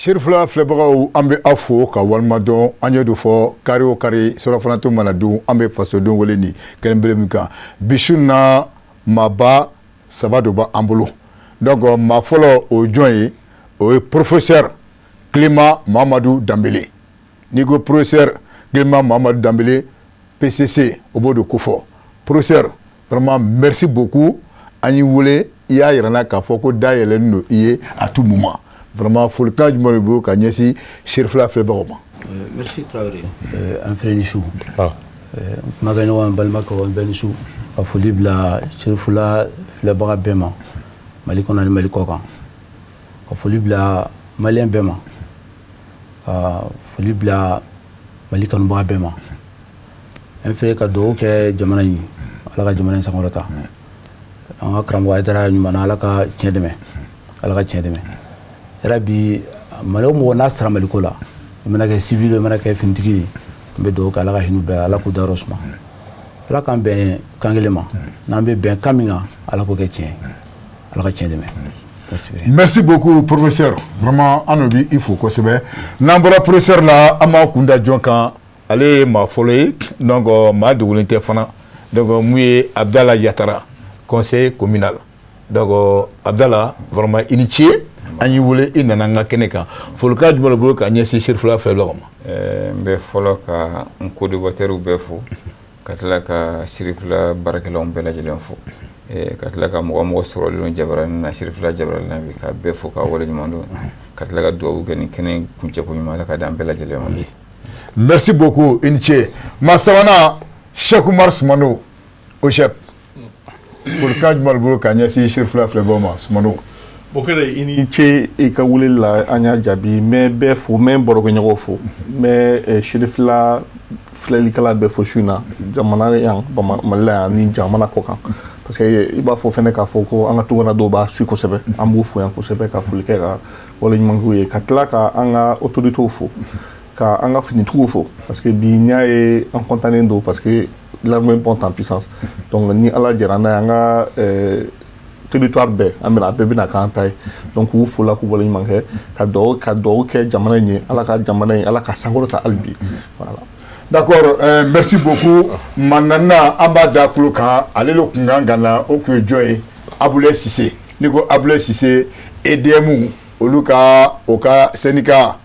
Sherifula filɛbagaw an bɛ aw fo ka walima dɔn an y'o de fɔ kari o kari surafanato mana dun an bɛ fasodenw wele ni kɛrɛnbele min kan bi su na maaba saba de b'an bolo donc maa fɔlɔ o ye jɔn ye o ye professeur Clément Mamadou Dembélé n'i ko professeur Clément Mamadou Dembélé PCC o b'o de ko fɔ professeur vraiment merci beaucoup an y'i wele i y'a yira n na k'a fɔ ko dayɛlɛlen don i ye à tout moment. Vraiment folikan jumɛn de bolo ka ɲɛsin Sherifula filɛbagaw ma. Merci Traoré. An filɛ ni su. Kumakɛ ɲɔgɔn balimakɛw an bɛɛ ni su. Ka foli bila Sherifula filɛbaga bɛɛ ma. Mali kɔnɔ ni Mali kɔ kan. Ka foli bila Malien bɛɛ ma. Ka foli bila Mali kanubaga bɛɛ ma. An filɛ ka dugawu kɛ jamana in. Ala ka jamana in sankɔrɔta. An ka karamɔgɔ Haidara ɲuman na Ala ka tiɲɛ dɛmɛ. Ala ka tiɲɛ dɛmɛ. Rabi mɔgɔ mɔgɔ n'a sara Mali ko la i mana kɛ civil i mana kɛ finitigi ye n bɛ dugawu kɛ Ala ka hinɛ bɛɛ Ala k'u dayɔrɔ suma Ala k'an bɛn kan kelen ma n'an bɛ bɛn kan min kan Ala k'o kɛ tiɲɛ Ala ka tiɲɛ dɛmɛ. Merci beaucoup professeur vraiment an bɛ i fo kosɛbɛ n'an bɔra professeur la an b'a kun da jɔn kan ale ye maa fɔlɔ ye donc maa dogolen tɛ fana donc mun ye Abdala Yatara conseiller communal donc Abdala vraiment i ni ce. An y'i wele i nana an ka kɛnɛ kan folikan jumɛn de bolo ka ɲɛsin Sherifula filɛbagaw ma. N bɛ fɔlɔ ka n co-debatteurs bɛɛ fo ka tila ka Sherifula baarakɛlaw bɛɛ lajɛlen fo ka tila ka mɔgɔ sɔrɔlen Jabaranin na Sherifula Jabaranin na bi ka bɛɛ fo ka wale ɲuman dɔn ka tila ka dugawu kɛ nin kɛnɛ kuncɛko ɲuman Ala ka di an bɛɛ lajɛlen ma. Merci beaucoup i ni ce maa sabanan Cheikh Umar Sumano o chef folikan jumɛn de bolo ka ɲɛsin Sherifula filɛbagaw ma Sumano. Bokere i ni ce i ka wele la an y'a jaabi n bɛ fo n bɛ barokɛɲɔgɔnw fo n bɛ Sherifula filɛlikɛla bɛɛ fo su in na jamana yan Mali la yan ni jamana kɔ kan parce que i b'a fɔ fɛnɛ k'a fɔ ko an ka tungana dɔw b'a su kosɛbɛ an b'u fo yan kosɛbɛ ka foli kɛ ka wale ɲuman k'u ye ka tila ka an ka autorités fo ka an ka finitigiw fo parce que bi n y'a ye an contannen don parce que l'armée monte en puissance donc ni Ala jɛra n'a ye an ka territoire bɛɛ an bɛna a bɛɛ bɛna k'an ta ye donc k'u fola k'u wale ɲuman kɛ ka dugawu kɛ jamana in ye Ala ka jamana in Ala ka sankɔrɔta hali bi voilà. D'accord merci beaucoup maintenant an b'a da tulo kan ale de kun kan ka na o kun ye jɔn ye Abulaye Cissé n'i ko Abulaye Cissé EDM olu ka o ka syndicat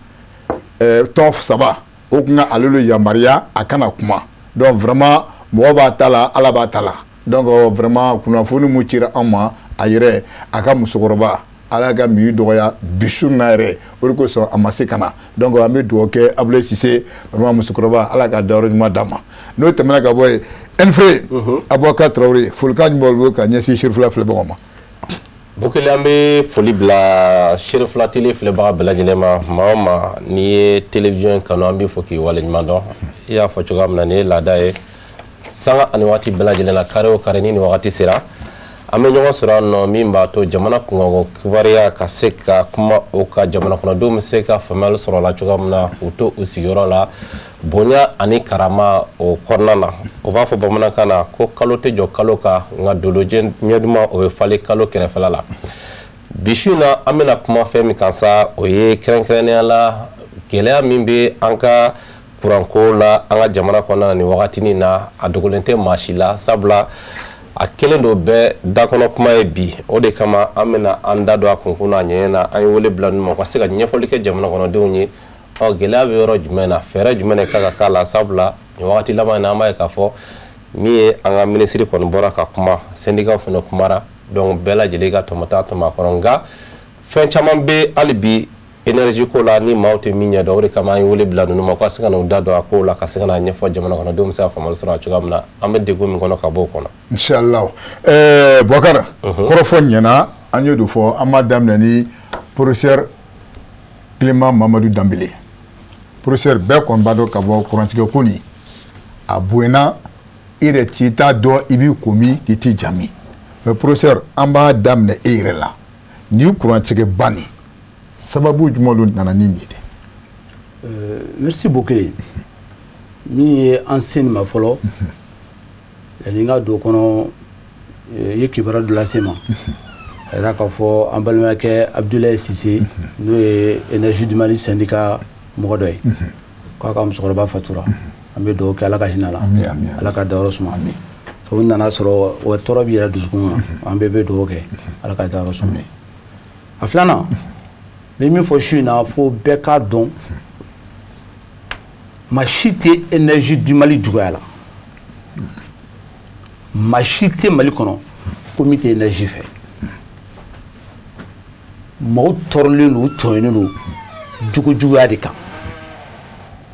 tɔn saba o kun ka ale de yamaruya a kana kuma donc vraiment mɔgɔ b'a ta la Ala b'a ta la donc vraiment kunnafoni mun cira an ma a yɛrɛ a ka musokɔrɔba Ala ka miiri dɔgɔya bi su na yɛrɛ o de kosɔn a ma se ka na donc an bɛ dugawu kɛ Abulaye Cissé vraiment musokɔrɔba Ala ka dayɔrɔ ɲuman d'a ma n'o tɛmɛna ka bɔ yen Enfré Aboubacar Traoré folikan jumɛn bolo ka ɲɛsin Sherifula filɛbagaw ma. Bokele an bɛ foli bila Sherifula télé filɛbaga bɛɛ lajɛlen ma maa o maa n'i ye télévision kanu an bɛ fɔ k'i wale ɲuman dɔn i y'a fɔ cogoya min na nin ye laada ye sanga ani waati bɛɛ lajɛlen na kare o kare ni nin wagati sera an bɛ ɲɔgɔn sɔrɔ yan nɔ min b'a to jamana kunkanko kibaruya ka se ka kuma o ka jamana kɔnɔdenw bɛ se ka faamuyali sɔrɔ la cogoya min na k'u to u sigiyɔrɔ la bonya ani karama o kɔnɔna na o b'a fɔ bamanankan na ko kalo tɛ jɔ kalo kan nka dolojɛ ɲɛduman o bɛ falen kalo kɛrɛfɛla la bi su in na an bɛna kuma fɛn min kan sa o ye kɛrɛnkɛrɛnnenya la gɛlɛya min bɛ an ka kuranko la an ka jamana kɔnɔna na nin wagatinin na a dogolen tɛ maa si la sabula a kelen do bɛɛ dakɔnɔ kuma ye bi o de kama an bɛna an da don a kunkun na ɲɛɲɛ na an ye wele bila ninnu ma ka se ka ɲɛfɔli kɛ jamana kɔnɔdenw ye gɛlɛya bɛ yɔrɔ jumɛn na fɛɛrɛ jumɛn de kan ka k'a la sabula nin wagati laban in na an b'a ye k'a fɔ min ye an ka minisiri kɔni bɔra ka kuma syndicat fana kumara donc bɛɛ lajɛlen ka tɔmɔta tɔmɔ a kɔnɔ nka fɛn caman bɛ hali bi énergie ko la ni maaw tɛ min ɲɛdɔn o de kama an ye wele bila ninnu ma ka se ka n'u da don a ko la ka se ka n'a ɲɛfɔ jamana kɔnɔdenw bɛ se ka faamuyali sɔrɔ a cogoya min na an bɛ degun min kɔnɔ ka bɔ o kɔnɔ. Inshallah Boubacar kɔrɔfɔ ɲɛna an y'o de fɔ an b'a daminɛ ni professeur Clément Mamadou Dembélé professeur bɛɛ kɔni b'a dɔn ka bɔ kurantigɛ ko nin a bonyana i yɛrɛ t'i t'a dɔn i b'i ko min k'i t'i jami mais professeur an b'a daminɛ e yɛrɛ la nin kurantigɛ ba nin sababu jumɛn de nana ni nin de. Merci Bokele min ye an seni ma fɔlɔ yani n ka don kɔnɔ i ye kibaruya dɔ lase ma a yira k'a fɔ an balimakɛ Abdoulaye Cissé n'o ye énergie du Mali syndicat mɔgɔ dɔ ye k'a ka musokɔrɔba fatura an bɛ dugawu kɛ Ala ka hinɛ la Ala ka dayɔrɔ suma sabu nana sɔrɔ o tɔɔrɔ b'i yɛrɛ dusukun na an bɛɛ bɛ dugawu kɛ Ala ka dayɔrɔ suma a filanan n bɛ min fɔ su in na fo bɛɛ k'a dɔn maa si tɛ énergie du Mali juguya la maa si tɛ Mali kɔnɔ ko min tɛ énergie fɛ maaw tɔɔrɔlen don u tɔɲɔnnen don jugujuguya de kan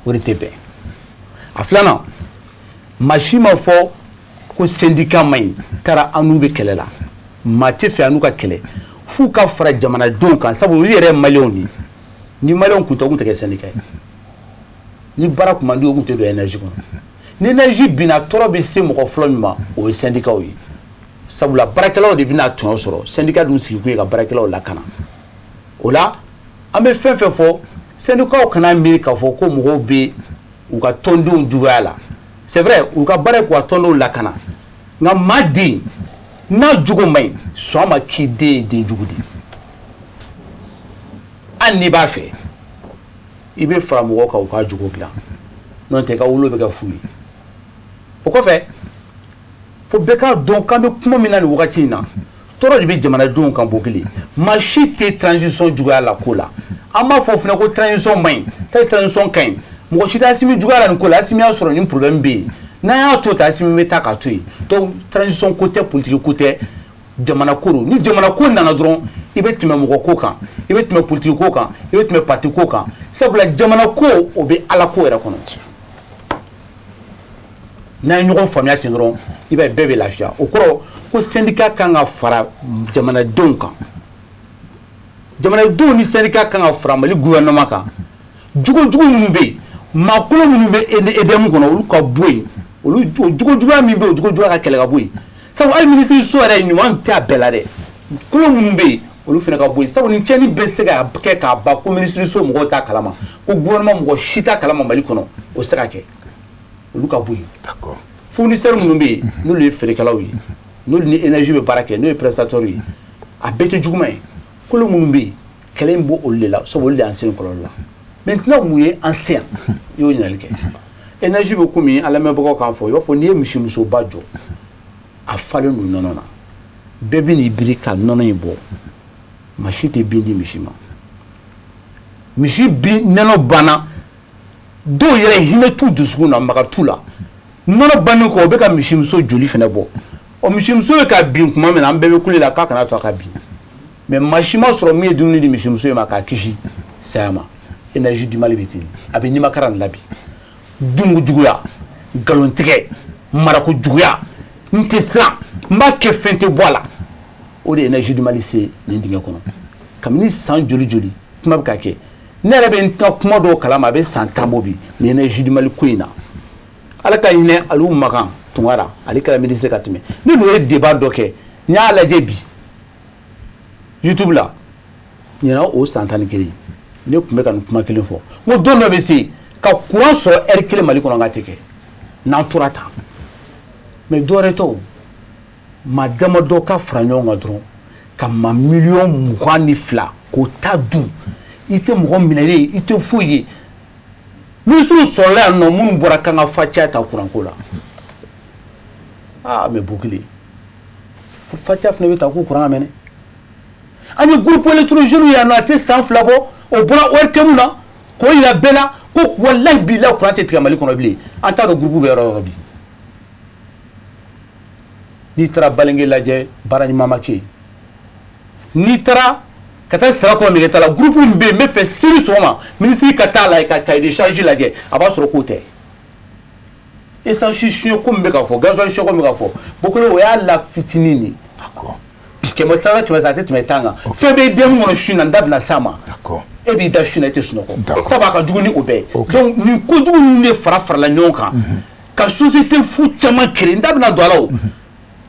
o de tɛ bɛn a filanan maa si ma fɔ ko syndicat man ɲi taara an n'u bɛ kɛlɛ la maa tɛ fɛ an n'u ka kɛlɛ f'u ka fara jamanadenw kan sabu olu yɛrɛ ye maliyɛnw de ni maliyɛnw tun tɛ o tun tɛ kɛ syndicat ye ni baara tun man di o tun tɛ don énergie kɔnɔ ni énergie binna tɔɔrɔ bɛ se mɔgɔ fɔlɔ min ma o ye syndicat ye sabula baarakɛlaw de bɛna tɔnɔ sɔrɔ syndicat dun sigi kun ye ka baarakɛlaw lakana o la an bɛ fɛn fɛn fɔ syndicat kana miiri k'a fɔ ko mɔgɔw bɛ u ka tɔndenw juguya la c'est vrai u ka baara ye k'u ka tɔndenw lakana nka maa den n'a jogo man ɲi sɔn a ma k'i den ye den jugu de hali n'i b'a fɛ i bɛ fara mɔgɔw kan u ka jogo dilan n'o tɛ i ka wolo bɛ kɛ fu ye o kɔfɛ fo bɛɛ k'a dɔn k'an bɛ kuma min na nin wagati in na tɔɔrɔ de bɛ jamanadenw kan bɔ kelen maa si tɛ transition juguya la ko la an b'a fɔ fana ko transition man ɲi taa transition ka ɲi mɔgɔ si tɛ Asimi juguya la nin ko la Asimi y'a sɔrɔ nin problème bɛ yen n'an y'a to ten Asimi bɛ taa k'a to yen donc transition ko tɛ politique ko tɛ jamana ko don ni jamana ko nana dɔrɔn i bɛ tɛmɛ mɔgɔ ko kan i bɛ tɛmɛ politique ko kan i bɛ tɛmɛ parti ko kan sabula jamana ko o bɛ Ala ko yɛrɛ kɔnɔ n'an ye ɲɔgɔn faamuya ten dɔrɔn i b'a ye bɛɛ bɛ lafiya o kɔrɔ ko syndicat kan ka fara jamanadenw kan jamanadenw ni syndicat kan ka fara Mali gouvernement kan jugujugu minnu bɛ yen maakolo minnu bɛ EDM kɔnɔ olu ka bɔ yen olu jugujuguya min bɛ yen o jugujuguya ka kɛlɛ ka bɔ yen sabu hali minisiri so yɛrɛ ɲuman tɛ a bɛɛ la dɛ kolo minnu bɛ yen olu fana ka bɔ yen sabu ni tiɲɛni bɛ se ka kɛ k'a ban ko minisiri so mɔgɔw t'a kalama ko gouvernement mɔgɔ si t'a kalama Mali kɔnɔ o tɛ se ka kɛ olu ka bɔ yen fournisseurs minnu bɛ yen n'olu ye feerekɛlaw ye n'olu ni énergie bɛ baara kɛ n'o ye prestataire ye a bɛɛ tɛ juguman ye kolo minnu bɛ yen kɛlɛ in bɔ olu de la sabu olu de y'an se kɔlɔlɔ la maintenant mun ye an se yan i y'o ɲininkali kɛ énergie bɛ komi an lamɛnbagaw k'an fɔ i b'a fɔ n'i ye misimusoba jɔ a falen don nɔnɔ na bɛɛ bɛ n'i biri ka nɔnɔ in bɔ maa si tɛ bin di misi ma misi bin nɔnɔ banna dɔw yɛrɛ hinɛ t'u dusukun na maga t'u la nɔnɔ bannen kɔ o bɛ ka misimuso joli fana bɔ ɔ misimuso bɛ ka bin tuma min na an bɛɛ bɛ kule la k'a kana to a ka bin mais maa si ma sɔrɔ min ye dumuni di misimuso in ma k'a kisi saya ma énergie du Mali bɛ ten a bɛ nimakara nin la bi dunkojuguya nkalontigɛ marakojuguya n tɛ siran n b'a kɛ fɛn tɛ bɔ a la o de ye énergie du Mali se nin dingɛ kɔnɔ kabini san joli joli kuma bɛ ka kɛ ne yɛrɛ bɛ n ka kuma dɔw kalama a bɛ san 10 bɔ bi nin énergie du Mali ko in na Ala ka hinɛ Aliyu Makan Tunkara ale kɛra ministre ka tɛmɛ ni ninnu ye débat dɔ kɛ n y'a lajɛ bi YouTube la ɲinan o san 11 ne tun bɛ ka nin kuma kelen fɔ n ko don dɔ bɛ se ka courant sɔrɔ heure 1 Mali kɔnɔ n ka tɛ kɛ n'an tora tan mais dɔwɛrɛ tɛ o maa damadɔ ka fara ɲɔgɔn kan dɔrɔn ka maa miliyɔn 22 k'o ta dun i tɛ mɔgɔ minɛlen i tɛ foyi ye minisiriw sɔrɔla yan nɔ minnu bɔra k'an ka fatiya ta courant ko la mais Bukile fatiya fana bɛ ta ko courant ka mɛnɛ an ye groupe électrogène yan nɔ a tɛ san 2 bɔ o bɔra ORTM na k'o yira bɛɛ la ko walayi bilayi courant tɛ tigɛ Mali kɔnɔ bilen an t'a dɔn groupe bɛ yɔrɔ o yɔrɔ bi n'i taara Balenge lajɛ baara ɲuman ma kɛ yen n'i taara ka taa Sirakɔrɔ Mɛgɛta la groupe min bɛ yen n bɛ fɛ sini sɔgɔma minisiri ka taa la ka cahier de charge lajɛ a b'a sɔrɔ k'o tɛ essence suɲɛ ko min bɛ ka fɔ gasoil suɲɛ ko min bɛ ka fɔ Bukile o y'a la fitinin de kɛmɛ sara a tɛ tɛmɛ 10 kan fɛn bɛ den kɔnɔ su na n da bɛna s'a ma e b'i da su na i tɛ sunɔgɔ sabu a ka jugu ni o bɛɛ ye donc nin kojugu ninnu de farala ɲɔgɔn kan ka société fu caman créer n da bɛna don a la o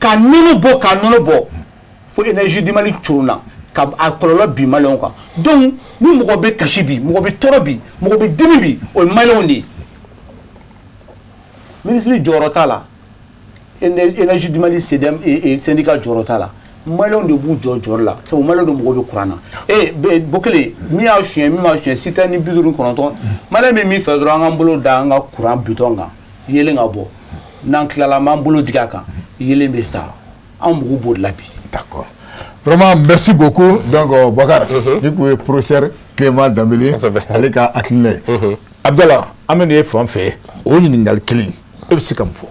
ka nɔnɔ bɔ fo énergie du Mali coronna ka a kɔlɔlɔ bin maliyɛnw kan donc ni mɔgɔ bɛ kasi bi mɔgɔ bɛ tɔɔrɔ bi mɔgɔ bɛ dimi bi o ye maliyɛnw de ye ministre jɔyɔrɔ t'a la énergie du Mali syndicat jɔyɔrɔ t'a la malon de b'u jɔ la sabu malon de mɔgɔw bɛ kuran na Bokele min y'a suɲɛ min m'a suɲɛ si tɛ ni 59 malon bɛ min fɛ dɔrɔn an k'an bolo da an ka kuran bitɔn kan yelen ka bɔ n'an tilala an b'an bolo dig'a kan yelen bɛ sa an mugu b'o la bi. D'accord. Vraiment, merci beaucoup. Donc, Bakar, ni ko ye professeur Clément Dembélé, ale ka hakilina ye. Abdallah, an bɛ nin ye fan fɛ, o ɲininkali kelen, e bɛ se ka mun fɔ?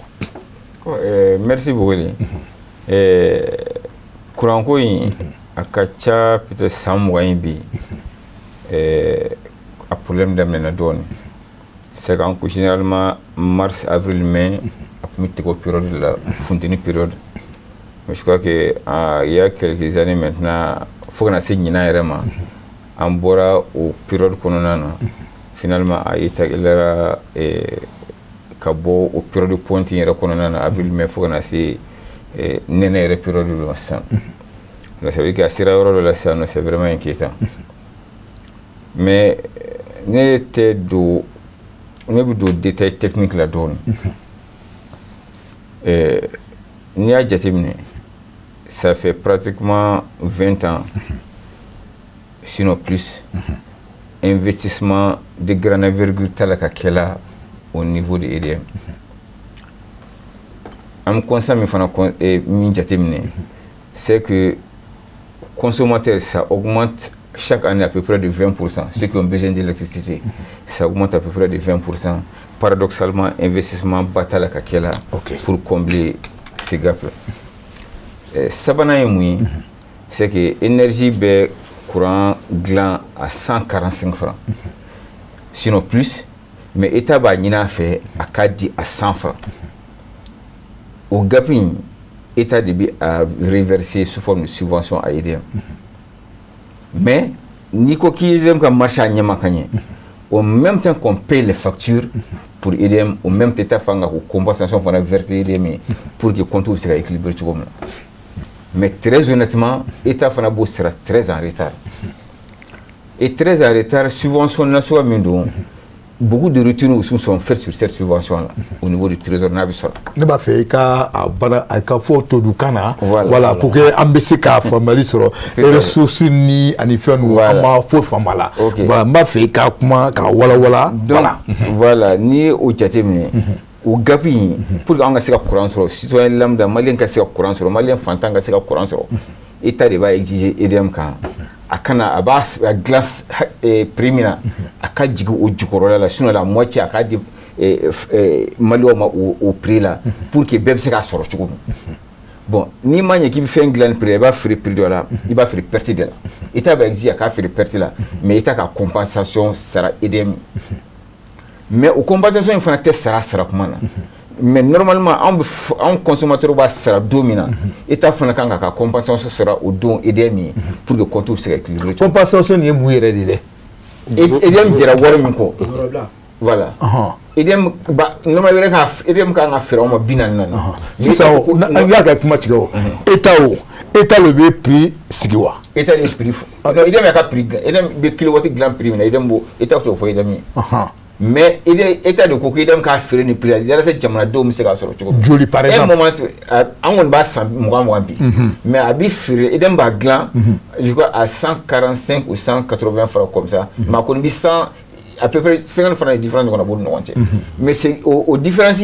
Merci beaucoup. Kuranko in a ka ca peut-être san 20 ye bi a problème daminɛna dɔɔni. C'est qu'en généralement mars, avril, mai, a tun bɛ tigɛ o période de la, funteni période. Mais je crois que il y a quelques années maintenant, faut qu'on ait ɲinan yɛrɛ ma, an bɔra o période kɔnɔna na. Finalement a établira ka bɔ o période pointe yɛrɛ kɔnɔna na avril mai fo kana se nɛnɛ yɛrɛ période dɔ ma sisan. Donc ça veut dire que a sera yɔrɔ dɔ la sisan c'est vraiment inquiétant. Mais ne bɛ don détail technique la dɔɔni. N'i y'a jateminɛ ça fait pratiquement 20 ans sinon plus. Investissement de grande envergure tel qu'à au niveau de EDM. En constat, c'est que consommateurs, ça augmente chaque année à peu près de 20%. Ceux qui ont besoin d'électricité, ça augmente à peu près de 20%. Paradoxalement, investissement bataille pour combler ces gaps. Sabana et c'est que l'énergie courant gland à 145 francs. Sinon plus, mais l'État a fait à 4 à 100 francs. Au Gapin, l'État a reversé sous forme de subvention à EDM. Mais, Nico qui aime marcher à Nyamakanye, au même temps qu'on paye les factures pour EDM, au même temps qu'on a une compensation pour verser EDM pour que le compte soit équilibré. Mais très honnêtement, l'État sera très en retard. Et très en retard, subvention nationale, beaucoup de retours sont faits sur cette subvention-là, au niveau du trésor national. Ne b'a fait ka photo du kana, voilà, pour que ambassadeur ka formali sur les ressources ni anifan ou ama faut famala. Voilà, m'a fait ka kuma ka wala. Voilà, ni au jatemine. Au Gapi, pour qu'on ait un courant sur citoyen lambda, malien qui a un courant sur malien fantan qui a un courant sur l'État va exiger EDM quand à Kana Abbas à glace primina à Kadjigo ou Djukorola, sinon la moitié à Kadi Maloma au prix là pour que Beb se sorte. Bon, ni manière qui fait un gland prix, il va faire prix de là, il va faire perte de là. L'État va exiger à faire perte là, mais l'État a compensation sera EDM. Mais aux compensations, il faut que ça sera comment. Mais normalement, un consommateur va se dominant. L'État fait que la compensation sera au don EDM pour que le compte soit équilibré. Compensation est mouillée. EDM dira Warminko. Voilà. EDM, normalement, EDM quand on a fait un binan. C'est ça, on a un match. État le prix Sigiwa. État le prix. EDM a prix. EDM le kilowatt grand prix. EDM État au foyer EDM. Mais l'État de Coquille a fait une prière. Il y a cette jamana d'homme qui s'est joli par exemple. Un moment, on va s'en mais à Bifir, et d'un baglan, je crois à 145 ou 180 francs comme ça. Ma connaissance à peu près 50 francs de différence qu'on a beau nous mais c'est au différence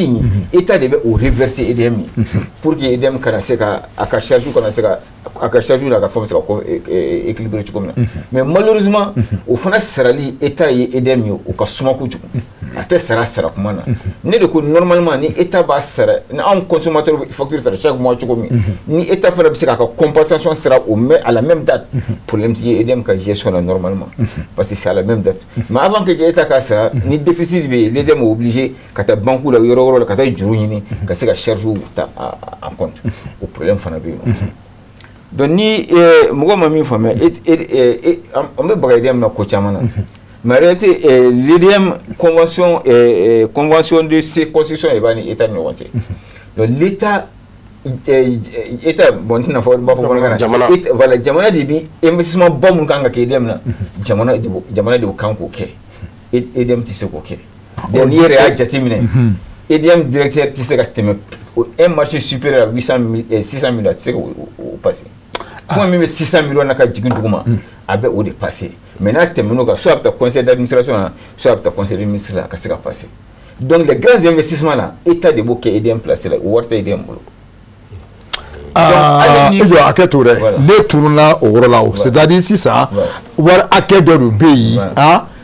l'État devait reverser EDM pour que EDM connaisse à charge connaisse à charge la forme équilibrée mais malheureusement au fond sera l'État et EDM au cas à tel sera comment ne de coup normalement ni État bas sera un consommateur facture sera chaque mois ni État fera la compensation sera à la même date pour l'EDM qui gestion normalement parce que c'est à la même date mais avant que l'État ça ni déficit l'EDM est obligé quand ta banque ou la euro quand ta journée quand c'est la charge en compte au problème fanabi donc ni moi mami femme on me bagaille EDM na kochamana mais en réalité l'EDM convention de ces concessions est banni État non donc l'État État bon na fa ba fa voilà jamana de bi investissement bon mun kanga ke EDM na jamana de kanko ke EDM ti se ko ke dernier a jatimine EDM directeur ti se ka teme un marché supérieur à 600 000 ti se ko passer fond min bɛ 600 millions na ka jigin duguma a bɛ o de passer mais n'a tɛmɛn'o kan soit a bɛ taa conseil d'administration na soit a bɛ taa conseil des ministres la a ka se ka passer donc les grands investissements là état de b'o kɛ EDM placer la o wari tɛ EDM bolo. jɔ hakɛ to dɛ ne tununa o yɔrɔ la o c'est-à-dire sisan wari hakɛ dɔ de bɛ yen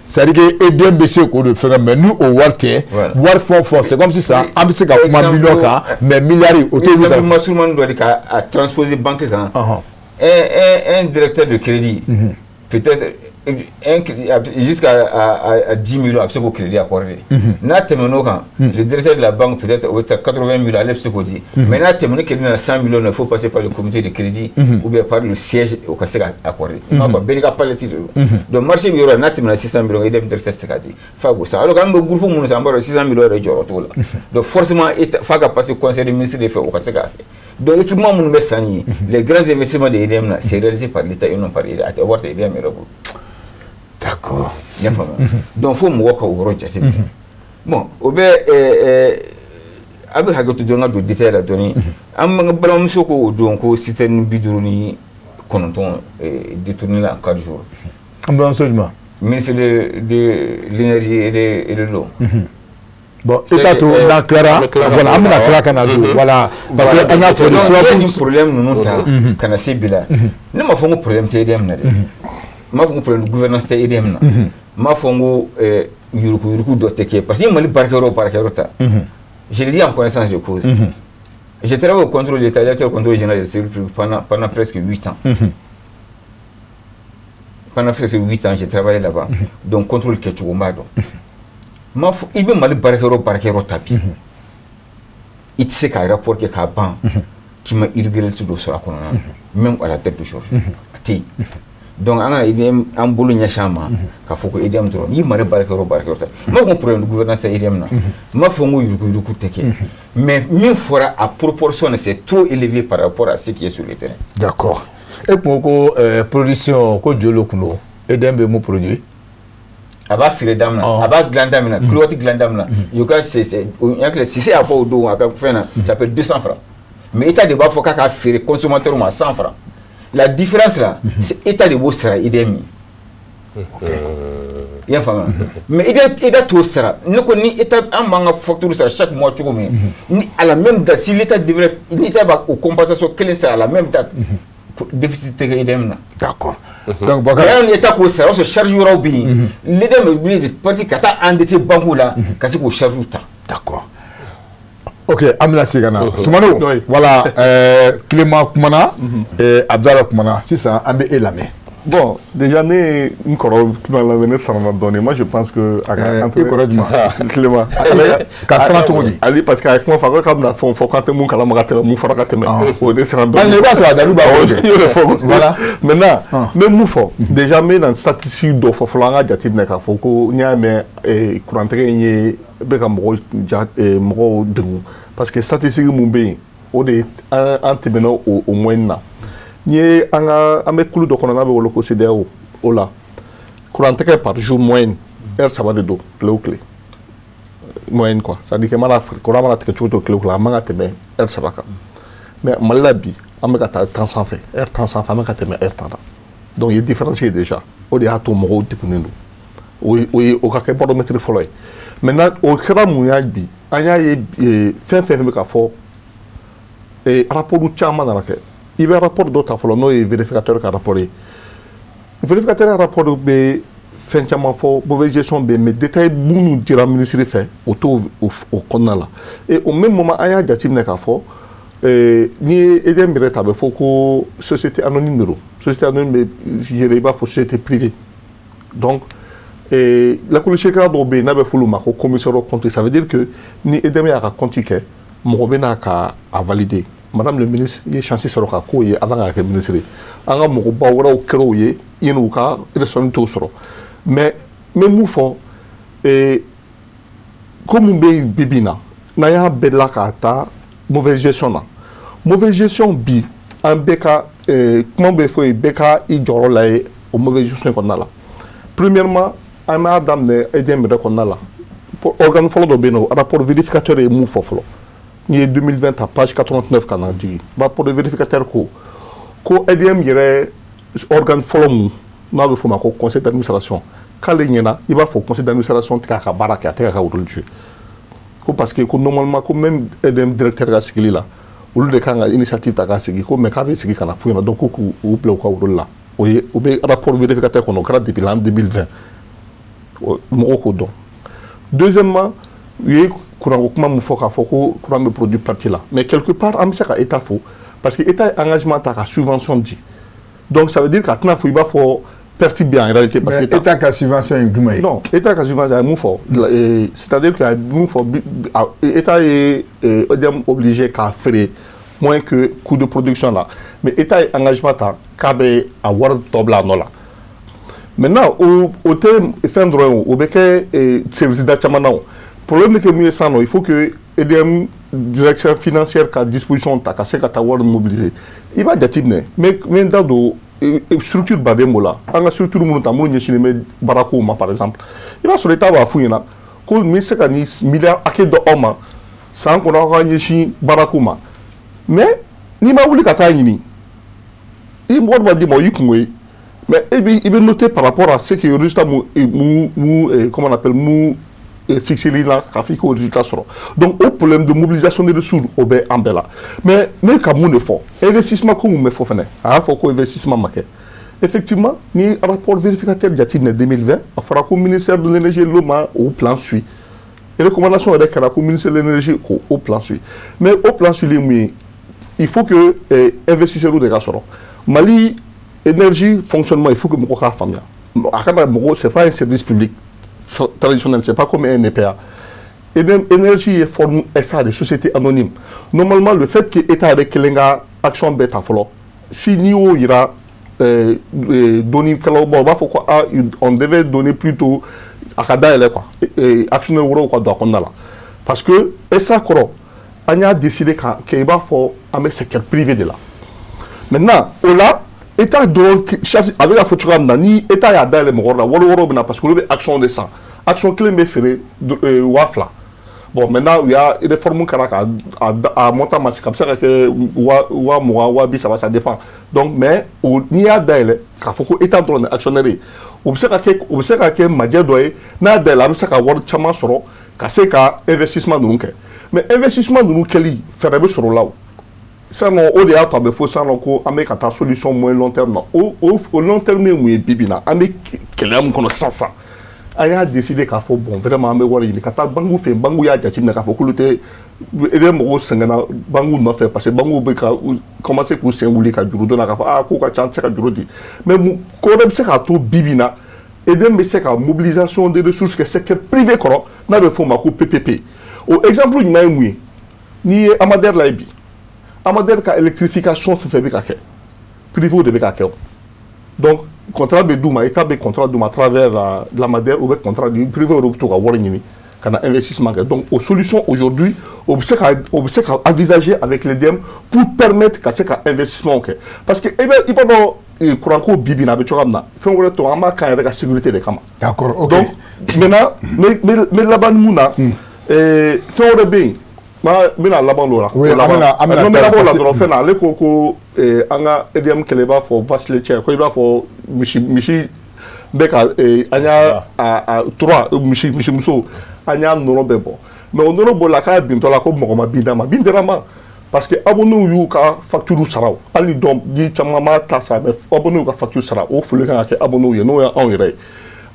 c'est-à-dire que EDM bɛ se k'o de fɛngɛ mais ni o wari tɛ wari fɔn fɔn c'est comme sisan an bɛ se ka kuma million kan mais milliard o t'olu ta. exemple surumani dɔ de ka a transposer banque kan un directeur de crédit peut-être jusqu'à 10 millions a bɛ se k'o crédit accorder n'a tɛmɛn'o kan le directeur de la banque peut-être o bɛ taa 80 millions ale bɛ se k'o di mais n'a tɛmɛn ni crédit nana 100 millions il faut passer par le comité de crédit ou bien par le siège o ka se ka accorder n'a fɔ bɛɛ n'i ka palette de don donc marché bɛ yɔrɔ n'a tɛmɛna 600 millions EDM directeur tɛ se k'a di f'a k'o san alors que an bɛ groupe minnu san an b'a dɔn 600 millions yɛrɛ jɔyɔrɔ t'o la donc forcément f'a ka passer conseil des ministres de fɛ o ka se k'a kɛ donc équipement minnu bɛ san ye les grands investissements de EDM là c'est réalisé par l'État et non par EDM a tɛ wari tɛ EDM yɛrɛ bolo. D'accord. Bien fameux. Donc faut mɔgɔ ka o yɔrɔ jate minɛ. Bon o bɛ a bɛ hakɛ to dɔrɔn ka don détail la dɔɔni an ka balimamuso ko o don ko citerne 59 détourné la en 4 jours. An balimamuso jumɛn? Ministre de l'énergie et de l'eau. Bon état to n'a clara voilà an bɛna tila ka na don voilà parce que an y'a fɔ de soit ni problème ninnu ta ka na se bi la ne ma fɔ n ko problème tɛ EDM na dɛ. M'a fɔ ko problème de gouvernance tɛ EDM na m'a fɔ n ko yuruku dɔ tɛ kɛ parce que Mali baarakɛyɔrɔ ta je le dis en connaissance de cause j'ai travaillé au contrôle de l'État directeur au contrôle général de sécurité pendant presque 8 ans pendant presque 8 ans j'ai travaillé là-bas donc contrôle kɛcogo n b'a dɔn m'a fɔ i bɛ Mali baarakɛyɔrɔ ta bi i tɛ se ka rapport kɛ k'a ban k'i ma irrégularité dɔ sɔrɔ a kɔnɔna na même à la tête du chef a tɛ yen. Donc an ka EDM an bolo ɲɛsin ma k'a fɔ ko EDM dɔrɔn n'i Mali baarakɛyɔrɔ ta m'a fɔ ko problème de gouvernance tɛ EDM na m'a fɔ ko yuruku tɛ kɛ mais min fɔra a proportion c'est trop élevé par rapport à ce qui est sur le terrain. D'accord. E kun ko production ko joli kun don EDM bɛ mun produit? A b'a feere daminɛ a b'a dilan daminɛ kilowati dilan daminɛ y'o ka Cissé y'a fɔ o don a ka fɛn na ça peut 200 francs mais État de b'a fɔ k'a ka feere consommateur ma 100 francs. La différence là, c'est l'État de Bossara, EDM. Il y a femme. Mais l'État tout sera. Nous connaissons l'État en manque de facture chaque mois. À la même date, si l'État devrait, l'État va aux compensations, quelle sera à la même date pour déficit de EDM. D'accord. Donc, l'État qui sera, on se chargera au pays. L'EDM est obligé de partir quand tu as endetté banque là, quand c'est qu'on charge tout. D'accord. Ok, Amina Sigana. Soumano, voilà, Clément Koumana et Abdallah Koumana. C'est ça, Amé et Lamé. Bon, déjà, moi je pense que. Clément. Ali, parce qu'avec moi, il faut que mon voilà. Maintenant, même nous, déjà, mais dans statistique de Foflanga, Jatib Neka, Foko, Niamé, et Courantré, parce que statistique Mumbai, au moins ni un clou de corona au loco CDAO, là. Courant par jour moyenne, ça va de dos, clé. Moyenne quoi. Ça dit que mal courant mal que tu clé là, manga teme, ça va. Mais malabi, amega temps sans fait, temps sans femme kateme temps. Donc il est différencié déjà. Au dia to mo de pour nous. Oui, au cas barométre follow. Maintenant au kera mouyabi, anya fin me ka fo et rapport du chama na ke. Il y a un rapport d'autres fois, non, vérificateur qui a rapporté. Le vérificateur a rapporté que fin de fois, mauvaise gestion, mais détail beaucoup de la ministre fait autour au canal. Et au même moment, il y a des gens qui font ni EDM direct avec faut société anonyme, société anonyme, je ne pas société privée. Donc, la commission qui a d'obé n'a pas voulu marquer commissaire au compte. Ça veut dire que ni EDM a compté que mon n'a qu'à valider. Madame le ministre, il est chanceux sur le cas avant la ministre. En a mon baoura au kéroye, il nous a reçu tout sur. Mais nous font comme un bébina, n'ayant bella kata mauvaise gestion. Mauvaise gestion bi, un beka comment befou beka i joro la au mauvaise gestion qu'on a là. Premièrement, un madame ne edem qu'on a là. Pour organe follow de beno, rapport vérificateur et mou foflo. Il est 2020 à page 89 quand on dit. Pour le vérificateur, ko EDM yɛrɛ organe fɔlɔ mun n'a bɛ fɔ o ma ko conseil d'administration k'ale ɲɛna i b'a fɔ conseil d'administration tɛ k'a ka baara kɛ a tɛ k'a ka rôle jouer ko parce que ko normalement ko même EDM directeur ka sigili la olu de kan ka initiative ta k'a sigi ko mais k'a bɛ sigi ka na f'u ɲɛna donc ko k'u bila u ka rôle la o ye o bɛ rapport vérificateur kɔnɔ o kɛra depuis l'an 2020 mɔgɔw k'o dɔn deuxièmement u ye kuranko kuma min fɔ k'a fɔ ko kuran bɛ produit parti la mais quelque part an bɛ se ka état fo parce que état ye engagement ta ka subvention di donc ça veut dire k'a tɛna fɔ i b'a fɔ perte bɛ en réalité parce que état ka subvention ye jumɛn ye non état ka subvention a ye mun fɔ c'est-à-dire que a ye mun fɔ état ye EDM obligé k'a feere moins que coût de production là mais état ye engagement ta k'a bɛ a wari tɔ bila a nɔ la maintenant o tɛ fɛn dɔrɔn ye o bɛ kɛ service da caman na o problème que mun ye sisan nɔ il faut que EDM direction financière ka disposition ta ka se ka taa wari mobiliser i b'a jateminɛ n da don structure baden b'o la an ka structure minnu ta minnu ɲɛsinnen bɛ baarakow ma par exemple i b'a sɔrɔ état b'a f'u ɲɛna ko n bɛ se ka nin miliyari hakɛ dɔ aw ma san kɔnɔ aw ka ɲɛsin baarako ma mais n'i ma wuli ka taa ɲini i wari b'a d'i ma o y'i kungo ye mais i bɛ noter par rapport à ce que résultat comment on appelle mun fixé là k'a fɔ i k'o résultat sɔrɔ donc o problème de mobilisation des ressources o bɛ an bɛɛ la mais ne ka mun de fɔ investissement ko mun bɛ fɔ fɛnɛ a y'a fɔ ko investissement ma kɛ effectivement ni rapport vérificateur jateminɛ 2020 a fɔra ko ministère de l'énergie et de l'eau ma o plan suit recommandation yɛrɛ kɛra ko ministère de l'énergie k'o plan suit mais o plan suivli mun ye il faut que investisseurs de ka sɔrɔ Mali énergie fonctionnement il faut que mɔgɔ k'a faamuya a kana mɔgɔ c'est pas un service public traditionnel, c'est pas comme un EPA. Énergie est forme SA de société anonyme. Normalement, le fait que l'État ait une action bêta, si nous ira donner, on devait donner plutôt à Kada quoi, actionnaire ou quoi doit là. Parce que SA on a décidé qu'il va faire un secteur privé de là. Maintenant, là. État donc avec la photo ni état ya dalé mo wala woro bina parce que le action de ça action clé me ferait wafla bon maintenant il y a des formes karaka à montant massif comme ça que wa bi ça dépend donc mais ni a dalé ka foko état drone actionnaire o se ka ke maje doye na dalé am se ka wor chama soro ka se ka investissement nunke mais investissement nunke keli faire be soro lawo ça non au dehors tu as besoin ça non ko avec ta solution moins long terme au long terme mu bibina avec quelqu'un connaissance ça a ya décidé qu'a faut bon vraiment me wari ni kata bangu fait bangu ya jatim na ka faut kulute ede mo sengana bangu no fait parce que bangu be ka commencer ko senguli ka juru do na ka fa ko ka chance ka juru di mais ko dem se ka to bibina ede me se ka mobilisation des ressources que secteur privé ko na be faut ma ko PPP au exemple ni mai mu ni amader la bi Amader ka électrification fait bien quelque privé de quelque donc contrat de Douma état de contrat Douma à travers la Madère ou contrat du privé européen à Warren kana investissement donc aux solutions aujourd'hui on sait envisager avec l'EDM pour permettre que c'est investissement parce que il pas dans courant bibi na bechoramna fait on to ama kan la sécurité des camas d'accord OK donc maintenant mais là-bas mouna fait on bien mina laban lo la oui amena laban la dɔrɔn fɛn na ale ko an ka EDM kɛlɛ b'a fɔ vache laitière ko i b'a fɔ misi bɛ ka an y'a tura misimuso an y'a nɔnɔ bɛɛ bɔ mais o nɔnɔ bɔla k'a bintɔ la ko mɔgɔ ma bin d'a ma bin dira ma parce que abonnés y'u ka facture sara o hali ni caman ma ta sara mais abonnés y'u ka facture sara o foli kan ka kɛ abonnés ye n'o ye anw yɛrɛ ye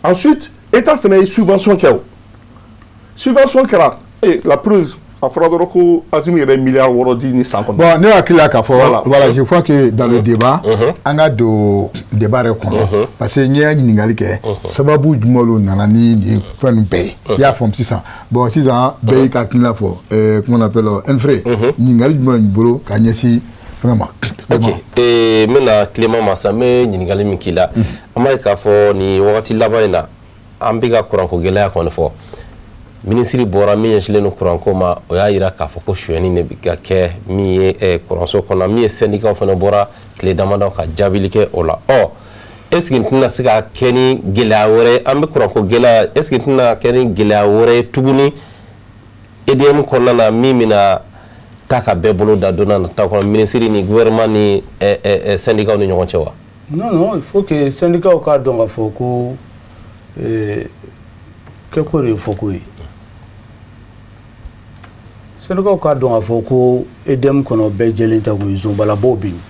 ensuite état fɛnɛ ye subvention kɛ o subvention kɛra la preuve a fɔra dɔrɔn ko Azimi yɛrɛ miliyari 6 di ni san kɔnɔ. Bon ne hakili la k'a fɔ voilà je crois que dans le débat an ka don débat yɛrɛ kɔnɔ parce que n ye ɲininkali kɛ sababu jumɛn lo nana ni nin fɛn ninnu bɛɛ ye i y'a faamu sisan bon sisan bɛɛ y'i ka hakilina fɔ comment on appelle Enfré ɲininkali jumɛn b'i bolo ka ɲɛsin fɛngɛ ma. ok n bɛna Clément ma sisan n bɛ ɲininkali min k'i la an b'a ye k'a fɔ nin wagati laban in na an bɛ ka kuranko gɛlɛya kɔni fɔ. Ministre bɔra min ɲɛsinnen don kuranko ma o y'a jira k'a fɔ ko sonyɛni de bɛ ka kɛ min ye kuranso kɔnɔ min ye syndicat fana bɔra tile damadɔ ka jaabili kɛ o la est ce que n tɛna se ka kɛ ni gɛlɛya wɛrɛ an bɛ kuranko gɛlɛya est ce que n tɛna kɛ ni gɛlɛya wɛrɛ ye tuguni EDM kɔnɔna na min bɛna k'a ka bɛɛ bolo da donna ta kɔnɔ ministre ni gouvernement ni syndicat ni ɲɔgɔn cɛ wa? Non, il faut que syndicat k'a dɔn k'a fɔ ko kɛko de ye fɔko ye. Syndicat k'a dɔn k'a fɔ ko EDM kɔnɔ bɛɛ jɛlen tɛ koyi, zonbalabaw bɛ yen.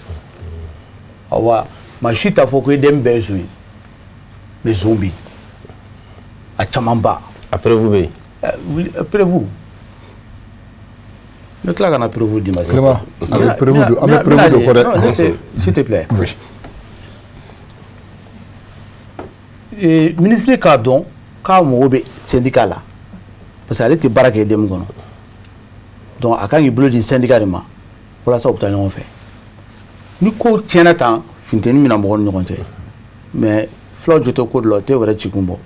Awa, maa si t'a fɔ ko EDM bɛɛ ye zon ye, mais zon bɛ yen. A caman ba. Après vous bɛ yen? Oui, après vous. Ne tila ka na prévu di ma sisan. Clément, an bɛ prévu de kɔ dɛ. S'il te plaît. Oui. Ministre k'a dɔn k'a mago bɛ syndicat la parce que ale tɛ baara kɛ EDM kɔnɔ donc a kan k'i bolo di syndicat de ma walasa u bɛ taa ɲɔgɔn fɛ ni ko tiɲɛna tan funteni mina mɔgɔw ni ɲɔgɔn cɛ mais fulaw jo tɛ ko dɔ la o tɛ wɛrɛ cikun bɔ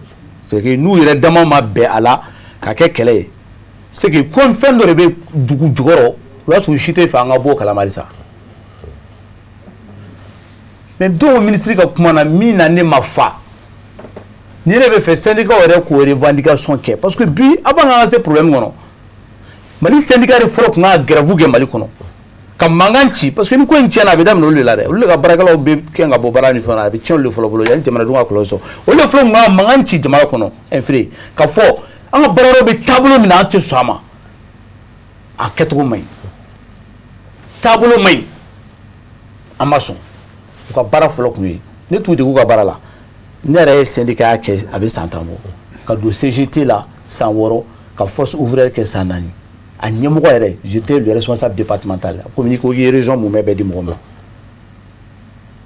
c'est que n'u yɛrɛ dama ma bɛn a la ka kɛ kɛlɛ ye c'est que comme fɛn dɔ de bɛ dugu jukɔrɔ o y'a sɔrɔ u si tɛ fɛ an ka bɔ o kalama halisa mais dɔw ministre ka kuma na min na ne ma fa ni ne bɛ fɛ syndicat yɛrɛ k'o revendication kɛ parce que bi avant k'an ka se problème kɔnɔ Mali syndicat de fɔlɔ tun ka grève kɛ Mali kɔnɔ ka mankan ci parce que ni ko in tiɲɛna a bɛ daminɛ olu de la dɛ olu de ka baarakɛlaw bɛ kɛ ka bɔ baara ni fɛn na a bɛ tiɲɛ olu de fɔlɔ bolo yanni jamanadenw ka kɔlɔsi sɔrɔ olu de fɔlɔ tun ka mankan ci jamana kɔnɔ infiré ka fɔ an ka baarakɛlaw bɛ taabolo min na an tɛ sɔn a ma a kɛcogo man ɲi taabolo man ɲi an ma sɔn u ka baara fɔlɔ tun ye ne t'u dege u ka baara la ne yɛrɛ ye syndicat kɛ a bɛ san 10 bɔ ka don CGT la san 6 ka force ouvrière kɛ san 4 a ɲɛmɔgɔ yɛrɛ j'étais le responsable départemental komi n'i ko k'i ye région mun bɛɛ di mɔgɔ ma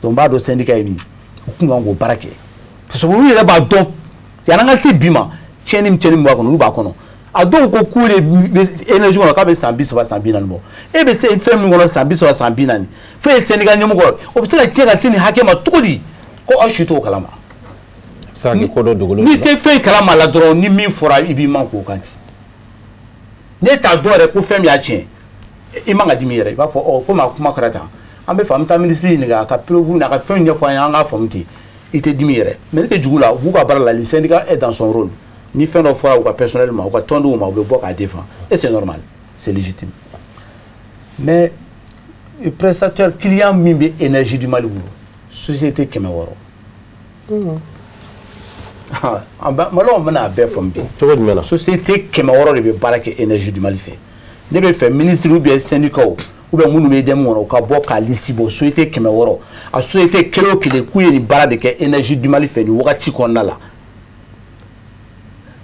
donc n b'a dɔn syndicat ye min u tun kan k'o baara kɛ parce que olu yɛrɛ b'a dɔn yan'an ka se bi ma tiɲɛni min b'a kɔnɔ olu b'a kɔnɔ a dɔw ko k'u de bɛ énergie kɔnɔ k'a bɛ san 30 san 40 bɔ e bɛ se fɛn min kɔnɔ san 30 san 40 fɛn ye syndicat ɲɛmɔgɔ o bɛ se ka tiɲɛ ka se nin hakɛ ma cogo di ko aw si t'o kalama n'i tɛ fɛn kalama la dɔrɔn ni min fɔra i b'i man k'o kan ten ne t'a dɔn yɛrɛ ko fɛn min y'a tiɲɛ i man ka dimi yɛrɛ i b'a fɔ ɔ komi a kuma kɛra tan an bɛ fɛ an bɛ taa ministre ɲininka a ka preuve n'a ka fɛn ɲɛfɔ an ye an k'a faamu ten i tɛ dimi yɛrɛ mais ne tɛ jugu la u b'u ka baara la le syndicat est dans son rôle ni fɛn dɔ fɔra u ka personnel ma u ka tɔndenw ma u bɛ bɔ k'a défend et c'est normal c'est légitime mais prestataire client min bɛ énergie du Mali bolo société 600 Malon mana a bɛɛ faamu bi cogo jumɛn na société 600 de bɛ baara kɛ énergie du Mali fɛ ne bɛ fɛ ministre ou bien syndicat ou bien minnu bɛ EDM kɔnɔ u ka bɔ k'a lisi bɔ société 600 a société kelen o kelen k'u ye nin baara de kɛ énergie du Mali fɛ nin wagati kɔnɔna la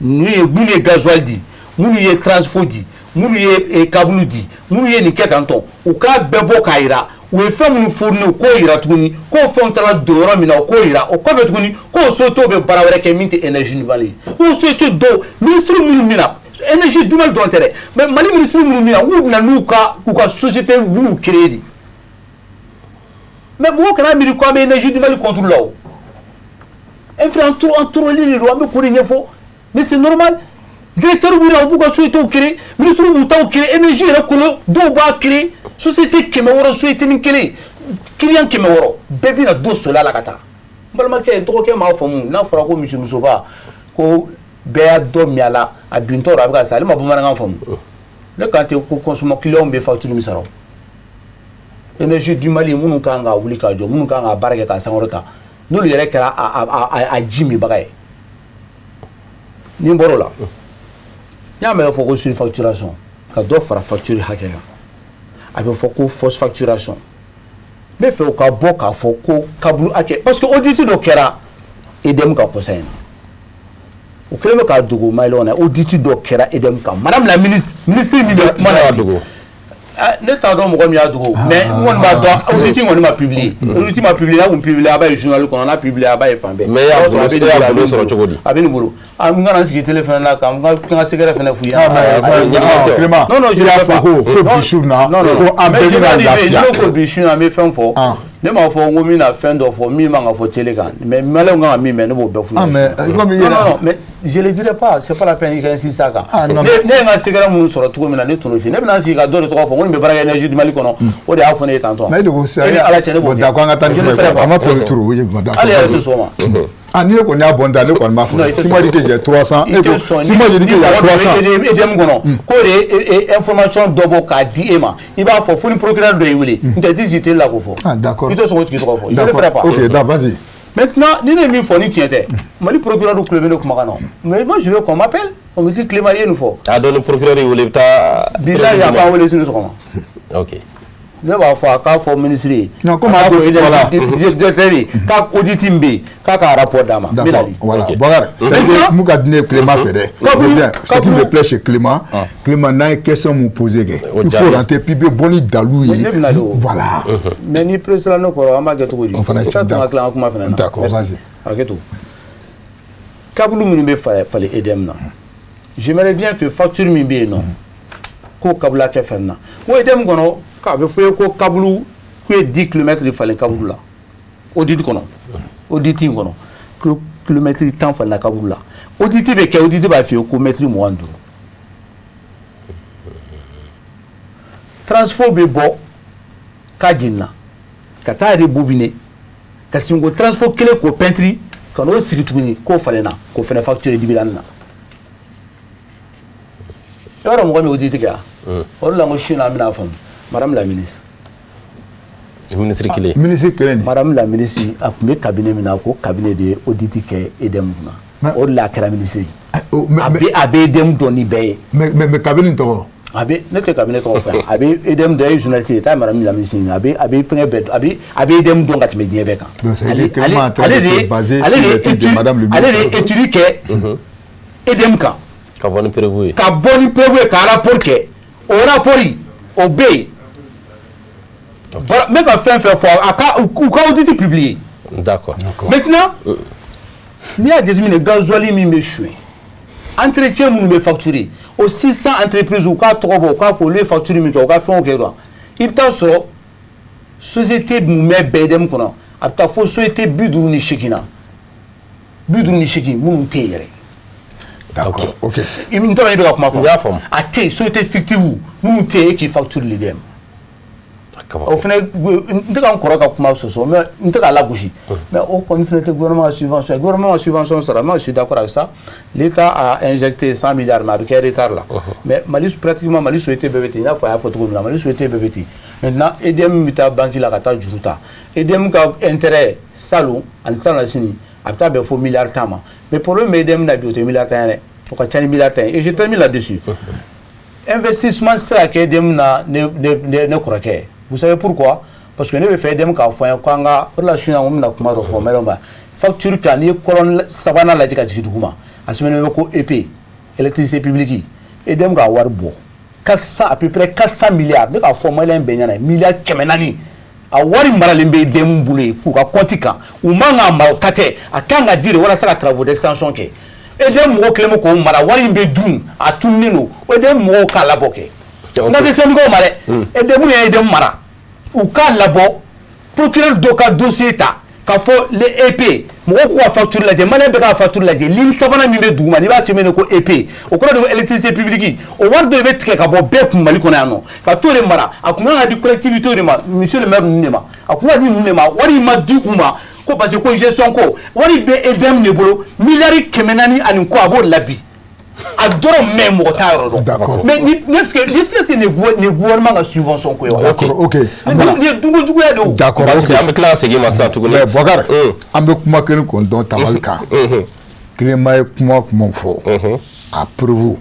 minnu ye gasoil di minnu ye transport di minnu ye câble di minnu ye nin kɛ tan tɔ u k'a bɛɛ bɔ k'a yira u ye fɛn minnu fourni u k'o yira tuguni k'o fɛnw taara don yɔrɔ min na u k'o yira o kɔfɛ tuguni k'o société bɛ baara wɛrɛ kɛ min tɛ énergie du Mali ye o société dɔw ministre minnu min na énergie du Mali dɔrɔn tɛ dɛ mais Mali ministre minnu min na u bɛna n'u ka société minnu créé de mais mɔgɔw kana miiri ko an bɛ énergie du Mali contre la o influence an toroli de don an bɛ k'o de ɲɛfɔ mais c'est normal directeur b'u la u b'u ka société créé ministre b'u taw créé énergie yɛrɛ kɔnɔ dɔw b'a créé société 600 société ni kelen client 600 bɛɛ bɛna don sola la ka taa n balimakɛ dɔgɔkɛ m'a faamu n'a fɔra ko misimusoba ko bɛɛ y'a dɔ min a la a bintɔ a bɛ ka sa ale ma bamanankan faamu ne kan tɛ ko consommation client bɛ facture min sara énergie du Mali minnu kan ka wuli ka jɔ minnu kan ka baara kɛ k'a sankɔrɔta n'olu yɛrɛ kɛra a ji minbaga ye ni n bɔr'o la n y'a mɛn fɔ ko surfacturation ka dɔ fara facture hakɛ kan a bɛ fɔ ko fausse facturation n bɛ fɛ u ka bɔ k'a fɔ ko kaburu hakɛ parce que audit dɔ kɛra EDM kan kɔsa in na u kɛlen bɛ k'a dogo maillon na audit dɔ kɛra EDM kan madame la ministre min bɛ kuma na dogo ne t'a dɔn mɔgɔ min y'a dogo mais n kɔni b'a dɔn audit kɔni ma publier audit ma publier n'a kun publier a b'a ye journal kɔnɔ n'a publier a b'a ye fan bɛɛ mais y'a bolo sɔrɔ cogo di a bɛ nin bolo n kana n sigi télé fana la ka n ka secret fana f'u ye Clément non je l'ai pas ko bisu na ko an bɛɛ bɛna lafiya ne ko bisu na an bɛ fɛn fɔ ne m'a fɔ n ko min na fɛn dɔ fɔ min man ka fɔ télé kan mais maliyɛnw kan ka min mɛn ne b'o bɛɛ f'u ɲɛna non mais je le dirai pas c'est pas la peine i ka insister a kan ne ye n ka secret minnu sɔrɔ cogo min na ne t'o f'i ye ne bɛna n sigi ka dɔ de tɔgɔ fɔ ko nin bɛ baara kɛ énergie du Mali kɔnɔ o de y'a fɔ ne ye tantɔ mais de ko ala cɛ ne b'o d'accord an ka taa ni kuma ye an ma fɔ turu hali yɛrɛ tɛ sɔn o ma Ah, ni ko n'a bon dans le quoi m'a fait. Si moi dit que j'ai 300 si moi je dis que j'ai 300 et dem gono ko de information dobo ka di ema il va faut une procureur de yuli ndati jité la ko fo. Ah d'accord. Il te sont qui sont fo. Je ne ferai pas. OK, d'accord, vas-y. Maintenant, ni ne mi fo ni tiente. Mali procureur du club no kuma non. Mais moi je veux qu'on m'appelle. On me dit Clément il nous faut. Ah donc le procureur il voulait ta Bila ya pas wole sinu sokoma. OK. Ne b'a fɔ a k'a fɔ ministre non comment voilà directeur k'a audit mbe k'a ka rapport d'a ma voilà Bakar c'est mu ka dine Clément fait dɛ ce qui me plaît chez Clément Clément n'a une question mu poser kɛ il faut rentrer puis be boni dalu ye voilà mais ni président no kɔrɔ an b'a kɛ cogo di on fana ça tun ka tila an kuma fana na d'accord vas-y hakɛto kabulu minnu bɛ falen EDM na j'aimerais bien que facture min bɛ yen nɔ k'o kabula kɛ fɛn na o EDM kɔnɔ k'a bɛ fɔ ye ko kabulu k'u ye 10 kilomètres de falen kabulu la audit kɔnɔ audit in kɔnɔ kilomètre 10 falenna kabulu la audit bɛ kɛ audit b'a f'i ye ko mètre 25 transport bɛ bɔ k'a jenina ka taa rebobiner ka sin ko transport kelen k'o peinture ka n'o sigi tuguni k'o falenna k'o fana facture dibila na i b'a dɔn mɔgɔ min audit kɛ wa o de la n ko sini an bɛna faamu Madame la ministre. Ministre kelen. Ministre kelen. Madame la ministre a tun bɛ cabinet min na ko cabinet de audit kɛ EDM kunna. O de la a kɛra ministre ye. A bɛ EDM dɔn ni bɛɛ ye. Mais cabinet tɔgɔ. A bɛ ne tɛ cabinet tɔgɔ fɔ a bɛ EDM dɔn ye journaliste ye taa Madame la ministre a bɛ fɛngɛ bɛɛ a bɛ EDM dɔn ka tɛmɛ diɲɛ bɛɛ kan. Ale de étude kɛ EDM kan. Ka bɔ ni prévu ye. Ka bɔ ni prévu ye ka rapport kɛ o rapport o bɛ yen. Mais quand fait ou quand audit publié. D'accord. Maintenant, il y a des gasoil mi me choué. Entretien nous me facturé. Au 600 entreprises ou quand trop ou quand faut le facturer mi to quand fait OK toi. Il t'a so société nous met bedem kono. Apta faut société budu ni shikina. Budu ni shiki mun teyere. D'accord. OK. Il me donne pas comment faire. A té société fictive mun teye qui facture l'idem. Au final, nous avons encore un peu de mais nous avons la bougie. Mais au contraire, le gouvernement a subventionné. Le gouvernement a subventionné, je suis d'accord avec ça. L'État a injecté 100 milliards, mais avec un retard là. Mais Mali, pratiquement, Mali souhaitait BBT. Il a fait un photo de Mali souhaitait BBT. Maintenant, EDM a banque la cata juruta. EDM a intérêt salon, en salon sini. Après, il faut milliards de temps. Mais pour le EDM n'a pas milliards de temps. Pour qu'il y ait milliards de temps. Et je termine là-dessus. Investissement, c'est à EDM ne croit pas. Vous savez pourquoi? Parce que nous avons fait EDM quand on a relation avec facture quand il y a colonne savana la jika jikiduma. À ce moment là, EP, électricité publique, EDM a warbo. À peu près 400 milliards. Nous avons formé un benyana, milliards kemenani. A wari maralimbe EDM boulé pour a quantika. Ou manga malkate. A kanga dire voilà ça la travaux d'extension ke. EDM mo klemo ko mara wari mbe dun a tunino. EDM mo kala boke. On a des syndicats maré et des moyens de mara ou quand là-bas procureur doka dossier ta qu'a fait les EP moi quoi facture la de mané be ka facture la de ligne sabana mi be duma ni ba se mene ko EP au cours de électricité publique au war de bet ka bo be ku mali kona no ka to le mara akuma na di collectivité de ma monsieur le maire nima akuma di nima wari ma di uma ko parce que gestion ko wari be EDM ne bolo milliard kemenani ani ko abo labi adoro même au taro d'accord mais n'est-ce que ne gouvernement a subvention ko d'accord OK ne dungo jugu ya do d'accord OK am classe gi massa tugu mais Bakar am be kuma ken ko don tamalka Clément kuma kuma fo a preuve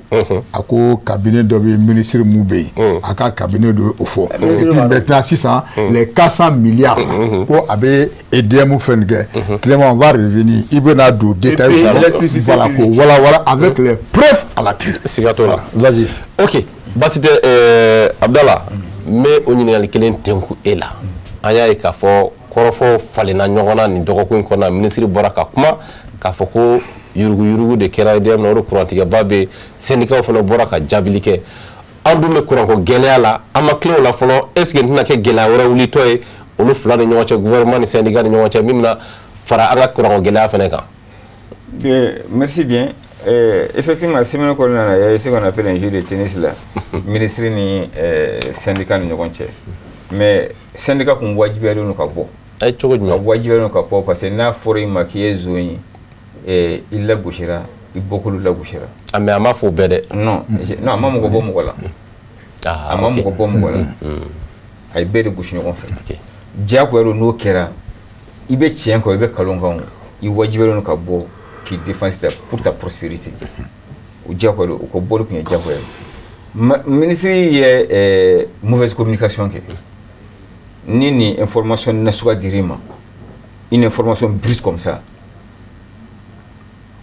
a ko cabinet de ministre Moubé a ka cabinet de au fond et puis maintenant 600 les 400 milliards ko abe EDM fengue Clément on va revenir il veut na do détail voilà ko voilà avec les preuves à l'appui sigato là vas-y OK basite Abdallah mais on y a kelen tenku e la aya e ka fo korofo falena nyogona ni dogoko ko na ministre boraka kuma ka fo ko yurugu de kera EDM na ro courantiga babe syndicat fo no boraka jabilike andume courant ko geleya la ama clé la fo est ce que ndina ke geleya wora wuli toy olu fula de nyocha gouvernement ni syndicat de nyocha mimna fara ala courant ko geleya fene kan merci bien effectivement semaine ko na ya ce qu'on appelle un jeu de tennis là ministre ni syndicat ni nyocha mais syndicat ko wajibi alo no ka bo ay chogo juma wajibi alo no ka bo parce que na fori makiye zoni il la gauchera il bokulu la gauchera mais a ma fo bɛɛ dɛ non non a ma mɔgɔ bɔ mɔgɔ la a ma mɔgɔ bɔ mɔgɔ la a ye bɛɛ de gosi ɲɔgɔn fɛ diyagoya don n'o kɛra i bɛ tiɲɛ kan i bɛ kalon kan i wajibiyalen don ka bɔ k'i défense pour ta prospérité o diyagoya don o ka bɔli tun ye diyagoya ye ministre ye mauvaise communication kɛ ni nin information nasuguya dir'i ma une information brusque comme ça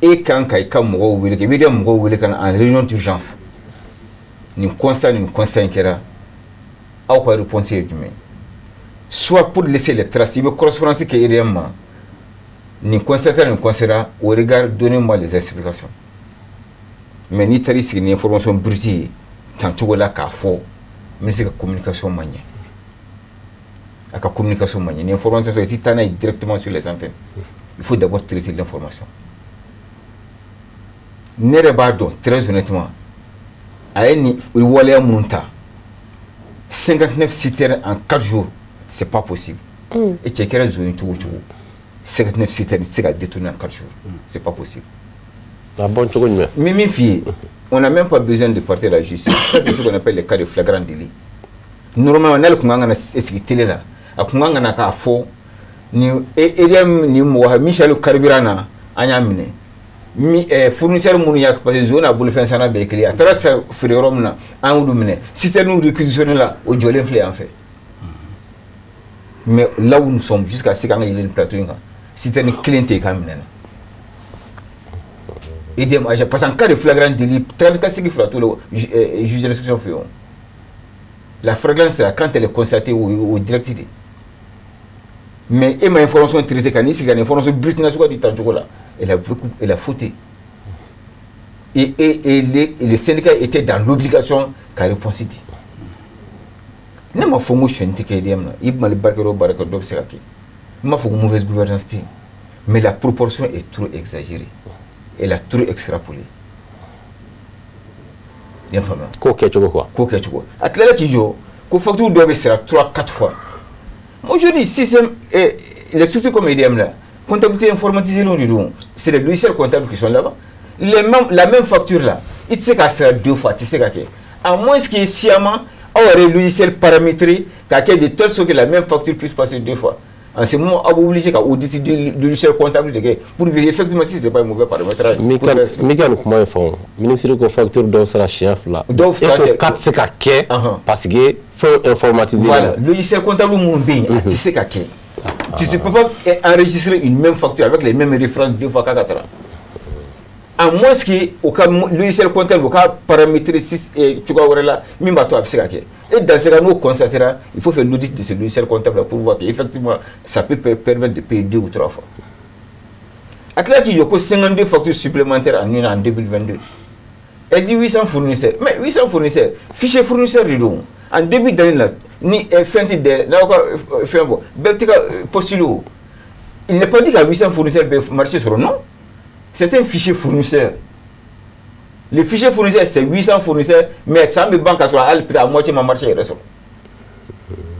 et kan ka i ka mɔgɔw wele kɛ i bɛ de mɔgɔw wele ka na en réunion d'urgence nin constat in kɛra aw ka réponse ye jumɛn soit pour laisser les traces il bɛ correspondance kɛ EDM ma nin constatera nin constatera au regard donnez-moi les explications mais n'i taara i sigi ni information brute ye tancogo la k'a fɔ ministre ka communication man ɲɛ a ka communication man ɲɛ ni information sɔrɔ i tɛ taa n'a ye directement sur les antennes il faut d'abord traiter l'information ne yɛrɛ b'a dɔn très honnêtement a ye nin waleya minnu ta 59 citernes en 4 jours c'est pas possible et cɛ kɛra zon ye cogo o cogo 59 citernes tɛ se ka détourner en 4 jours c'est pas possible a bɔn cogo jumɛn mais min f'i ye on n'a même pas besoin de porter la justice ça c'est ce qu'on appelle les cas de flagrant délit normalement n'ale tun kan ka na sigi télé la a tun kan ka na k'a fɔ nin EDM nin mɔgɔ Michel karibira na an y'a minɛ fournisseur minnu y'a parce que zone n'a bolofɛn sanna bɛɛ ye kelen a taara feere yɔrɔ min na an y'olu minɛ citernes réquisitionné la o jɔlen filɛ yan fɛ mais là où nous sommes jusqu'à ce qu'an ka yɛlɛ nin plateau in kan citerne kelen tɛ yen k'an minɛ na EDM AG parce qu'en cas de flagrant délit taa ni ka sigi fila t'o la juge d'instruction fɛ yen la flagrance là quand elle est constatée au direct de mais e ma information traité ka n'i sigi ka nin information brute nasuguya di tancogo la elle a fauté et le syndicat était dans l'obligation ka réponse di ne m'a fɔ n ko sonyani tɛ kɛ EDM na i Mali baarakɛyɔrɔ o baarakɛ dɔ bɛ se ka kɛ n m'a fɔ ko mauvaise gouvernance tɛ yen mais la proportion est trop exagérée elle a trop extrapolé i y'a faamuya k'o kɛcogo quoi k'o kɛcogo a tilala k'i jɔ ko facture dɔ bɛ sara 3-4 fois moi je dis système les structures comme EDM là comptabilité informatisée de don c'est les logiciels comptables qui sont là-bas la même facture là il te se k'a sara 2 fois tu sais k'a kɛ à moins que sciemment aw yɛrɛ logiciel paramétré k'a kɛ de telle sorte que la même facture puisse passer 2 fois en ce moment aw bɛ obligé ka auditer du logiciel comptable de kɛ pour vérifier effectivement si c'est pas un mauvais paramétrage mi ka nin kuma in fɔ ministre ko facture dɔw sara siɲɛ 2 dɔw e ko k'a tɛ se ka kɛ parce que fɛn informatisé voilà logiciel comptable minnu bɛ yen a tɛ se ka kɛ tu ne peux pas enregistrer une même facture avec les mêmes références 2 fois k'a ka sara à moins que au cas logiciel comptable au cas paramétrer cogoya wɛrɛ la min b'a to a bɛ se ka kɛ et dans ce cas nous constatera il faut faire l'audit de ce logiciel comptable pour voir que effectivement ça peut permettre de payer 2 ou 3 fois a tilala k'i jɔ ko 52 factures supplémentaires en une en 2022 elle dit 800 fournisseurs mais 800 fournisseurs fichier fournisseur de don en début d'année là ni fɛn tɛ dɛ n'aw ka fɛn bɔ bɛɛ bɛ se ka postuler o il n'est pas dit que 800 fournisseurs bɛ marché sɔrɔ non c'est un fichier fournisseur le fichier fournisseur c'est 800 fournisseurs mais ça bɛ ban k'a sɔrɔ hali peut-être à moitié ma marché yɛrɛ sɔrɔ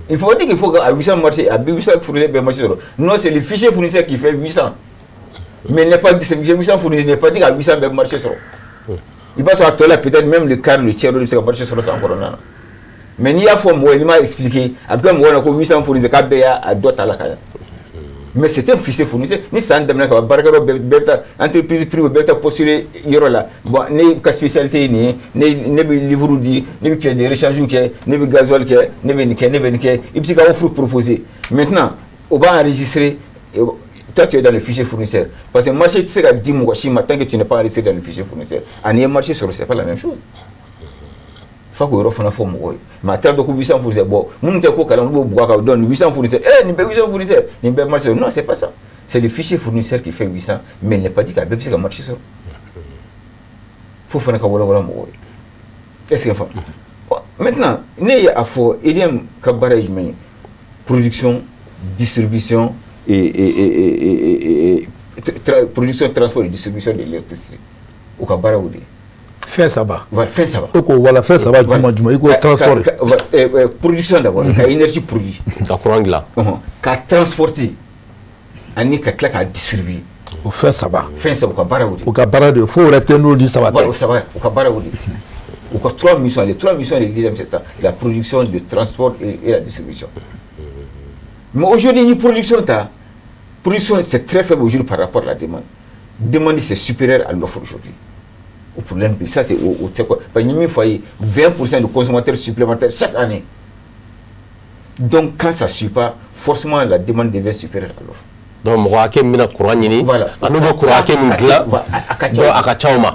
il faut pas dire qu'il faut à 800 marché à 800 fournisseurs bɛ marché sɔrɔ non c'est le fichier fournisseur qui fait 800 mais n'est pas ce 800 fournisseurs n'est pas dit qu'à 800 bɛ marché sɔrɔ il va sɔrɔ a tɔ la peut-être même le quart le tiers de bɛ se ka marché sɔrɔ san kɔnɔna na mais n'i y'a fɔ mɔgɔ ye n'i m'a expliqué a bɛ kɛ mɔgɔ na ko 800 fournisseurs k'a bɛɛ y'a dɔ ta la ka yan mais c'est un fichier fournisseur ni san daminɛ ka ban baarakɛyɔrɔ bɛɛ bɛ taa entreprise privée bɛɛ bɛ taa postuler yɔrɔ la bon ne ka spécialité ye nin ye ne bɛ livre di ne bɛ pièce de rechange kɛ ne bɛ gasoil kɛ ne bɛ nin kɛ ne bɛ nin kɛ i bɛ se ka offre proposer maintenant o b'a enregistrer toi tu es dans le fichier fournisseur parce que marché tɛ se ka di mɔgɔ si ma tant que tu n'es pas enregistré dans le fichier fournisseur ani ye marché sɔrɔ c'est pas la même chose fa ko yɔrɔ fana fɔ mɔgɔ ye mais a taara dɔn ko 800 fournisseurs bon minnu tɛ ko kalan olu b'o bugɔ a kan o dɔn 800 fournisseurs nin bɛ 800 fournisseurs nin bɛ marché non c'est pas ça c'est le fichier fournisseur qui fait 800 mais il n'est pas dit k'a bɛɛ bɛ se ka marché sɔrɔ fo fana ka walawala mɔgɔ ye est-ce que fa maintenant ne ye a fɔ EDM ka baara ye jumɛn ye production distribution et production transport et distribution de l'électricité o ka baara o de ye fɛn saba fɛn saba e ko wala fɛn saba juma i ko transport production d'abord ka énergie produit ka courant dilan ka transporter ani ka tila k'a distribuer o fɛn saba u ka baara o de u ka baara de fo yɛrɛ tɛ n'olu saba tɛ o saba u ka baara o de u ka 3 missions les 3 missions de l'IDEM c'est ça la production le transport et la distribution mais aujourd'hui ni production c'est très faible aujourd'hui par rapport à la demande c'est supérieur à l'offre aujourd'hui au problème ça c'est au quoi parce que 20% de consommateurs supplémentaires chaque année. Donc quand ça ne suit pas, forcément la demande devient supérieure à l'offre. Donc voilà.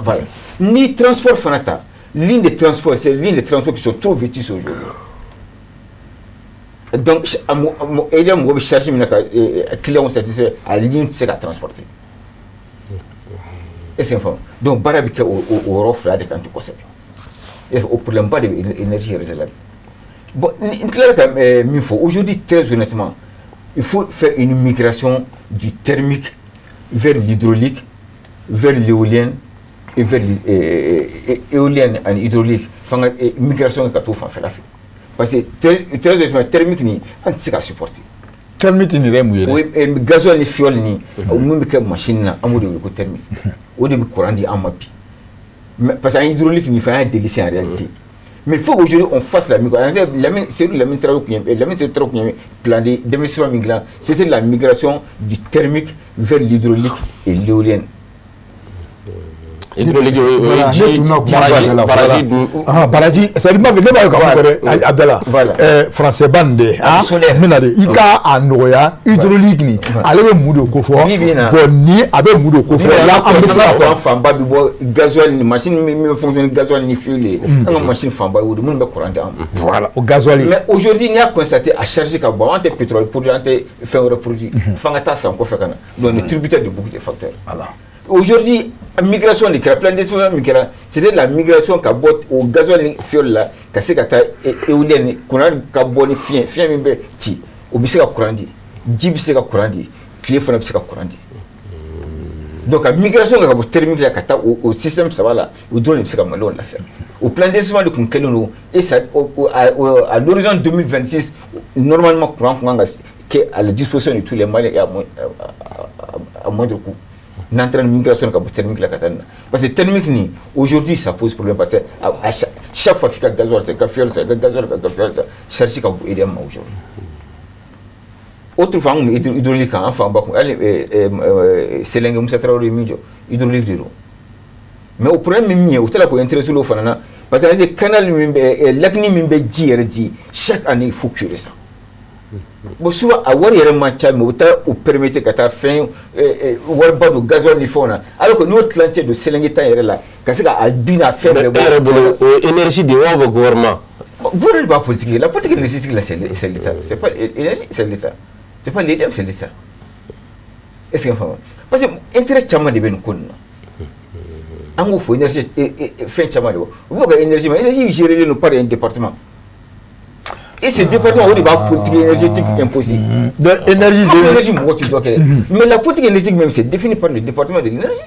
Voilà. Ni transport fanata, ligne de transport, c'est les lignes de transport qui sont trop vétustes aujourd'hui. Donc aider à charger un client satisfait à la ligne c'est à transporter. Et c'est enfin. Donc barabika au offre là de quand tu conseilles. Et au problème pas d'énergie renouvelable. Bon, aujourd'hui, très honnêtement, il faut faire une migration du thermique vers l'hydraulique, vers l'éolienne et vers l'éolienne et hydraulique. Migration que tout fait la fait. Parce que très honnêtement, thermique ni on ne sait pas supporter. Thermique ni remouillé. Oui, gasoil ni fiole ni, au même que machine na, amour de le thermique. Au début, courant dit en mapi. Parce qu'un hydraulique ni fait un délice en réalité. Mais il faut qu'aujourd'hui on fasse la migration. C'est la même plan d'investissement migrant. C'était la migration du thermique vers l'hydraulique et l'éolienne. Hydraulique, baraji, ça dit Abdallah, français bande, minade, ika anoya, hydraulique ni, allez moudo kofo, bonni, abe moudo kofo, là on famba bibo gasoil ni machine fonctionne gasoil ni fuel, on machine famba ou de monde courant d'âme. Voilà, au gasoil. Mais aujourd'hui, il y a constaté à charger qu'à boire un pétrole pour faire un produit, fangata sans quoi faire kana, donc le tributaire de beaucoup de facteurs. Voilà. Aujourd'hui, la migration de plein de choses, c'était la migration qui a au gasoil fiole là, qui a fait que éolienne, qu'on a carbone fien mimbe ti, au bisika courandi, jibisika courandi, clé fona bisika courandi. Donc la migration qui a thermique là, qui au système ça va là, au drone bisika malon la faire. Au plan d'investissement de Kunkelono et ça à l'horizon 2026, normalement courant qui est à la disposition de tous les Maliens et à moindre coût. N'entraîne une migration thermique la katana. Parce que thermique ni aujourd'hui ça pose problème parce que à chaque fois qu'il y a gasoil, c'est gasoil, ça chercher qu'à aider à aujourd'hui. Autre fois on hydraulique enfin c'est l'engrais musatara hydraulique de l'eau. Mais au problème mimi au tela ko intéressé l'eau fanana parce que les canal l'acni mimbe dit chaque année il faut curer ça. Bon souvent à voir yere matcha mais au permettre que ta fin warba do gasoil ni fona alors que nous Atlantique de Selengeta yere là parce que a bien faire le énergie de au gouvernement vous ne pas politique la politique énergétique là c'est l'État c'est pas l'énergie c'est l'État c'est pas l'État c'est l'État est-ce que enfin parce que intérêt chama de ben kon ango fo énergie fin chama de vous ga énergie mais énergie gérer par un département. Et ce département, on va politique énergétique impossible. L'énergie, tu dois qu'elle. Mais la politique énergétique même, c'est défini par le département de l'énergie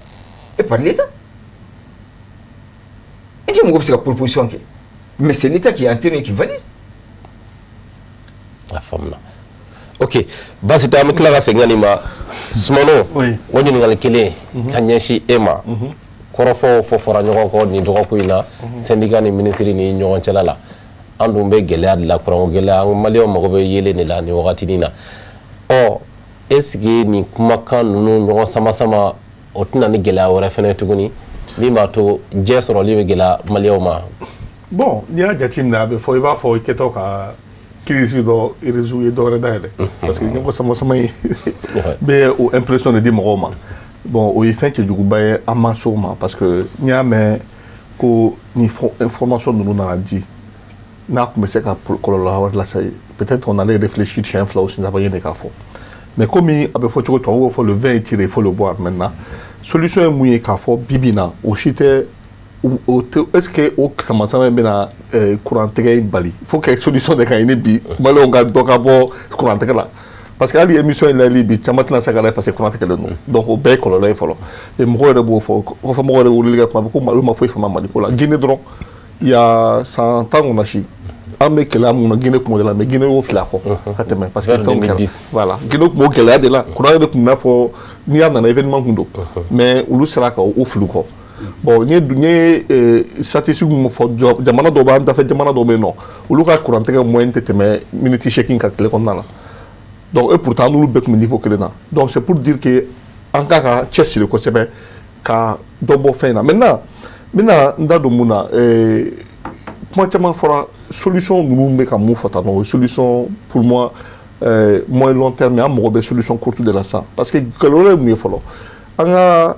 et par l'État. Et tu me dis que c'est la proposition. Mais c'est l'État qui est intervenu qui valide. La forme là. Ok. Bah, c'était un clair à Senganima. Smono, on est dans le Kélé, Kanyashi, Emma. Korofo, Foforanyo, ni Drokuina, syndicat ni ministre ni Nyon Chalala. Andou be gɛlɛya de la kuranko gɛlɛya an maliyɛnw mago bɛ yelen de la nin wagatinin na est-ce que nin kumakan ninnu ɲɔgɔn sama-sama o tɛna ni gɛlɛya wɛrɛ fɛnɛ tuguni min b'a to diɲɛ sɔrɔli bɛ gɛlɛya maliyɛnw ma. Bon n'i y'a jateminɛ a bɛ fɔ i b'a fɔ i kɛtɔ ka crise dɔ réseau ye dɔwɛrɛ dayɛlɛ parce que ɲɔgɔn sama-sama ye bɛ o impression de di mɔgɔw ma bon o ye fɛn cɛjuguba ye an mansaw ma parce que n'i y'a mɛn ko ni information ninnu nana di n'a tun bɛ se ka kɔlɔlɔ wɛrɛ lase peut-être on allait réfléchir siɲɛ fila o siɲɛ saba ye de k'a fɔ mais comme a bɛ fɔ cogo tubabuw b'a fɔ le vin est tiré il faut le boire maintenant solution ye mun ye k'a fɔ bi bi in na o si tɛ est-ce que o sama-sama bɛna courant tigɛ in bali il faut que solution de ka ɲini bi maliyɛnw ka dɔ ka bɔ courant tigɛ la parce que hali émission in lali bi caman tɛna se ka lajɛ parce que courant tigɛlen don donc o bɛɛ ye kɔlɔlɔ ye fɔlɔ et mɔgɔw yɛrɛ b'o fɔ kɔfɛ mɔgɔw yɛrɛ wulili kɛ kuma bɛ ko olu ma foyi faamuya Maliko la Guinée dɔrɔn il y a 100 ans on a chi an bɛ gɛlɛya mun na Guinée kun de la mais Guinée y'o fili a kɔ ka tɛmɛ parce que fɛnw kɛra voilà Guinée kun b'o gɛlɛya de la courant yɛrɛ kun b'a fɔ n'i y'a nana événement kun don mais olu sera ka o fili kɔ bon n ye statistique mun fɔ jamana dɔw b'an dafɛ jamana dɔw bɛ yen nɔ olu ka kurantigɛ moyenne tɛ tɛmɛ minute 8 ka tile kɔnɔna la donc et pourtant n'olu bɛɛ tun bɛ niveau kelen na donc c'est pour dire que an ka ka cɛsiri kosɛbɛ ka dɔ bɔ fɛn in na maintenant n bɛna n da don mun na kuma caman fɔra solution ninnu bɛ ka mun fɔ tan nɔ solution pour moi moyen long terme an mago bɛ solution courte de la sa parce que kɛlɛ ye mun ye fɔlɔ an ka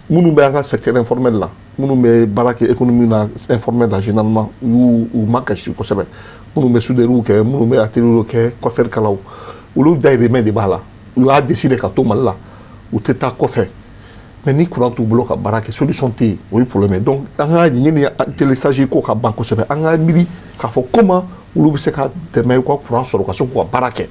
minnu bɛ an ka secteur informel la minnu bɛ baara kɛ économie na informel la généralement u ma kasi kosɛbɛ minnu bɛ souderiw kɛ minnu bɛ ateliers kɛ coiffeur kalaw olu dayirimɛ de b'a la u y'a décider ka to Mali la u tɛ taa kɔfɛ mais ni courant t'u bolo ka baara kɛ solution tɛ yen o ye problème ye donc an ka ɲini télécharger ko ka ban kosɛbɛ an ka miiri k'a fɔ comment olu bɛ se ka dɛmɛ u ka courant sɔrɔ ka se k'u ka baara kɛ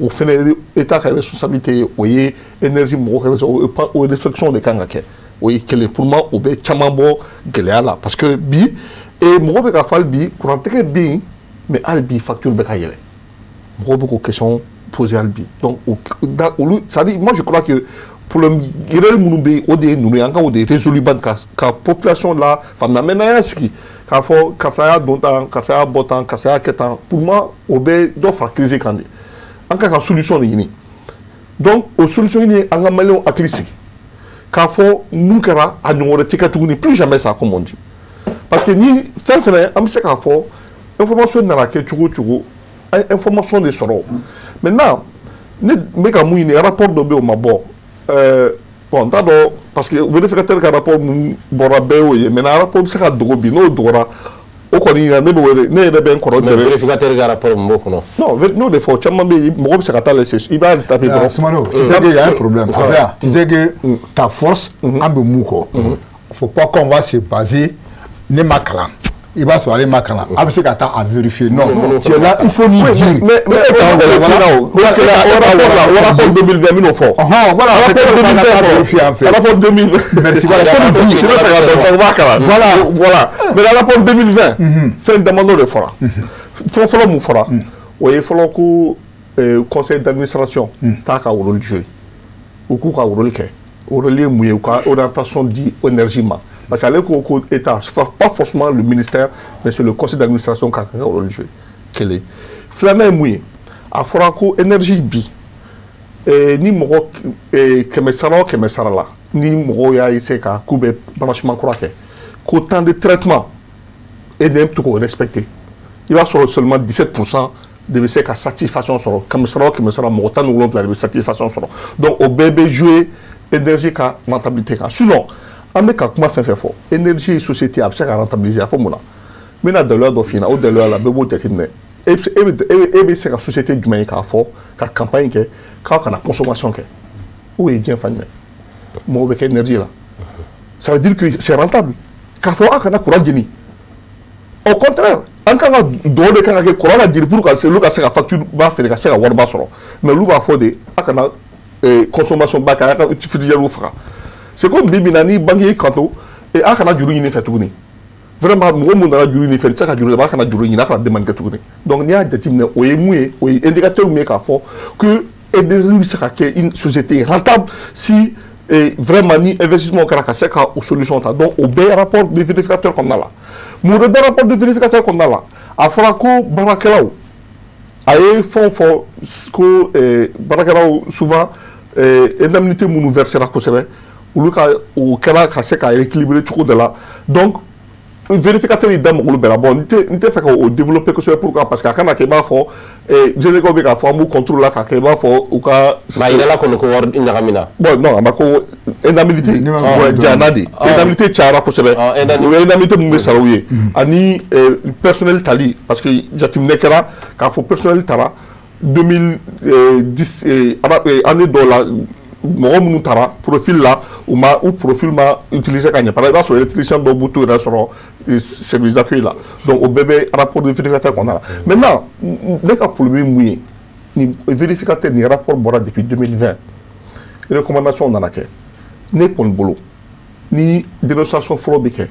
o fɛnɛ état ka responsabilité ye o ye énergie mɔgɔw ka o réflexion de kan ka kɛ o ye kelen pour moi o bɛ caman bɔ gɛlɛya la parce que bi mɔgɔ bɛ ka fɔ hali bi courant tigɛ bɛ yen mais hali bi facture bɛ ka yɛlɛ mɔgɔw bɛ k'o question poser hali bi donc olu c'est à dire moi je crois que problème réel minnu bɛ yen o de ye ninnu ye an ka o de résolu ban ka population la faamuya mais n'an y'a sigi k'a fɔ karisa y'a don tan karisa y'a bɔ tan karisa y'a kɛ tan pour moi o bɛ dɔ fara crise kan de an ka solution de ɲini donc o solution ɲini an ka maliyɛnw hakili sigi k'a fɔ mun kɛra a ɲɔgɔn wɛrɛ tɛ kɛ tuguni plus jamais ça comme on dit parce que ni fɛn fɛnɛ an bɛ se k'a fɔ information nana kɛ cogo o cogo an ye information de sɔrɔ maintenant ne bɛ ka mun ɲini rapport dɔ bɛ yen o ma bɔ bon n t'a dɔn parce que vérificateur ka rapport mun bɔra bɛɛ y'o ye maintenant rapport bɛ se ka dogo bi n'o dogora o kɔni ne bɛ wele ne yɛrɛ bɛ n kɔrɔ mais vérificateur ka rapport mun b'o kɔnɔ non n'o de fɔ caman bɛ yen mɔgɔ bɛ se ka taa laisser i b'a taper dɔrɔn Soumano tu sais qu'il y a un problème tu sais que ta force an bɛ mun kɔ faut pas qu'on va se baser ne ma kalan i b'a sɔrɔ ale ma kalan a bɛ se ka taa a vérifier non tu es là il faut lui dire mais rapport 2020 min y'o fɔ voilà rapport 2020 merci voilà mais rapport 2020 fɛn damadɔ de fɔra fɔlɔ mun fɔra o ye fɔlɔ ko conseil d'administration t'a ka rôle jouer u k'u ka rôle kɛ o rôle ye mun ye u ka orientation di énergie ma parce que ale ko état pas forcément le ministère mais c'est le conseil d'administration qui a un rôle joué kelen filanan ye mun ye a fɔra ko énergie bi ni mɔgɔ kɛmɛ sara o kɛmɛ sara la ni mɔgɔw y'a essayer ka k'u bɛ branchement kura kɛ ko temps de traitement EDM to k'o respecter i b'a sɔrɔ seulement 17% de bɛ se ka satisfaction sɔrɔ kɛmɛ sara o kɛmɛ sara mɔgɔ 17 de bɛ satisfaction sɔrɔ donc o bɛɛ bɛ jouer énergie ka rentabilité kan sinon an bɛ ka kuma fɛn fɛn fɔ énergie société a bɛ se ka rentabiliser a fɔ mun na n bɛna daliluya dɔ f'i ɲɛna o daliluya la bɛɛ b'o jateminɛ e bɛ se ka société jumɛn ye k'a fɔ ka campagne kɛ k'aw kana consommation kɛ o ye diɲɛ fan jumɛn mɔgɔw bɛ kɛ énergie la ça veut dire que c'est rentable k'a fɔ aw kana courant jeni au contraire an kan ka dɔw de kan ka kɛ courant ka jeni pour que olu ka se ka facture ba feere ka se ka wariba sɔrɔ mais olu b'a fɔ de aw kana consommation ba kɛ a ka frigidaire faga c'est comme bi na ni banque y'i kanto a kana juru ɲini fɛ tuguni vraiment mɔgɔ mun nana juru ɲini fɛ i tɛ se ka juru a kana juru ɲini a kana demande kɛ tuguni donc n'i y'a jateminɛ o ye mun ye o ye indicateur min ye k'a fɔ que énergie bɛ se ka kɛ une société rentable si vraiment ni investissement kɛra ka se ka o solution ta donc o bɛɛ rapport de vérificateur kɔnɔna la mun de bɛ rapport de vérificateur kɔnɔna la a fɔra ko baarakɛlaw a ye fɛn fɔ ko baarakɛlaw souvent indemnité minnu versera kosɛbɛ olu ka o kɛra ka se ka équilibrer cogo de la donc vérificateur yi da mɔgɔw bɛɛ la bon n tɛ fɛ ka o développer kosɛbɛ pourquoi parce que a kana kɛ i b'a fɔ généralement bɛ k'a fɔ an b'u contrôle la k'a kɛ i b'a fɔ u ka. Ba yirala kɔni ko wari ɲagamina. bon non a ma ko indemnité jana de indemnité cayara kosɛbɛ o ye indemnité mun bɛ sara u ye ani personnel tali parce que jateminɛ kɛra k'a fɔ personnel tara 2010 année dɔw la. mɔgɔ minnu taara profil la u profil ma utiliser ka ɲɛ par exemple i b'a sɔrɔ électricien dɔw b'u to yɛrɛ sɔrɔ service d'accueil la donc o bɛɛ bɛ rapport de vérificateur kɔnɔna la maintenant ne ka problème mun ye ni vérificateur ni rapport bɔra depuis 2020 recommandation nana kɛ ne kɔni bolo ni dénonciation fɔlɔ bɛ kɛ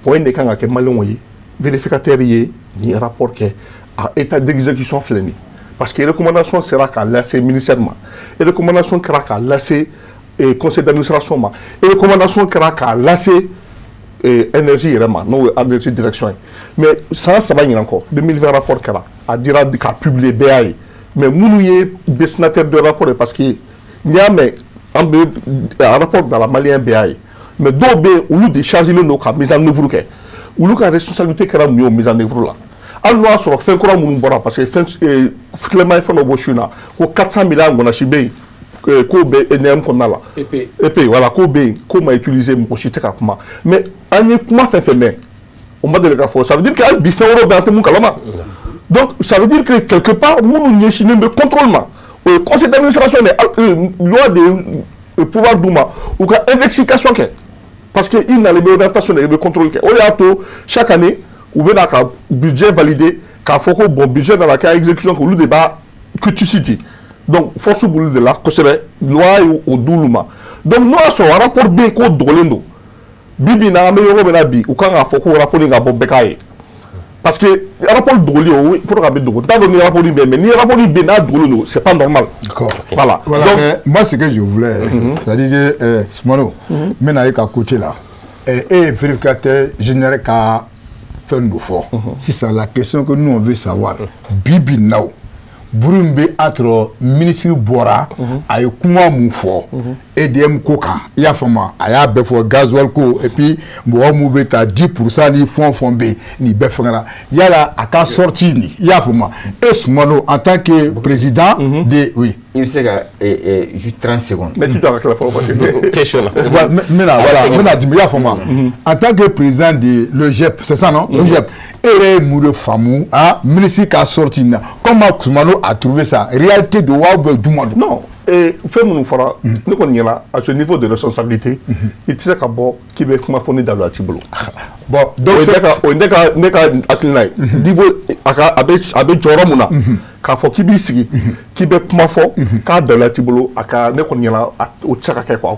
point de kan ka kɛ maliyɛnw ye vérificateur ye ni rapport kɛ a état d'exécution filɛ nin parce que recommandation sera k'a lase ministère ma recommandation kɛra k'a lase conseil d'administration ma et recommandation kɛra k'a lase énergie yɛrɛ ma n'o ye énergie direction ye mais san 3 ɲinan kɔ 2020 rapport kɛra a dira k'a publier bɛɛ y'a ye mais minnu ye destinataire de rapport ye parce que n'i y'a mɛn an bɛ rapport dala maliyɛn bɛɛ y'a ye mais dɔw bɛ yen olu de chargelen don ka mise en œuvre kɛ olu ka responsabilité kɛra mun ye o mise en œuvre la hali n'o y'a sɔrɔ fɛn kura minnu bɔra parce que filɛma ye fɛn dɔ bɔ su in na ko 400 milliards ŋɔnasi bɛ yen k'o bɛ ENM kɔnɔna la EP voilà k'o bɛ yen k'o ma utiliser mɔgɔ si tɛ ka kuma mais an ye kuma fɛn fɛn mɛn o ma deli ka fɔ ça veut dire que hali bi fɛn wɛrɛw bɛ an tɛ mun kalama donc ça veut dire que quelque part minnu ɲɛsinnen bɛ contrôle ma o ye conseil d'administration de loi de pouvoir d'u ma u ka investigation kɛ parce que il n'allait pas orientation de contrôle kɛ o de y'a to chaque année u bɛ na ka budget valider k'a fɔ ko bon budget nana kɛ exécution kɛ olu de b'a criticité donc force bulu de la kosɛbɛ loi ye o d'ulu ma donc n'o y'a sɔrɔ rapport bɛ yen k'o dogolen don bibi na an bɛ yɔrɔ min na bi u kan k'a fɔ ko rapport in ka bɔ bɛɛ k'a ye parce que rapport dogoli o pour ka bɛ dogo t'a dɔn ni rapport in bɛ yen mais ni rapport in bɛ yen n'a dogolen don c'est pas normal. D'accord. Voilà. Voilà. Donc moi ce que je voulais c'est-à-dire que Soumano n bɛna ye ka côté la e ye vérificateur général ka fɛn dɔ fɔ sisan la question que nous on veut savoir bibi naw buru min bɛ entre ministre bɔra a ye kuma mun fɔ EDM ko kan i y'a faamu a y'a bɛɛ fɔ gasoil ko et puis mɔgɔ mun bɛ taa 10% ni fɛn bɛ yen nin bɛɛ fɛngɛra yala a ka sortie nin i y'a faamu e Soumano en tant que président de oui. Il se ka juste 30 secondes. Mais tu dois clarifier parce que question là. Voilà, il y a fama. En tant que président de l'EGEP, c'est ça non? L'EGEP, et Moure Famou, ministre qui a sorti, comment Soumano a trouvé ça? Réalité de Waouh Doumado. Non, et fait mon fera, nous connaissons à ce niveau de responsabilité, il sait qu'à bord qui veut comment fournir dans le tibolo. Bon, donc on est qu'à atteindre niveau avec Joramuna. K'a fɔ k'i b'i sigi k'i bɛ kuma fɔ k'a dala t'i bolo a ka ne kɔni ɲɛna o tɛ se ka kɛ quoi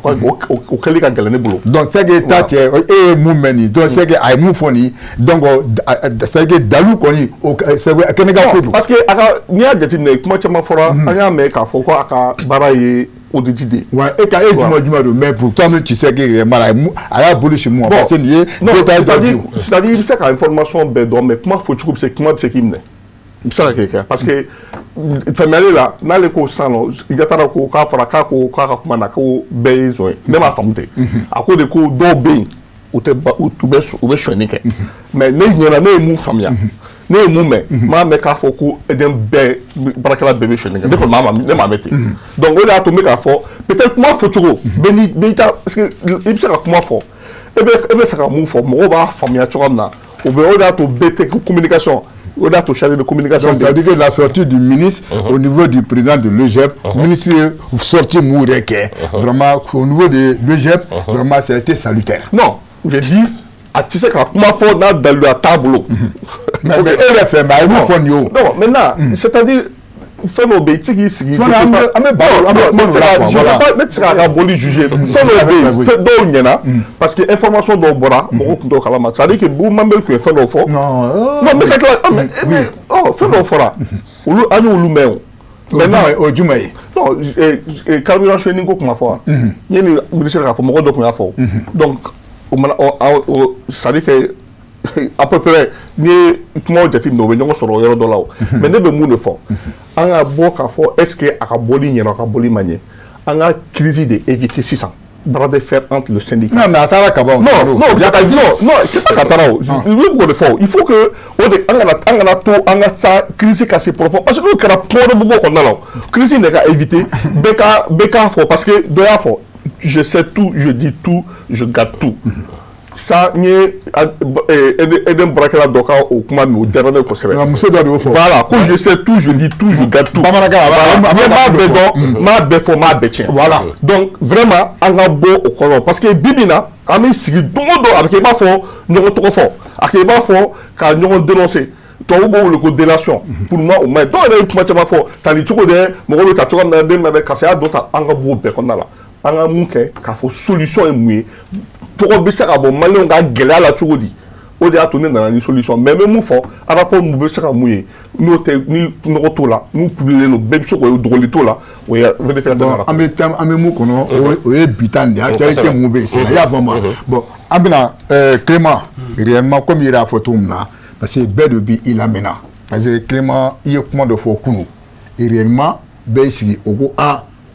o kɛli ka gɛlɛn ne bolo. donc c'est que ta cɛ e ye mun mɛn nin donc c'est que a ye mun fɔ nin donc c'est que dalu kɔni o kɛnɛ ka ko don. parce que a ka n'i y'a jateminɛ kuma caman fɔra an y'a mɛn k'a fɔ ko a ka baara ye audit de. wa e ka e jumɛn don mais pour toi même tu sais que yɛrɛma a y'a bolo si mun parce que nin ye détail dɔ di. c'est-à-dire i bɛ se ka information bɛɛ dɔn mais kuma fɔ cogo bɛ se kuma bɛ se k'i minɛ. Bisa kɛ parce que famille la n'ale ko sano ijatara ko k'a fara k'a ko k'a ka kuma na ko bɛɛ ye zɔn ye ne m'a faamu ten a ko de ko dɔw bɛ yen u bɛ sonyani kɛ mais ne ɲɛna ne ye mun faamuya ne ye mun mɛn m'a mɛn k'a fɔ ko ɛdɛn bɛɛ baarakɛla bɛɛ bɛ sonyani kɛ ne kɔni ne m'a mɛn ten donc o de y'a to n bɛ k'a fɔ peut-être kuma fɔcogo bɛɛ n'i ta parce que i bɛ se ka kuma fɔ e bɛ fɛ ka mun fɔ mɔgɔw b'a faamuya cogoya min na o de y'a to bɛɛ tɛ communication. On a chargé de communication. Donc, ça veut dire que la sortie du ministre au niveau du président de l'EGEP, ministre sorti Moureke, vraiment au niveau de l'EGEP, vraiment ça a été salutaire. Non, j'ai dit, tu sais quand ma faute n'a dans le tableau. Mais elle a fait ma non, maintenant, c'est-à-dire fɛn dɔw bɛ yen i tɛ se k'i sigi. an bɛ baro la ne tɛ se k'a ka boli juger fɛn dɔw bɛ yen fɛn dɔw ɲɛna parce que information dɔw bɔra mɔgɔw tun t'o kalama c'est à dire que Boumambel tun ye fɛn dɔw fɔ. non mais ka tila fɛn dɔw fɔra olu an y'olu mɛn o. maintenant o jumɛn ye. non carburant soigné ko kuma fɔ wa. yanni ministre k'a fɔ mɔgɔ dɔ tun y'a fɔ. donc o mana c'est à dire que à peu près ni kuma jateminɛ o bɛ ɲɔgɔn sɔrɔ yɔrɔ dɔ la o mais ne bɛ mun de fɔ an ka bɔ k'a fɔ est ce que a ka bɔli ɲɛna a ka bɔli ma ɲɛ an ka crise de éviter sisan bras de fer entre le syndicat. non mais a taara ka ban. non c'est pas ka taara o i bɛ k'o de fɔ il faut que o de an kana to an ka taa crise ka se profond parce que n'o kɛra kuma dɔ bɛ bɔ o kɔnɔna la o crise in de ka éviter bɛɛ k'a fɔ parce que dɔ y'a fɔ je sais tout je dis tout je garde tout. ça n ye Eden baarakɛla dɔ ka o kuma min o diyara ne kosɛbɛ. muso dɔ de y'o fɔ. voilà ko je sais tout je dis tout je garde tout. bamanankan n m'a bɛɛ dɔn n m'a bɛɛ fɔ n m'a bɛɛ tiɲɛ. voilà donc vraiment an ka bɔ o kɔrɔ parce que bi bi in na an bɛ sigi don o don a bɛ kɛ i b'a fɔ ɲɔgɔn tɔgɔ fɔ a kɛ i b'a fɔ ka ɲɔgɔn dénoncer tubabu b'o wele ko délation pour moi o ma ɲi dɔw yɛrɛ ye kuma caman fɔ tali cogo de mɔgɔw bɛ ta cogo min na den bɛ karisa y'a dɔ ta an ka bɔ o bɛɛ kɔnɔna la an ka mun kɛ k'a fɔ solution ye mun ye. tɔgɔ bɛ se ka bɔ maliyɛnw ka gɛlɛya la cogo di o de y'a to ne nana ni solution mais n bɛ mun fɔ rapport mun bɛ se ka mun ye n'o tɛ ni nɔgɔ t'o la n'u publier don bɛɛ bɛ se k'o dogoli t'o la o ye vérificateur an bɛ mun kɔnɔ o ye bitan de actualité mun bɛ yen i y'a faamu bon an bɛna Clément réellement comme i yɛrɛ y'a fɔ cogo min na parce que bɛɛ de b'i lamɛnna parce que Clément i ye kuma dɔ fɔ kunun réellement bɛɛ y'i sigi o ko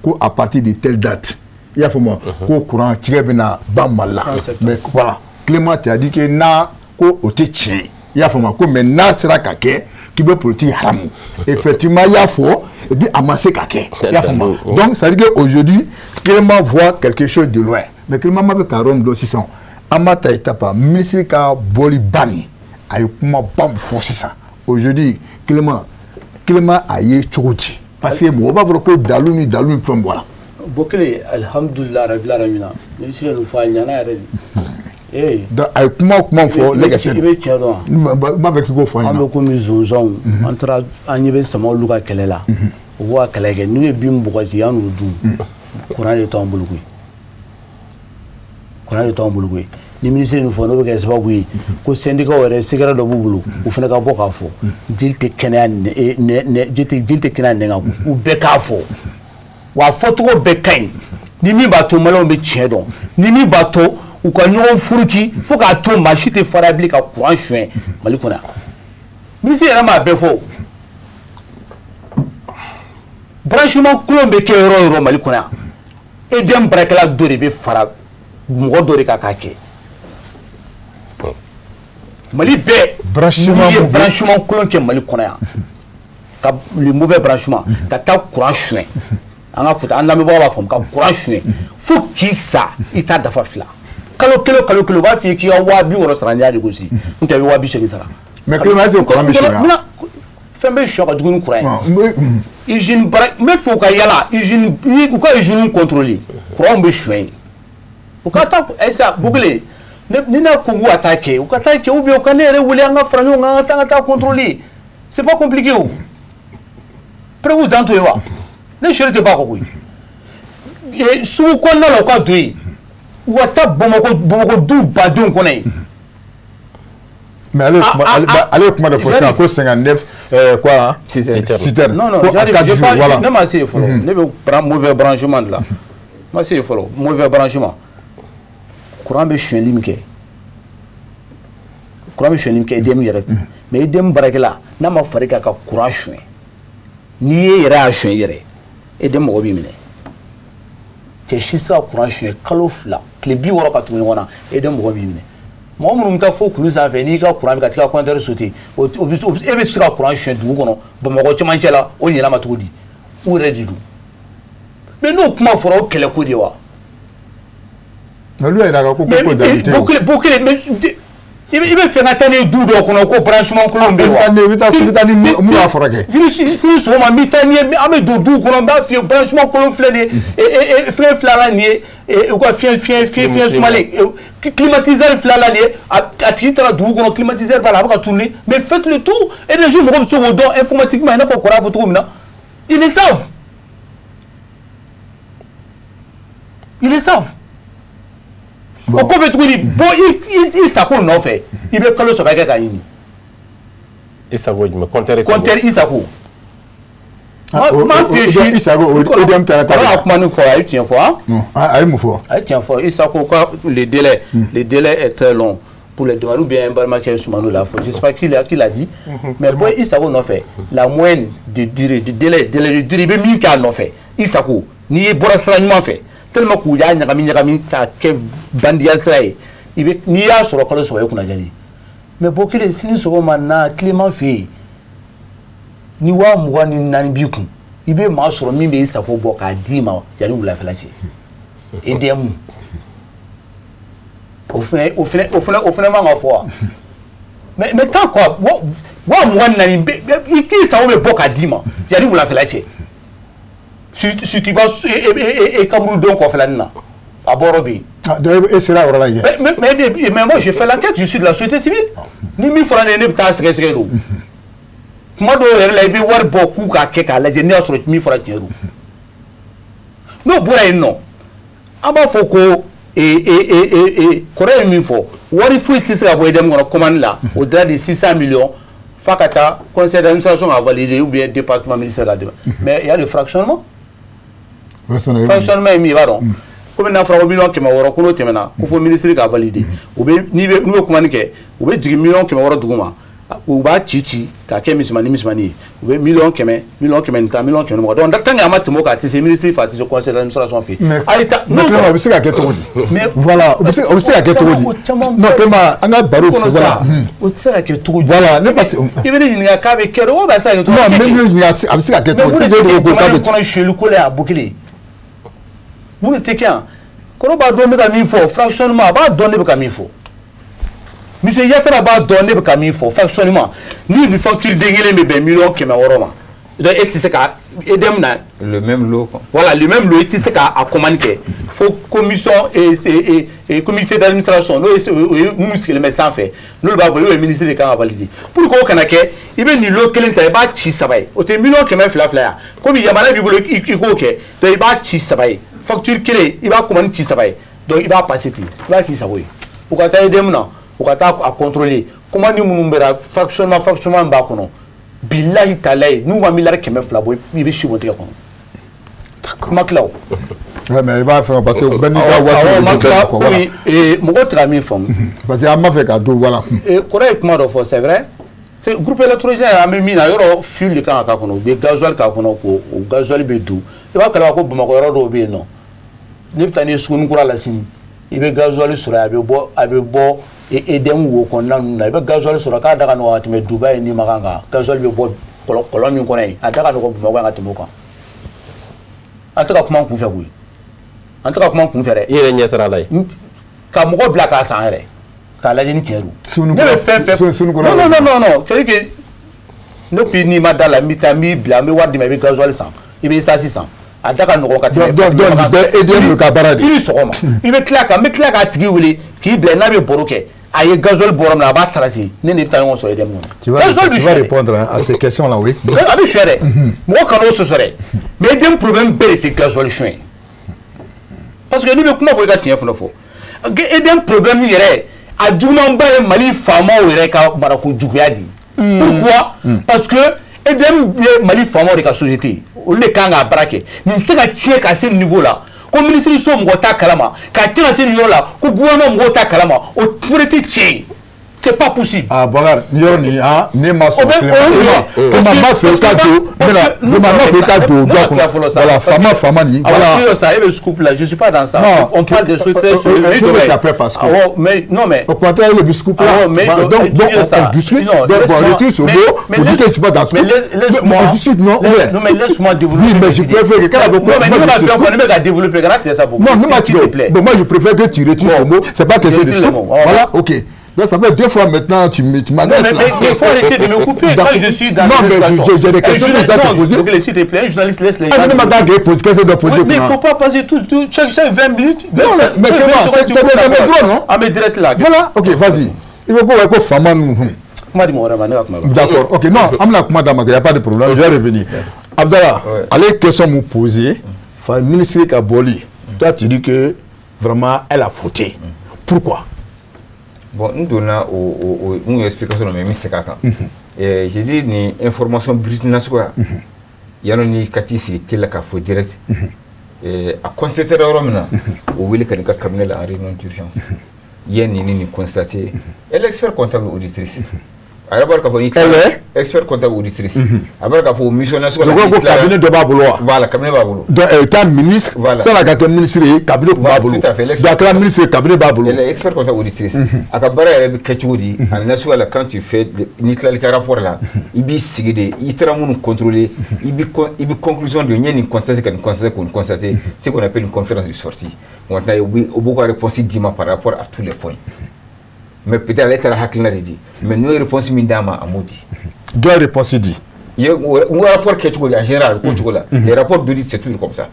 ko à partir de telle date i y'a faamu ko courant tigɛ bɛna ban Mali la mais voilà Clément t'a dit que n'a ko o tɛ tiɲɛ i y'a faamu ko mais n'a sera ka kɛ k'i bɛ politique haramu effectivement i y'a fɔ et puis a ma se ka kɛ i y'a faamu donc ça veut dire que aujourd'hui Clément voit quelque chose de loin mais Clément ma bɛ ka yɔrɔ min dɔn sisan an b'a ta étape ministre ka bɔli banni a ye kuma ba min fɔ sisan aujourd'hui Clément a ye cogo di parce que mɔgɔ b'a fɔ ko dalu ni fɛn bɔra Bokele alhamdulillah rabbil alamin ministre nu fa ɲana yɛrɛ de donc a ye kuma fɔ ne ka se i bɛ tiɲɛ dɔn n b'a fɛ k'i k'o fɔ an ɲɛna an bɛ komi zonzanw an taara an ɲɛ bɛ sama olu ka kɛlɛ la u b'u ka kɛlɛ kɛ n'u ye bin bɔgɔti an n'u dun kuran de t'anw bolo koyi ni ministre nin fɔ n'o bɛ kɛ sababu ye ko syndicat yɛrɛ secret dɔ b'u bolo u fana ka bɔ k'a fɔ jeli tɛ kɛnɛya nɛgɛ u bɛɛ k'a fɔ wa fɔcogo bɛɛ ka ɲi ni min b'a to maliyɛnw bɛ tiɲɛ dɔn ni min b'a to u ka ɲɔgɔn furuki fo k'a to maa si tɛ fara bilen ka courant suɲɛ Mali kɔnɔ yan ministre yɛrɛ m'a bɛɛ fɔ branchement kulon bɛ kɛ yɔrɔ o yɔrɔ Mali kɔnɔ yan EDM baarakɛla dɔ de bɛ fara mɔgɔ dɔ de kan k'a kɛ Mali bɛɛ branchement kulon kɛ Mali kɔnɔ yan ka le mauvais branchement ka taa courant suɲɛ an ka fɔta an lamɛnbagaw b'a faamu ka courant suɲɛ fo k'i sa i t'a dafa fila kalo kelen u b'a f'i ye k'i ka 70,000 sara n'i y'a négocier n'o tɛ i bɛ 80,000 sara mais Clément est-ce que courant bɛ suɲɛ fɛn bɛ suɲɛ ka jugu ni courant ye usine bara n bɛ fɛ u ka yala usine u ka usine contrôler courant bɛ suɲɛ u ka taa ayisa Bokele ni n'a ko k'u ka taa kɛ u ka taa kɛ ou bien u ka ne yɛrɛ wele an ka fara ɲɔgɔn kan an ka taa contrôler c'est pas compliqué o prévu dan to ye wa ne seri tɛ b'a kɔ koyi sugu kɔnɔna la u ka don yen u ka taa Bamakɔ du badenw kɔnɔ yen mais ale ye kuma dɔ fɔ sisan ko 59 quoi citerne non ne ma se yen fɔlɔ ne bɛ mauvais branchement de la ma se yen fɔlɔ mauvais branchement courant bɛ suɲɛli min kɛ EDM yɛrɛ mais EDM baarakɛla n'a ma fari k'a ka courant suɲɛ n'i ye yɛrɛ y'a suɲɛ yɛrɛ EDM mɔgɔ b'i minɛ cɛ si tɛ se ka courant suɲɛ kalo 2 tile 60 ka tugu ɲɔgɔn na EDM mɔgɔ b'i minɛ mɔgɔ minnu bɛ taa fo kulu sanfɛ n'i ka courant bɛ ka t'i ka compteur sauter e bɛ se ka courant suɲɛ dugu kɔnɔ Bamakɔ cɛmancɛ la o ɲɛnama cogo di u yɛrɛ de don mais n'o kuma fɔra o kɛlɛ ko de wa mais olu yɛrɛ ka ko dalu tɛ Bokele i bɛ fɛ ka taa ni du dɔ kɔnɔ ko branchement kolon bɛ yen wa i bɛ taa ni mun y'a furakɛ sini sɔgɔma n bɛ taa ni ye an bɛ don duw kɔnɔ n b'a f'i ye branchement kolon filɛ nin ye fɛn filala nin ye u ka fiɲɛ sumalen climatiseur filala nin ye a tigi taara dugu kɔnɔ climatiseur b'a la a bɛ ka tourner mais faites le tout énergie mɔgɔ bɛ se k'o dɔn informatiquement i n'a fɔ kɔrɔ y'a fɔ cogo min na ils le savent o kɔfɛ tuguni bɔ i sago nɔfɛ i bɛ kalo 3 kɛ k'a ɲini i sago jumɛn compteur i sago m'a f'i ye si EDM taara a y'a kuma nin fɔ a ye tiɲɛ fɔ a ye mun fɔ a ye tiɲɛ fɔ i sago ka le délai est très long pour les demandes ou bien un balimakɛ Soumano l'a fɔ je sais pas qui l'a dit mais bɔ i sago nɔfɛ la moyenne de durée de délai de durée i bɛ min kɛ a nɔfɛ i sago n'i ye bɔra sira ɲuman fɛ tellement k'u y'a ɲagami k'a kɛ bandiya sira ye n'i y'a sɔrɔ kalo 3 i kunna jali mais Bokele sini sɔgɔma na Clément fɛ yen ni 24 b'i kun i bɛ maa sɔrɔ min bɛ i sago bɔ k'a d'i ma yanni wulafɛla cɛ EDM o fana man ka fɔ wa mais tant quoi 24 i k'i sago bɛ bɔ k'a d'i ma yanni wulafɛla cɛ si tu vas et kaburu don kɔfɛla nin na a bɔrɔ bɛ yen e sera yɔrɔ la yen mais moi je fais l'enquête je suis de la société civile ni min fɔra ne ye ne bɛ taa sɛgɛsɛgɛ don kuma dɔw yɛrɛ la i bɛ wari bɔ k'u k'a kɛ k'a lajɛ ne y'a sɔrɔ min fɔra tiɲɛ don n'o bɔra yen nɔ an b'a fɔ ko et Corée min fo wari fu ti se ka boy dem ngona commande là au-delà de 600 millions fakata conseil d'administration a validé ou bien département ministère là mais il y a le fractionnement est mis pardon comme na fra million ke ma woro ko no temena ko fo ministre ka validé ou bien ni be commande ke ou be 10 millions ke ma woro duguma ou ba chichi ka ke mismani ou be million ke ta million ke no donc tanga amati mo ka ti se ministre fa ti se conseil d'administration fi aita non on sait que to mais voilà on sait que to non tema anga baro voilà on sait que to voilà ne pas il veut dire ka be kero ba sa que to non même ni on sait que to ko chez le collègue à boucler vous ne t'es qu'un quand ba donner ka mi fo fractionnement ba donner ka mi fo monsieur Yatara ba donner ka mi fo fractionnement ni du facture dengele me ben million ke ma woroma donc et c'est ka edem na le même lot quoi. Voilà le même lot et c'est ka a communiquer faut commission et comité d'administration nous le médecin fait nous ba le ministre de ka valider pour ko kana ke ibe ni lo kelenta ba chi sabai o te million ke ma fla comme il y a malade bi ko ke to ba chi sabai facture clé il va commander chi sabai donc il va passer tout il va qui sabai pour ka ta edem na pour ka ta à contrôler comment ni munumbera fractionnement ba kono billahi talay nous va millar ke ma fla boy bi chibo te kono maklaw mais il va faire parce que ben oui et mon autre ami femme parce que m'a fait cadeau voilà et correctement c'est vrai c'est groupe électrogène a mis na yoro fuel ka kono be gasoil ka kono ko gasoil be du e ba kala ko bama ko yoro do be non ni tani sunu kura la sin ibe gasoil sura abe bo e dem wo kon na ibe gasoil sura ka daga no atime Dubai ni maganga gasoil be bo kolon mi ko nei adaka no ko bama ko atime ko antaka kuma ku fe bui antaka kuma ku fere yere nyesara lay ka mo ko bla ka san re ka la ni keru sunu ko non c'est que no pi ni madala mitami bla mi wadi ma be gasoil 100 ibe sa 600 adaka no ko ka donc be edem ka baradi siri sokoma ibe klaka tigi wuli ki bla na be boroke aye gasoil borom na ba tracé ne ta yon so edem non tu vas répondre à ces questions là oui abi chere mo kan o so sore mais dem problème bérité gasoil chouin parce que ni be kuma fo ka tiens fo edem problème ni yere adjuman ba mali fama o yere ka marako juguya di pourquoi parce que edem mali fama o de ka société o le kanga braquer ni se ka tiens à ce niveau là comme ministre so mo ta kalama ka tiens à ce niveau là ko gouvernement mo ta kalama o fureti tiens c'est pas possible ah voilà ni ah ne ma so comment ma fait cadeau voilà fama ni voilà ça et le scoop là je suis pas dans ça on parle de société sur le après parce que mais non mais au contraire le scoop là donc on discute on discute sur l'eau on dit que je suis pas dans laisse-moi on discute non mais laisse-moi développer oui mais je préfère que quand on ne va développer grâce à ça beaucoup non s'il te plaît moi je préfère que tu retires le mot c'est pas question de scoop voilà OK. Donc ça fait 2 fois maintenant tu m'adresses là. Mais il faut arrêter de me couper quand je suis dans j'ai des questions que je dois te poser. Donc s'il te plaît, un journaliste laisse les gens. Je ne m'attends pas poser question de poser. Mais il ne faut pas passer chaque 20 minutes. Non, mais comment c'est des droits non? Ah mais direct là. Voilà, OK, vas-y. Il faut que femme nous. D'accord. OK, non, amna kuma dama, il y a pas de problème, je vais revenir. Abdallah, allez question me poser. Fa ministre Kaboli. Toi tu dis que vraiment elle a fauté. Pourquoi? Bon, nous donnons une explication, mais c'est quand j'ai dit ni information britannique quoi. Il y a une catastrophe telle qu'il faut direct. À constater le Romana, au will que le cabinet a réunion d'urgence. Il y a une constaté. Elle est expert comptable auditrice. Alors elle est expert comptable auditrice. Alors qu'il faut missionner sur le cabinet de Baboulois. Voilà, cabinet Baboulois. Donc étant ministre, ça la cabinet ministre cabinet Baboulois. Tout à fait. Donc la ministre cabinet Baboulois. Elle est expert comptable auditrice. À Kabara elle est ketchoudi. En national quand tu fais le rapport là, il bi sigide, il te ramène contrôler, il bi conclusion de une constater, c'est qu'on appelle une conférence de sortie. On a beaucoup de réponses dima par rapport à tous les points. Mais peut-être l'État a hacké dit. Mais nous réponse mindama à maudit. Deux réponses dit. Il y a un rapport qui est en général, les rapports d'audit c'est toujours comme ça.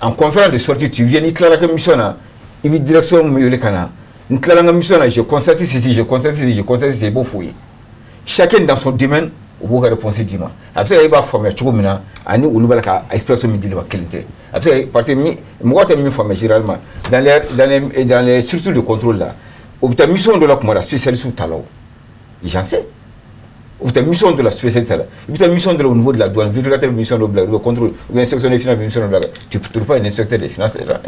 En conférence de sortie, tu viens, il te la mission là, il dit direction le canal. Il te la mission là, je constate ceci, c'est beau fouiller. Chacun dans son domaine, u b'u ka réponse d'i ma a bɛ se ka i b'a faamuya cogo min na ani olu b'a la ka expression min d'i ma kelen tɛ a bɛ se ka parce que mɔgɔ tɛ min faamuya généralement dans les structures de contrôle là u bɛ taa mission dɔ la kuma la spécialiste t'a la o j'en sais ou ta mission de la spécialité là, ou ta mission de au niveau de la douane, vérificateur mission de le contrôle, ou l'inspection des finances, mission de la, tu ne trouves pas un inspecteur des finances là.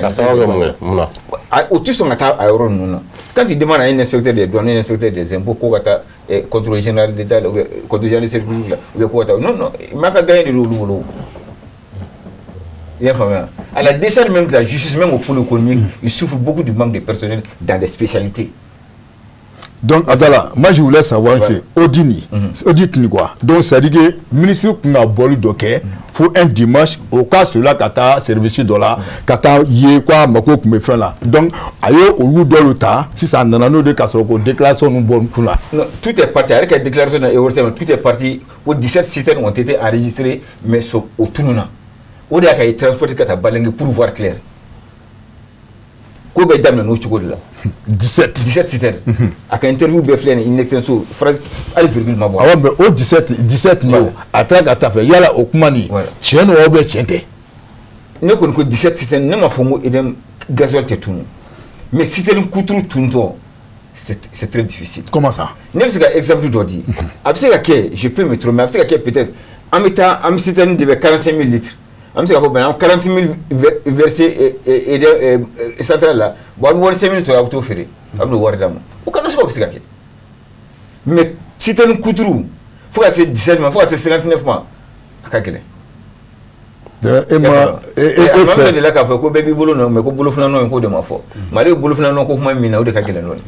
Au-dessus son attaque à euro non. Quand il demande à un inspecteur des douanes, un inspecteur des impôts, quoi contrôle général d'État, contrôle général des services publics, ou quoi non, il m'a fait gagner de l'eau. À la décharge même de la justice, même au pôle économique, il souffre beaucoup du manque de personnel dans des spécialités. Donc, Abdallah, moi je voulais savoir que Odini, Odini quoi. Donc, ça dit que le ministre qui a bolé d'oké, faut un dimanche, au cas cela, kata service dollar, kata yé quoi, mako me fait là. Donc, ayo au lieu de l'État, si ça n'en a pas de cas, on déclaration nous bon là. Non, tout est parti. Avec la déclaration tout est parti. Pour 17 systèmes ont été enregistrés, mais sont au tournant. Au lieu qu'il transporté kata balingue pour voir clair. Ko be damna no chugo la 17 systèmes aka interview be flene in extenso phrase al virgule ma bo ah mais au 17 no attaque à fait yala okumani cheno obe chente ne ko 17 systèmes ne ma fongo edem gasoil te tunu mais système coutru tunto c'est très difficile. Comment ça? Ne c'est un exemple d'ordi absega que je peux me tromper absega que peut-être en mettant un système de 45 000 litres. Je sais 40 000 versés et central là. Bon, 5 000 tu as tout fait. Mais si tu as un coup de roue, il faut que c'est 17 mois, il faut que c'est 59 mois.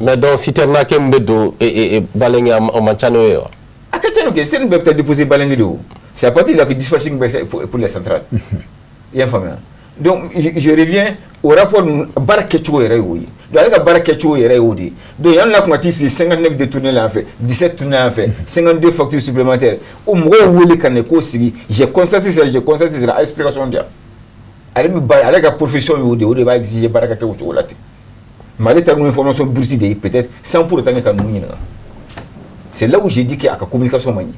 Mais donc, si tu as un peu de balingue en manchano, c'est une bête déposée balingue de haut. C'est à partir de là que dispatching pour les centrales. Donc, je reviens au rapport Barakecho et Rayoui. Donc, avec Barakecho et Rayoui, donc il y en a qui 59 détournés là, 17 tournés en fait, 52 factures supplémentaires. Au moins, j'ai constaté ça, c'est la explication de avec la profession, il va exiger Barakecho. Mais il y a une information boursière, peut-être, sans pour autant que nous. C'est là où j'ai dit qu'il y a une communication maniée.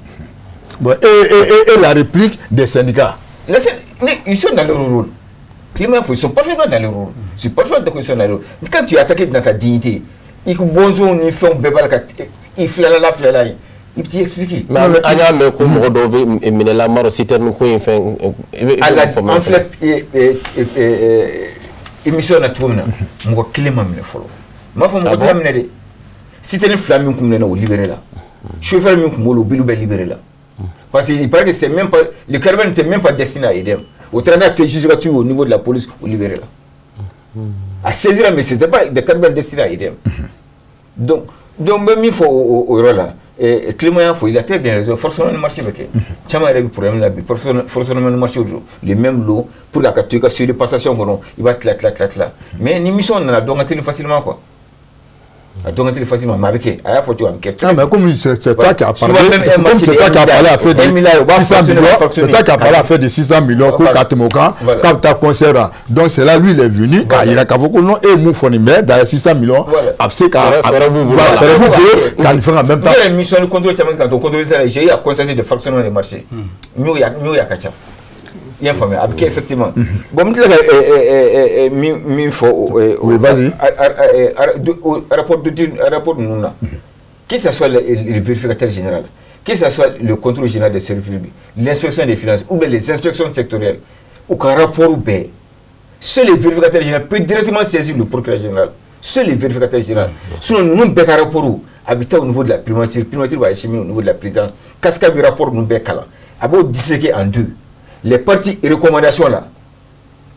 Bon, et la réplique des syndicats. Ils sont dans leur rôle. Ils sont parfaitement dans leur rôle. C'est parfaitement dans leur rôle. Quand tu es attaqué dans ta dignité, ils ont ils font ils font la il peut expliquer. Mais Anya me comme Rodove et Minela Maro c'était nous quoi fait en fait émission na tuona mo kilema me follow. Ma fo mo tamina de. Si c'est une flamme comme nous libéré là. Chauffeur comme nous libéré là. Parce qu'il paraît que c'est même pas le carburant n'était même pas destiné à aider. Au travail que jusqu'à au niveau de la police au libéré là. À saisir mais c'était pas le carburant destiné à aider. Donc même il faut au là et Clément il a très bien raison forcément le marché avec chama il y a problème là forcément le marché aujourd'hui les mêmes lots pour la capture sur les passations il va clac mais une mission on a donc facilement quoi. Donc il est facilement marqué. Ah mais comme c'est toi qui a parlé, c'est toi qui a parlé à faire de 600 millions, c'est toi qui a parlé à faire de 600 millions pour Katemoka, quand tu as concert. Donc c'est là lui il est venu, quand il a cavoué non et Moufoni mais dans 600 millions, après quand il fait en même temps. La mission de contrôle quand on contrôle j'ai eu à constater des fractionnements des marchés. Nous il y a kacha. Il informé avec effectivement bon oui vas-y rapport nous là que ce soit le vérificateur général que ce soit le contrôle général des services publics l'inspection des finances ou bien les inspections sectorielles ou qu'un rapport ou bien seul le vérificateur général peut directement saisir le procureur général seul le vérificateur général sinon nous bien un rapport ou habitant au niveau de la primature va écheminer au niveau de la présidence cascade du rapport nous bien cala abo disséquer en deux. Les parties et recommandations là,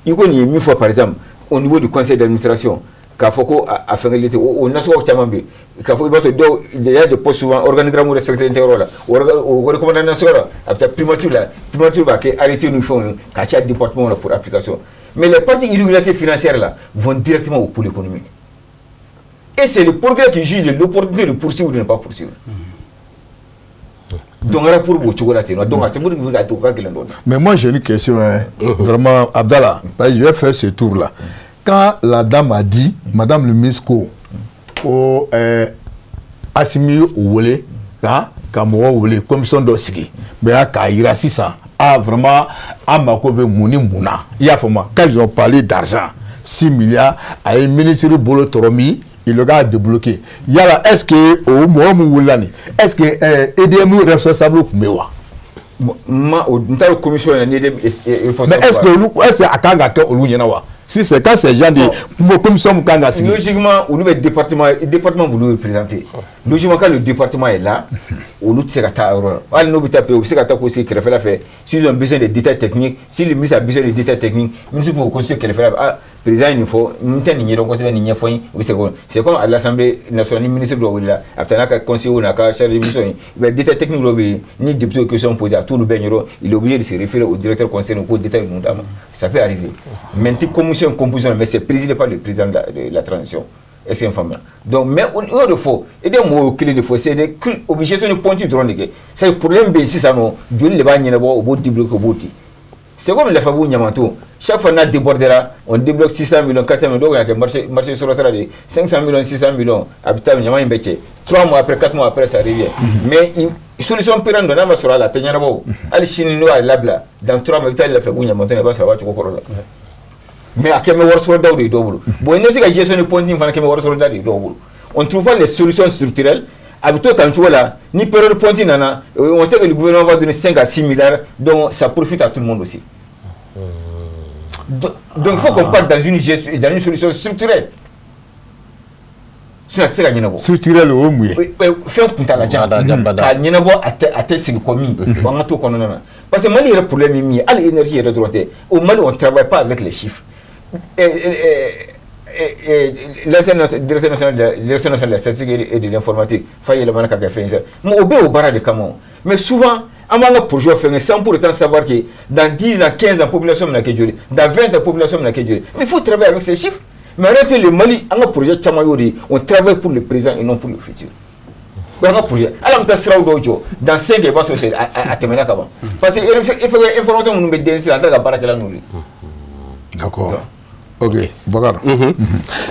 il y a une fois par exemple au niveau du conseil d'administration, Kafoko a fait l'été au Nassau Chamambi, il y a des postes souvent organigramme respecté l'intérieur là, aux recommandations là, après primature va arrêter nous font quand il y a département là pour application. Mais les parties irrégularités financières là vont directement au pôle économique. Et c'est le progrès qui juge de l'opportunité de poursuivre ou de ne pas poursuivre. Donc, mais moi j'ai une question, hein. Vraiment, Abdallah, je vais faire ce tour là. Quand la dame a dit, Madame le ministre, Assimi Ouole, ka mɔgɔ wele commission dɔ sigi mais y'a k'a yira sisan vraiment an mako bɛ mun ni mun na i y'a faamu quand ils ont parlé d'argent 6 milliards a ye ministre bolo tɔrɔ min il le gars débloqué yala est-ce que o mɔgɔ min wulila nin est-ce que EDM responsable tun bɛ wa ma o n t'a commission yɛrɛ ni EDM mais est-ce que a kan ka kɛ olu ɲɛna wa si c'est quand ces gens de commission kan ka sigi logiquement olu bɛ département b'olu représenter logiquement quand le département est là olu tɛ se ka taa yɔrɔ la hali n'u bɛ taa pe u bɛ se ka taa ko sigi kɛrɛfɛla fɛ s'ils ont besoin de détails techniques si le ministre a besoin de détails techniques ministre b'o ko sigi kɛrɛfɛla fɛ président ye nin fɔ n tɛ nin ɲɛdɔn kosɛbɛ nin ɲɛfɔ n ye u bɛ se k'o c'est comme à l'Assemblée nationale ni ministre dɔ wulila a bɛ taa n'a ka conseiller n'a ka chargé de mission ye i bɛ détails techniques dɔ bɛ yen ni député ye question posée a t'olu bɛɛ ɲɛdɔn il est obligé de se référer au directeur concerné k'o détail ninnu d'a ma ça peut arriver mais n tɛ composition mais c'est présidé par le président de la transition. Est-ce que femme donc mais on de faux et des mots clés de faux c'est des obligations de pointu drone c'est le problème ben si ça non Dieu le bagne au bout débloquer au bout c'est comme la fabou Niamato chaque fois on a débordé là on débloque 600 millions 400 millions donc il y a marché sur la salle de 500 millions 600 millions habitat Niamey Mbéché 3 mois après 4 mois après ça revient mais solution pérenne dans la sur la Tenyarabo ali chinois là dans 3 mois habitat la fabou Niamato ne va savoir tu comprends mais à quel moment on sort d'aujourd'hui double bon il y a gestion de points enfin quel moment on sort d'aujourd'hui double on trouve pas les solutions structurelles habituellement quand tu vois là ni période pointing nana on sait que le gouvernement va donner 5 à 6 milliards donc ça profite à tout le monde aussi donc il faut qu'on parte dans une gestion dans une solution structurelle structurelle au mouillé fait un compte à la jambe à Nienabo à tel c'est commis on a tout qu'on en a parce que Mali le problème est mis à l'énergie et de droite au Mali on travaille pas avec les chiffres direction nationale de la statistique et de l'informatique faille le manaka fait ça mais au bara de Camon mais souvent on a un projet fait sans pour autant savoir que dans 10 ans 15 ans population n'a que durer dans 20 ans population n'a que durer mais il faut travailler avec ces chiffres mais arrêtez le Mali on a un projet Chamayori on travaille pour le présent et non pour le futur on a un projet alors on sera dojo dans 5 ans c'est à terminer avant parce que il faut information nous met dans la baraka là nous d'accord. Ok, voilà.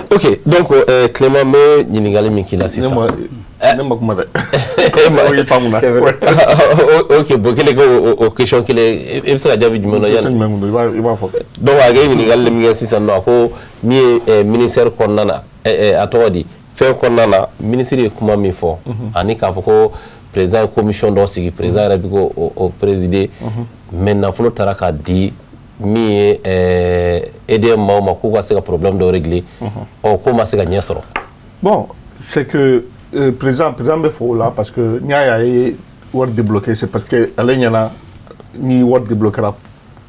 Ok, donc Clément, mais Niningali Mikila, c'est ça. Ok, bon, quelle est la question qu'il est. Il sera déjà vu du monde. Donc, à gagner Niningali Mikila, c'est ça. Non, ministère Konana, à toi dit, faire Konana, ministère de comment il faut. Anika Foko, président commission d'Ossi, président Rabigo au président. Maintenant, il faut que dit. Mi aider ma ko ka se ka problème de régler on commence à gagner ça bon c'est que président be fo là parce que nya ya word débloquer c'est parce que alenya ni word débloquer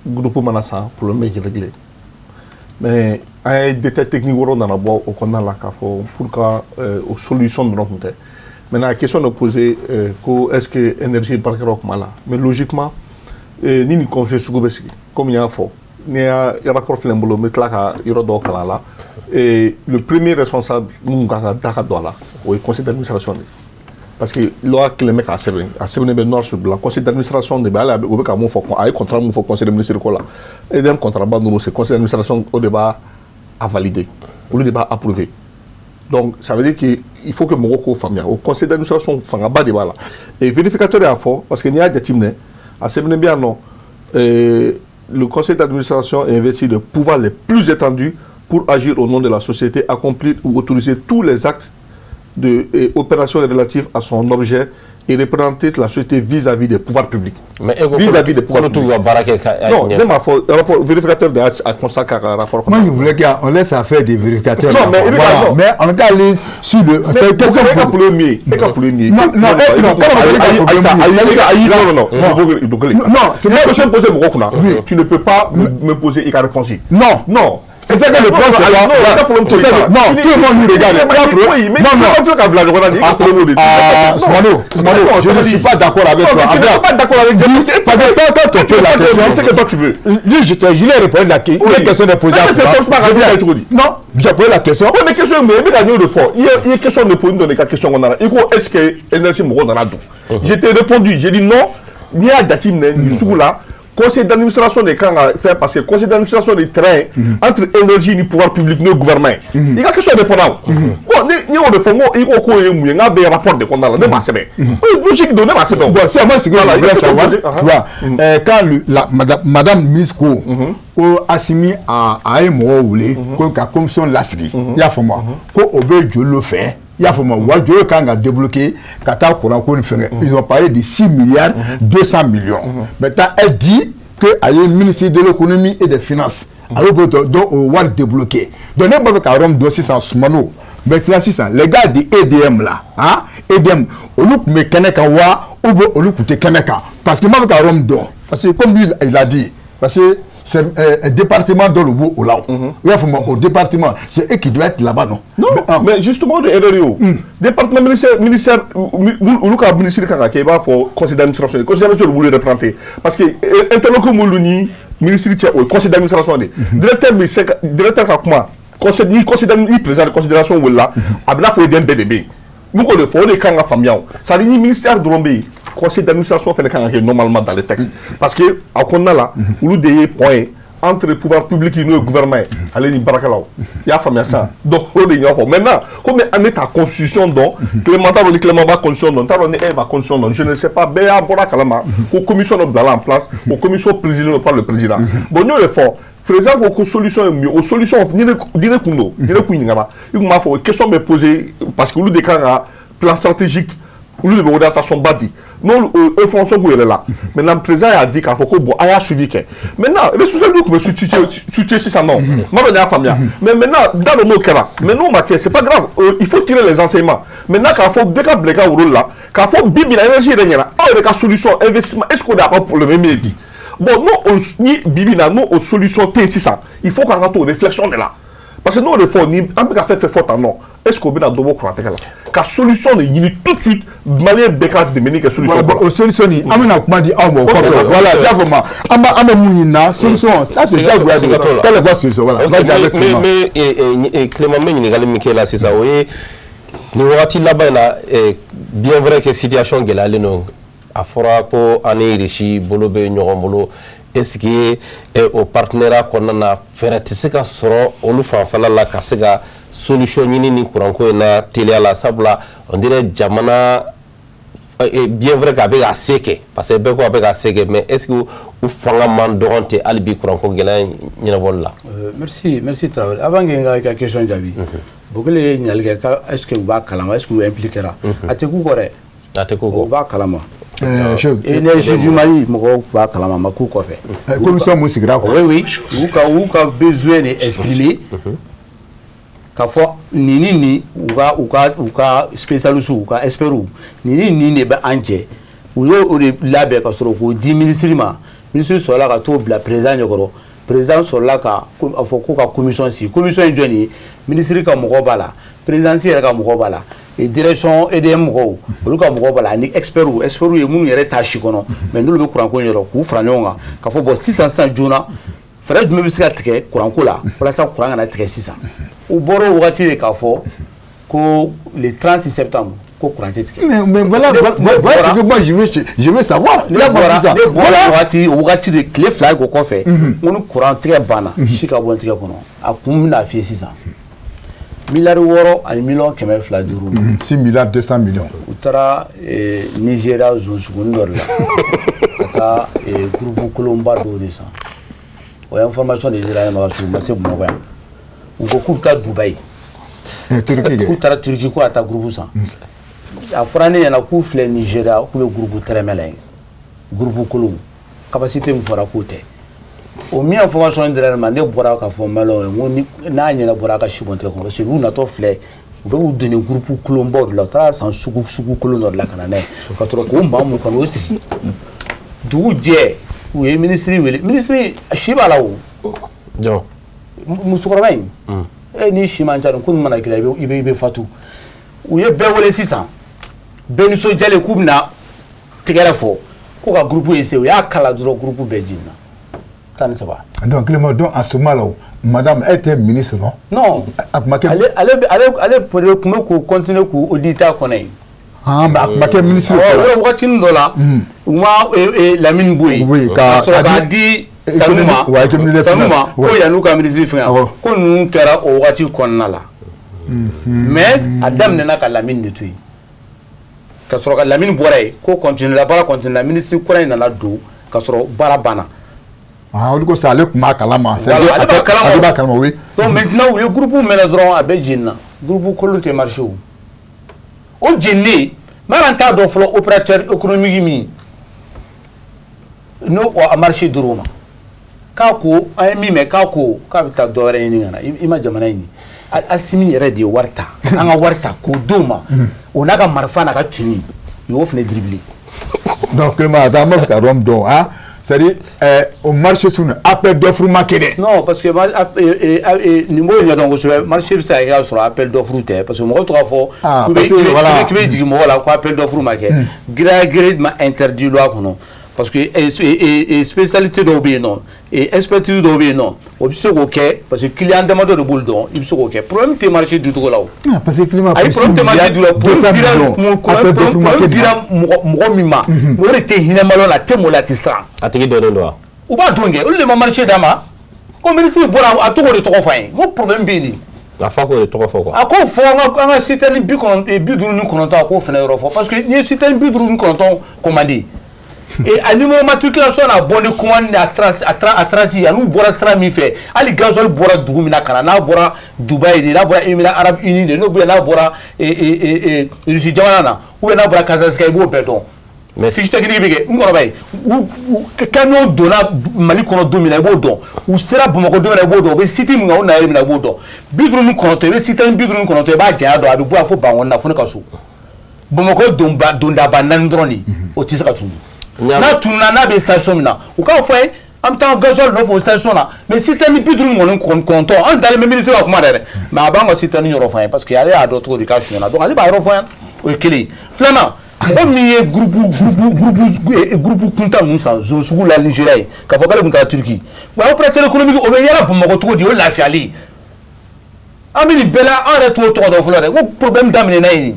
groupe manasa problème est réglé mais ay détails techniques woro na bo o konna la ka fo pour que aux solutions de notre maintenant la question de poser est-ce que énergie par rock mala mais logiquement ni confie sur Gobeski comme il y a fort il y a rapport flambolo mettre là yoro do kala là et le premier responsable nous ga daka do là au conseil d'administration parce que loi que le mec a servi ben noir sur blanc conseil d'administration de bala au be ka mon faut ay contrat mon faut conseil d'administration là et d'un contrat ba nous c'est conseil d'administration au débat à valider ou le débat approuvé donc ça veut dire que il faut que Morocco famia au conseil d'administration fanga ba débat là et vérificateur est fort parce que il y a des teams assez bien non le conseil d'administration investit de pouvoirs les plus étendus pour agir au nom de la société, accomplir ou autoriser tous les actes de opérations relatives à son objet et représenter la société vis-à-vis des pouvoirs publics. Mais vis-à-vis des pouvoirs publics. Non, même rapport vérificateur de consacre un rapport. Moi, je voulais qu'on laisse affaire des vérificateurs. Non, mais on va aller sur le. Non, c'est une question posée pour Rokuna. Tu ne peux pas me poser et répondre. Non. C'est ça que le problème c'est là. Non, tout le monde nous regarde. Je ne suis pas d'accord avec toi. Tu n'es pas d'accord avec moi. Parce que quand tu as la question, c'est que toi tu veux. Je l'ai répondu la question. Une question de poser. Non, j'ai posé la question. Mais question, mais il y a de fort. Il y a une question de poser dans question qu'on a. Est-ce que l'énergie Moro dans la don? Je t'ai répondu. J'ai dit non. Il y a des teams là. conseil d'administration de kan ka faire passer conseil d'administration de terrain entre énergie ni pouvoir public ni gouvernement il y a quelque chose de pendant bon ni on de fond il ko ko ye mu nga be rapport de condamnation de masebe logique de masebe bon c'est moi ce que je voulais savoir tu vois quand madame Misko ko Assimi a mo wule ko ka commission lasigi ya fama ko obe jolo fait ya fama wa jolo kan ga débloquer kata courant ko ni fenge ils ont parlé de 6 milliards 200 millions maintenant elle dit que elle est ministre de l'économie et des finances alors donc on va débloquer donc n'est pas avec dossier sans Soumano maintenant les gars de EDM là hein EDM au look mécanique wa ou au look te kanaka parce que moi avec Arom do parce que comme lui il a dit parce que c'est un département dans le bout au là. Il y a au département, c'est eux qui doivent être là-bas, non? Non, mais justement, le RRO, département ministère, ou le ministère qui va faire conseil d'administration, conseil d'administration, vous voulez reprendre. Parce que interlocuteur Moulouni, ministère, conseil d'administration, directeur Kakuma, conseil d'administration, président de considération, ou là, à bien faire un BDB. Nous, on le fait, on est quand famille. Ça dit ministère de Rombé. Conseil d'administration fait normalement dans les textes. Parce que, à Kona là, où des points entre le pouvoir public et le gouvernement, allez, il y a famille ça. Donc, on est maintenant, comme on est à constitution, donc, Clément va constitution, donc, on est à constitution, donc, je ne sais pas, Béa Borakalama, aux commissions en place, aux commissions présidées par le président. Bon, nous, le fort. Président, aux solutions mieux, aux solutions, dire Kundo, dire Kouingaba, il m'a fait une question me poser, parce que nous, des cas, plan stratégique, nous, le d'orientation bâti. Non, François Gouye est là. Maintenant, le président a dit qu'il faut que bon, a suivi. Maintenant, les sous-services me soutiennent si ça non. Mais maintenant, dans le mot qu'il y a, maintenant, c'est pas grave. Il faut tirer les enseignements. Maintenant, qu'il faut décabler au rôle là, qu'il faut bibi l'énergie de l'année. Avec la solution investissement, est-ce qu'on a pas pour le même édit? Bon, nous, ni bibi là, nous, aux solutions T600. Il faut qu'on ait une réflexion de là. Parce que nous, le fond, ni un peu fait faute en non. Est-ce qu'on a de croire que la solution est tout de suite, malien béca de mener la solution. La solution est, amena comment dire, voilà, diablement. Ama mounina, solution, ça c'est déjà quelle est la solution, voilà. Mais Clément Meni ngali Michaela c'est ça, oui. Ni wati là-bas bien vrai que situation est là, non. A fora ko ane richi bolobe nyorombolo. Est-ce que au partenariat qu'on a fait c'est que sera on nous fait la kasega solution ni courant ko na télé la sabla on dirait jamana bien vrai qu'avec à seke parce que beko avec à seke mais est-ce que ou fanga mandorante albi courant ko gela ni na bolla merci Traoré avant que la question jabi bokele nyalga ka est-ce que ba kalama est-ce que vous impliquera ateku gore ateku ba kalama énergie du Mali moko ba kalama makou ko fait commission musigra ko oui ou ka besoin d'exprimer ka fo ni uka spécialiste uka expert ni ne ba anje ou yo de labe ka soro ko 10 ministre so la ka to bla président nyoro président so la ka fo ko ka commission joni ministre ka moko bala présidentiel ka moko bala et direction EDM ko olu ka moko bala ni expert ye mun yere tashi kono mais nous le courant ko nyoro ku franonga ka fo bo 600 jona frère du monsieur atike courant ko la pour ça courant na atike 600 ou boro wati de ka fo ko le 30 septembre ko courant atike mais voilà ce que moi je veux savoir voilà wati de clé flag ko fait on courant très bana chika bon tike kono akum na fi 600 milliards woro ay million kemel fla duru 6 milliards 200 millions utara Nigeria zone secondaire là ata groupe Colomba do ça o information de Israël ma sur masse mo ba ko kuta Dubai kuta Turquie ko ata groupe ça a frane yana ku fle Nigeria ku le groupe Tremelen groupe Colomba capacité mo fora côté o mi information de ma ne bora ka fo malo ngoni na nyela bora ka shibonte ko parce que nous na to fle be u donner groupe Colombo de la tra sans sugu Colombo de la kanane ka to ko mba mu ko aussi du je ou ministre shiba lawo jo musukora bayin ni shimanja ko mana kila ibe fatu ou ye be wole 600 ben so jale kubna tigara fo ko ka groupe ese o ya kala duro groupe bejina. Donc, Clément, à ce moment-là, madame était ministre, non? Non. Allez, pour continuer à auditeur qu'on est. ah mais a kɛ ministre o wagati dɔ la u ma Lamine Boye ka sɔrɔ k'a di Sanu ma ko yan'u ka ministre fɛngɛ ko ninnu kɛra o wagati kɔnɔna la mais a daminɛna ka Lamine de to yen ka sɔrɔ ka Lamine bɔra yen ko baara continue ministre kura in nana don ka sɔrɔ baara banna. olu ko sa ale tun b'a kalama ale b'a kalama oui. Donc maintenant u ye groupe mɛnɛ dɔrɔn a bɛɛ jenina groupe kolo tɛ marché o jeninen Mara t'a dɔn fɔlɔ opérateur économique min n'o a marché d'euro ma k'a ko an ye min mɛn k'a ko k'a bɛ taa dɔ wɛrɛ ɲini ka na i ma jamana ɲini Assimi yɛrɛ de ye wari ta an ka wari ta k'o d'o ma o n'a ka marifa n'a ka tuni u y'o fana dribbler. donc Clément an b'a fɛ ka Rome dɔn ah c'est-à-dire au marché sur appel d'offre ma kɛ dɛ. non parce que nin b'o ɲɛdɔn kosɛbɛ marché bɛ se ka kɛ k'a sɔrɔ appel d'offre tɛ parce que mɔgɔw tɔgɔ fɔ k'i bɛ jigin mɔgɔ la ko appel d'offre ma kɛ gré ma interdit loi kɔnɔ parce que spécialité dɔw bɛ yen nɔ expertise dɔw bɛ yen nɔ o bɛ se k'o kɛ parce que client damadɔ de b'olu dɔn i bɛ se k'o kɛ problème tɛ marché du cogo la o. parce que climat ayi problème tɛ marché du la problème dira mɔgɔ min ma o de tɛ hinɛ malo la a tɛ mɔɔ la a tɛ siran. a tigi dɔnnen don wa. u b'a dɔn kɛ olu de ma marché d'a ma ko ministre bɔra a tɔgɔ de tɔgɔ fɔ an ye ko problème bɛ yen de. a fa k'o de tɔgɔ fɔ quoi. a ko fɔ an ka citerne 59 a k'o fana yɔrɔ fɔ parce que n'i ye citerne 59 commandé a numéro matriculation n'a bɔ ni commande a trace a n'u bɔra sira min fɛ hali gasoil bɔra dugu min na ka na n'a bɔra Dubaï de n'a bɔra Émirats Arabes Unis de n'a bɔra Russie jamana na ou bien n'a bɔra Kazakhstan i b'o bɛɛ dɔn. mais fiche technique bɛ kɛ n kɔrɔba ye camion donna Mali kɔnɔ don min na i b'o dɔn u sera Bamakɔ don min na i b'o dɔn u bɛ site min kan o nayɛrɛ min na i b'o dɔn 59 i bɛ citerne 59 i b'a janya dɔn a bɛ bɔ yan fo Bangɔni na fo ne ka so Bamakɔ dondaba 4 dɔrɔn de o tɛ se ka tunu. n'a tununa n'a bɛ station min na u k'a fɔ ye an bɛ taa gasoil nɔfɛ o station na mais citerne 59 an dalen bɛ ministre ka kuma dɛ mais a b'an ka citerne yɔrɔ fɔ an ye parce que ale y'a dɔn cogo di k'a suɲɛna donc ale b'a yɔrɔ fɔ an o ye kelen ye filanan mɔgɔ min ye groupe kunta ninnu san zone sugu la Nigéria ye k'a fɔ k'ale tun taara Turquie wa opérateur économique o bɛ yala Bamakɔ cogo di o ye lafiyali an bɛ nin bɛɛ la an yɛrɛ t'o tɔgɔ dɔn fɔlɔ dɛ ko problème daminɛna yen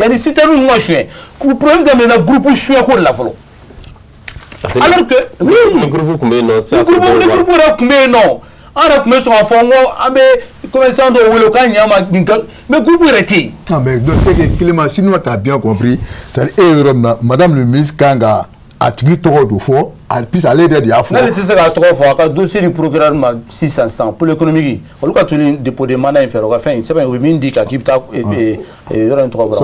yanni citerne ninnu ka suɲɛ problème daminɛna groupe suɲɛko de la fɔlɔ. alors que oui le groupe tun bɛ yen nɔ le groupe yɛrɛ tun bɛ yen nɔ an yɛrɛ tun bɛ sɔn k'a fɔ n ko an bɛ commerçant dɔw wele u ka ɲɛ ma mais groupe yɛrɛ tɛ yen. ah mais donc c'est que Clément si nous t'as bien compris c'est e yɔrɔ min na madame le ministre kan ka a tigi tɔgɔ de fɔ puis ale yɛrɛ de y'a fɔ. n'ale tɛ se k'a tɔgɔ fɔ a ka dossier di procureur ma 600 pour l'économique olu ka to ni dépôt de mandat in fɛ o ka fɛn in sɛbɛn u bɛ min di kan k'i bɛ taa yɔrɔ in tɔgɔ bɔra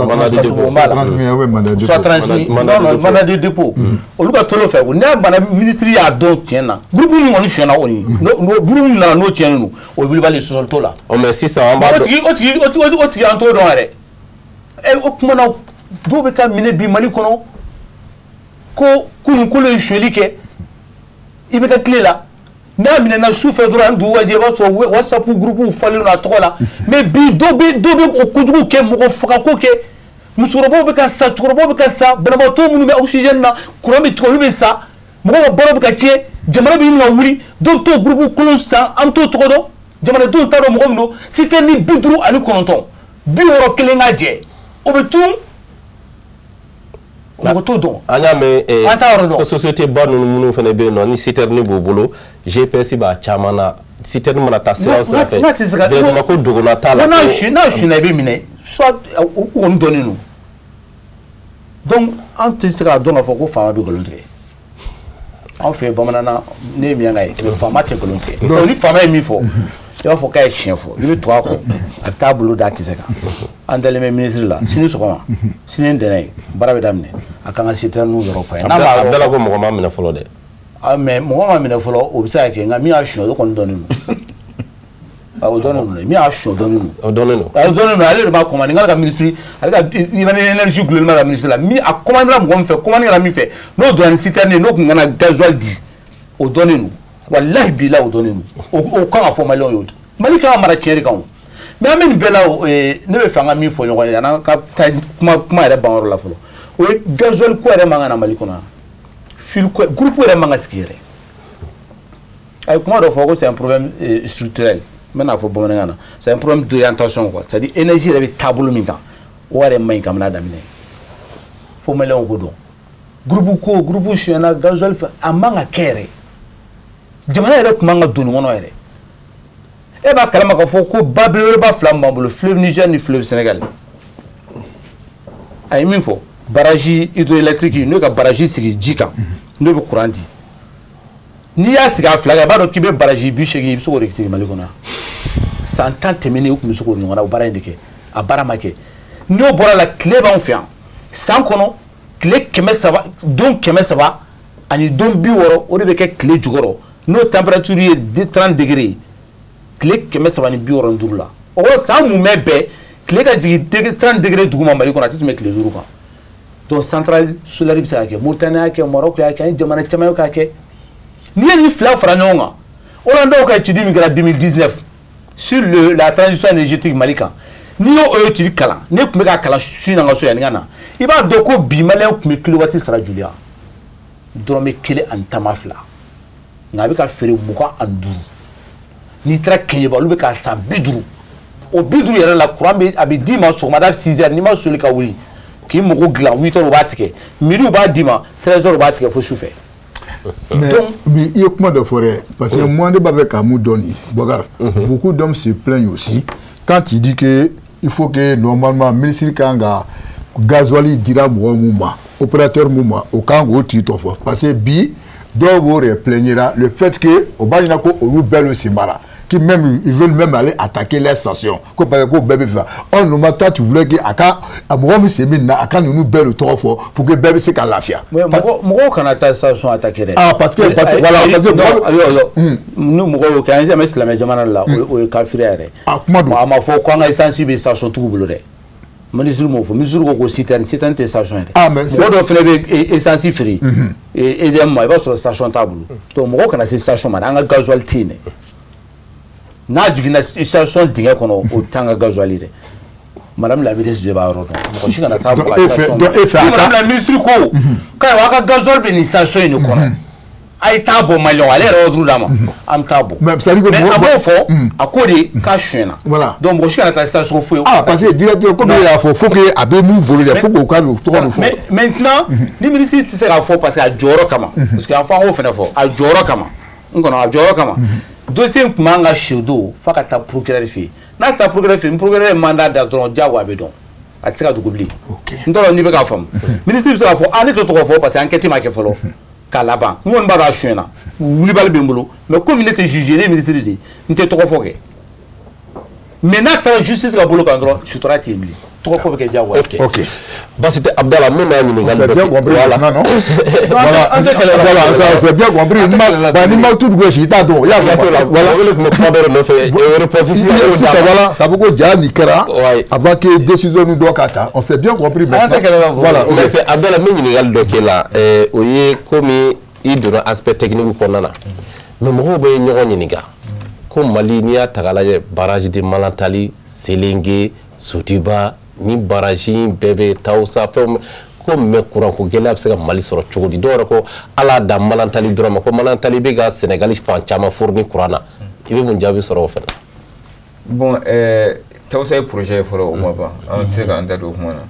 soit transmis non mandat de dépôt olu ka to l'o fɛ n'a bana ministre y'a dɔn tiɲɛ na groupe min kɔni suɲɛna kɔni groupe min nana n'o tiɲɛnen don o ye Wilibali sɔsɔli t'o la. mais sisan an b'a dɔn o tigi an t'o dɔn yɛrɛ o tuma na dɔw bɛ ka minɛ bi Mali kɔnɔ ko kunun kolo ye suɲɛli kɛ i bɛ ka tile la n'a minɛna su fɛ dɔrɔn an dugu ka jɛ i b'a sɔrɔ WhatsApp groupe falen don a tɔgɔ la mais bi dɔw bɛ o kojugu kɛ mɔgɔ fagako kɛ musokɔrɔbaw bɛ ka sa cɛkɔrɔbaw bɛ ka sa banabaatɔ minnu bɛ oxygène na courant bɛ tigɛ olu bɛ sa mɔgɔw ka baaraw bɛ ka tiɲɛ jamana bɛ ɲini ka wuli dɔw bɛ t'o groupe kolon san an bɛ t'o tɔgɔ dɔn jamanadenw t'a dɔn mɔgɔ min don citerne 59 61 ka jɛ o bɛ tun mɔgɔ t'o dɔn. an y'a mɛn ko société ba ninnu minnu fana bɛ yen nɔ ni citerne b'o bolo GPS b'a caman na citerne mana taa sira o sira fɛ directement ko dogona t'a la. n'a suɲɛna i bɛ minɛ soit u kɔni dɔnnen don donc an tɛ se k'a dɔn k'a fɔ ko faama bɛ nkalon tigɛ an fɛ bamanan na ne ye miyanka ye mais faama tɛ nkalon tigɛ donc ni faama ye min fɔ i b'a fɔ k'a ye tiɲɛ fɔ i bɛ tugu a kɔ a bɛ taa bolo d'a kisɛ kan an dalen bɛ ministre la sini sɔgɔma sini ntɛnɛn ye baara bɛ daminɛ a kan ka citerne yɔrɔ fɔ a ye. a bɛɛ la ko mɔgɔ ma minɛ fɔlɔ dɛ. mais mɔgɔ ma minɛ fɔlɔ o bɛ se ka kɛ nka min y'a suɲɛ o kɔni dɔnnen don o dɔnnen don dɛ min y'a suɲɛ o dɔnnen don. o dɔnnen don. o dɔnnen don ale de b'a commandé n'ale ka ministre ale ka énergie gouvernement ka ministre la min a commandé mɔgɔ min fɛ commandé kɛra min fɛ n'o donna ni citerne n'o tun kana gasoil di o dɔnnen don walahi bila o dɔnnen don o kan ka fɔ maliyɛnw ye o Mali kan ka mara tiɲɛ de kan o mais an bɛ nin bɛɛ la ne bɛ fɛ an ka min fɔ ɲɔgɔn ye yan'an ka taa kuma yɛrɛ ban yɔrɔ la fɔlɔ o ye gasoil ko yɛrɛ man kan na Mali kɔnɔ fil ko groupe yɛrɛ man kan ka sigi yɛrɛ a ye kuma dɔ fɔ ko c'est un problème structurel n bɛ n'a fɔ bamanankan na c'est un problème d'orientation quoi c'est-à-dire énergie yɛrɛ bɛ taabolo min kan o yɛrɛ man ɲi kabini a daminɛ fo malien ko don groupe chena gasoil a manga kere jamana yɛrɛ kuma ka doni kɔnɔ yɛrɛ e b'a kalama ka fɔ ko babeleba fila min b'an bolo fleuve Niger ni fleuve Sénégal a ye min fɔ barrage hydroélectrique n'o ka barrage sigi ji kan n'o bɛ courant di n'i y'a sigi a fila kan i b'a dɔn k'i bɛ barrage 80 i bɛ se k'o de sigi Mali kɔnɔ san 10 tɛmɛnen u tun bɛ se k'o ɲɔgɔn na o baara in de kɛ a baara ma kɛ n'o bɔra la tile b'anw fɛ yan san kɔnɔ tile 300 don 300 ani don 60 o de bɛ kɛ tile jukɔrɔ n'o température ye 30 degrés tile 365 la o san mun bɛ bɛɛ tile ka jigin 30 degrés duguma Mali kɔnɔ a tɛ tɛmɛ tile 5 kan donc centrale solaire bɛ se ka kɛ Mauritanie y'a kɛ Maroc y'a kɛ an jamana caman y'a kɛ n'i ye nin fila fara ɲɔgɔn kan Hollande ka étude min kɛra 2019 sur la transition énergétique Mali kan n'i y'o étude kalan ne tun bɛ ka kalan su in na n ka so yanni n ka na i b'a dɔn ko bi maliyɛn tun bɛ kilowati sara joli la dɔrɔmɛ 1.2 nka a bɛ ka feere 25 n'i taara Keɲeba olu bɛ k'a san 50 o 50 yɛrɛ la courant a bɛ d'i ma sɔgɔmada 6 heures n'i ma soli ka wuli k'i mago dilan 8 heures u b'a tigɛ midi b'a d'i ma 13 heures u b'a tigɛ fo su fɛ. Mais il y a comment de forêt parce que moi, je ne sais pas beaucoup d'hommes se plaignent aussi quand il dit que il faut que normalement, ministre Kanga, gasoil dira mouma, opérateur mouma, au Kango titre parce que bi doit plaignera le fait que au Balinako au bel Simala qui même ils veulent même aller attaquer les stations comme par exemple bébé va on nous matin tu voulais que aka amoureux c'est maintenant aka nous belle trop fort pour que bébé c'est qu'à la fia moi quand attaque station attaquer parce que voilà parce que nous moi quand jamais c'est la jamana là au kafirere ma fo quand nga sensible station tout bolore ministre mo fo ministre ko citerne te station mais mo do fele be essence free et dem ma ba sur station table to mo kana se station ma nga gasoil tine n'a jigina station dingɛ kɔnɔ o tanga gasoil de madame la ministre de b'a yɔrɔ dɔn mɔgɔ si kana taa fɔ station madame la ministre ko k'a wa ka gasoil bɛ nin station in de kɔnɔ a ye taa bɔ maliyɛnw ale yɛrɛ y'o d'a ma an t'a bɔ mais a b'o fɔ a ko de k'a sonyɛna donc mɔgɔ si kana taa station foyi parce que directeur comme il y'a fɔ faut que a bɛ mun bolo dɛ faut k'o ka tɔgɔ de fɔ maintenant ni ministre tɛ se k'a fɔ parce que a jɔyɔrɔ kama parce que an fɔ an k'o fana fɔ a jɔyɔrɔ kama n kɔnɔ a jɔyɔrɔ kama dossier tun b'an ka sedo f'a ka taa procureur fɛ yen n'a sera procureur fɛ yen procureur ye mandat da dɔrɔn diyago a bɛ dɔn a tɛ se ka dogo bilen n t'a dɔn n'i bɛ k'a faamu ministre bɛ se k'a fɔ ne t'o tɔgɔ fɔ parce que enquête ma kɛ fɔlɔ k'a laban n kɔni b'a dɔn a sonyɛna wulibali bɛ n bolo mais komi ne tɛ juge ne ye ministre de ye n tɛ tɔgɔ fɔ kɛ mais n'a taara justice ka bolo kan dɔrɔn sutura tɛ yen bilen tɔgɔ fɔ bɛ kɛ diyago ok basi tɛ Abdala min b'a ɲininka voilà voilà ça c'est bien compris ni ma tout gauche t'a dɔn y'a fɔ voilà o de tun bɛ kuma dɔ de nɔfɛ réponse sisan voilà k'a fɔ ko ja nin kɛra avant que décision ninnu dɔ ka ta on s'est bien compris maintenant voilà mais c'est Abdala min ɲininkali dɔ kɛ la o ye komi i donna aspect technique kɔnɔna na mais mɔgɔw bɛ ɲɔgɔn ɲininka ko Mali n'i y'a ta k'a lajɛ barrage de Malantali Selenge Sotiba ni barrage bɛɛ bɛ Tawusa fɛnw ko mais courant ko gɛlɛya bɛ se ka Mali sɔrɔ cogo di dɔw yɛrɛ ko ala da Malantali dɔrɔn ma ko Malantali bɛ ka Sénégal fan caman fourni courant na i bɛ mun jaabi sɔrɔ o fɛnɛ bon Tawusa ye projet ye fɔlɔ o ma ban an tɛ se k'an da don o kuma na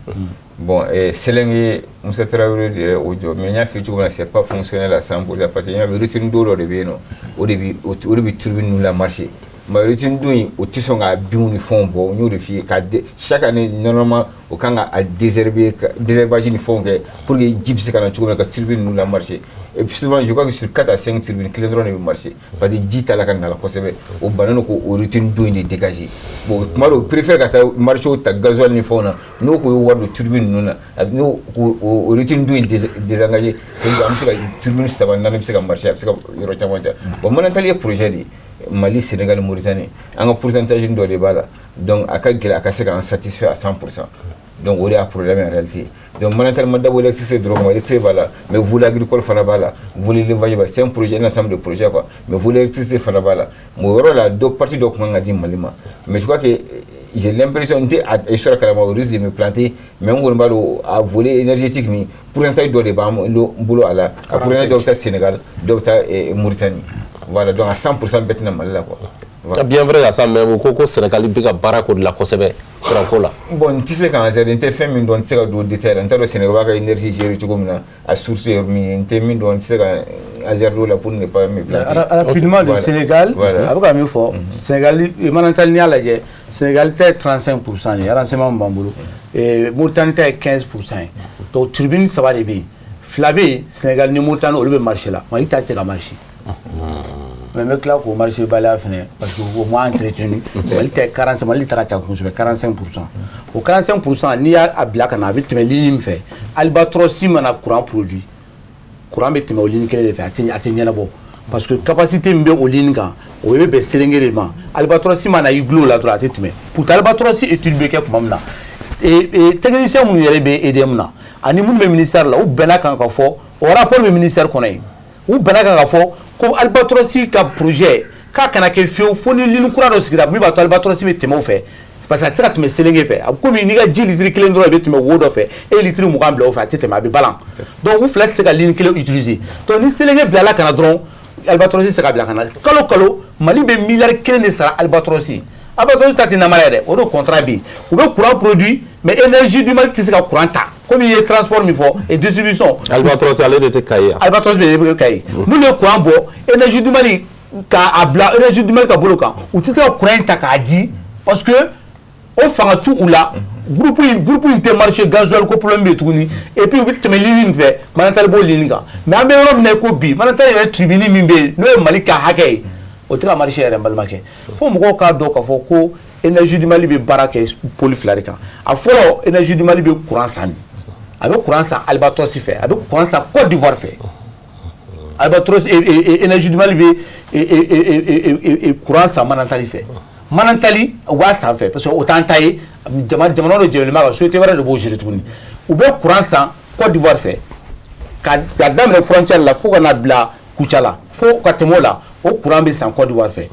bon Selenge Musa Traoré de o jɔ mais n y'a f'i cogo min na c'est pas fonctionnel à 100% parce que n y'a mɛ routine dɔ de bɛ yen nɔ o de bɛ turbine ninnu la marcher mais routine dun in o tɛ sɔn ka binw ni fɛnw bɔ n y'o de f'i ye ka chaque année normalement o kan ka a désherbage ni fɛnw kɛ pour que ji bɛ se ka na cogo min na ka turbine ninnu la marcher et puis souvent je crois que sur 4 à 5 turbines kelen dɔrɔn de bɛ marcher parce que ji t'a la ka na la kosɛbɛ o bannen ko o routine dun in de dégager bon tuma dɔw préfère ka taa marcher ta gasoil ni fɛnw na n'o ko ye wari don turbine ninnu na n'o o routine dun in désengager c'est à dire an bɛ se ka turbine 3 4 bɛ se ka marcher a bɛ se ka yɔrɔ caman ta bon Malantali ye projet de ye Mali, Sénégal, Mauritanie, un pourcentage de débat donc à se satisfait à 100%. Donc on a un problème en réalité. Donc maintenant, l'électricité de l'électricité mais vous l'agricole vous l'élevage, c'est un projet, un ensemble de projets quoi. Mais vous l'électricité moi là deux parties documents a dit Malima. Mais je crois que j'ai l'impression que risque de me planter, mais on va à voler énergétique ni pourcentage de débat boulot à pourcentage de Sénégal, de Mauritanie. Voilà, donc à 100% bête dans Mali là quoi. bien vrai ça mais ko Sénégal bi ka bara ko la kosɛbɛ ko la bon tu sais quand c'est inte fɛn min dɔn tɛ se ka don détail la n t'a dɔn Sénégal b'a ka énergie gérer cogo min na a source ye min tɛ min dɔn n tɛ se ka hasard la pour ne pas me planter rapidement le Sénégal a bɛ ka min fɔ Sénégal mana taa n'i y'a lajɛ Sénégal tɛ 35% ye renseignement b'an bolo Mauritanie tɛ 15% donc tribune saba de bɛ yen fila bɛ yen Sénégal ni Mauritanie olu bɛ marché la Mali ta tɛ ka marché mais me tila k'o marché baliya fɛnɛ parce que au moins entretenu Mali tɛ 45 Mali ta ka ca kosɛbɛ 45% o 45% n'i y'a bila ka na a bɛ tɛmɛ ligne min fɛ Albatros mana courant produit courant bɛ tɛmɛ o ligne kelen de fɛ a tɛ ɲɛnabɔ parce que capacité min bɛ o ligne kan o bɛ bɛn Selenge de ma Albatros mana i gulon la dɔrɔn a tɛ tɛmɛ pourtant Albatros étude bɛ kɛ tuma min na technicien minnu yɛrɛ bɛ EDM na ani minnu bɛ ministère la u bɛnna kan ka fɔ o rapport bɛ ministère kɔnɔ yen u bɛnna kan ka fɔ ko Albatros ka projet k'a kana kɛ fiyewu fo ni ligne kura dɔ sigira min b'a to Albatros bɛ tɛmɛ o fɛ parce que a tɛ se ka tɛmɛ Selenge fɛ a bɛ komi n'i ka ji litiri kelen dɔrɔn i bɛ tɛmɛ wo dɔ fɛ e ye litiri 20 bila o fɛ a tɛ tɛmɛ a bɛ balan donc u fila tɛ se ka ligne kelen utiliser donc ni Selenge bilala ka na dɔrɔn Albatros tɛ se ka bila ka na kalo kalo Mali bɛ miliyari 1 de sara Albatros Albatros ta tɛ namara yɛrɛ o de contrat bɛ yen u bɛ courant produit mais énergie du Mali tɛ se ka courant ta comme il y a transport min fɔ et distribution Albatros ale de tɛ Kayi Albatros bɛ Kayi n'u ye courant bɔ énergie du Mali k'a bila énergie du Mali ka bolo kan u tɛ se ka courant ta k'a di parce que o fanga t'u la groupe in tɛ marché gasoil ko problème bɛ tuguni et puis u bɛ tɛmɛ ligne min fɛ Manantali b'o ligne kan mais an bɛ yɔrɔ min na ko bi Manantali yɛrɛ tribune min bɛ yen n'o ye Mali ka hakɛ ye o tɛ ka marché yɛrɛ n balimakɛ fo mɔgɔw k'a dɔn k'a fɔ ko énergie du Mali bɛ baara kɛ pôle fila de kan a fɔlɔ énergie du Mali bɛ courant san a bɛ courant san Albatros fɛ a bɛ courant san Côte d'Ivoire fɛ Albatros énergie du Mali bɛ courant san Manantali fɛ Manantali u b'a san fɛ parce que o t'an ta ye jamana dɔ jɛlen b'a kan société wɛrɛ de b'o gérer tuguni u bɛ courant san Côte d'Ivoire fɛ ka daminɛ frontière la fo ka na bila Kucala la fo ka tɛmɛ o la o courant bɛ san Côte d'Ivoire fɛ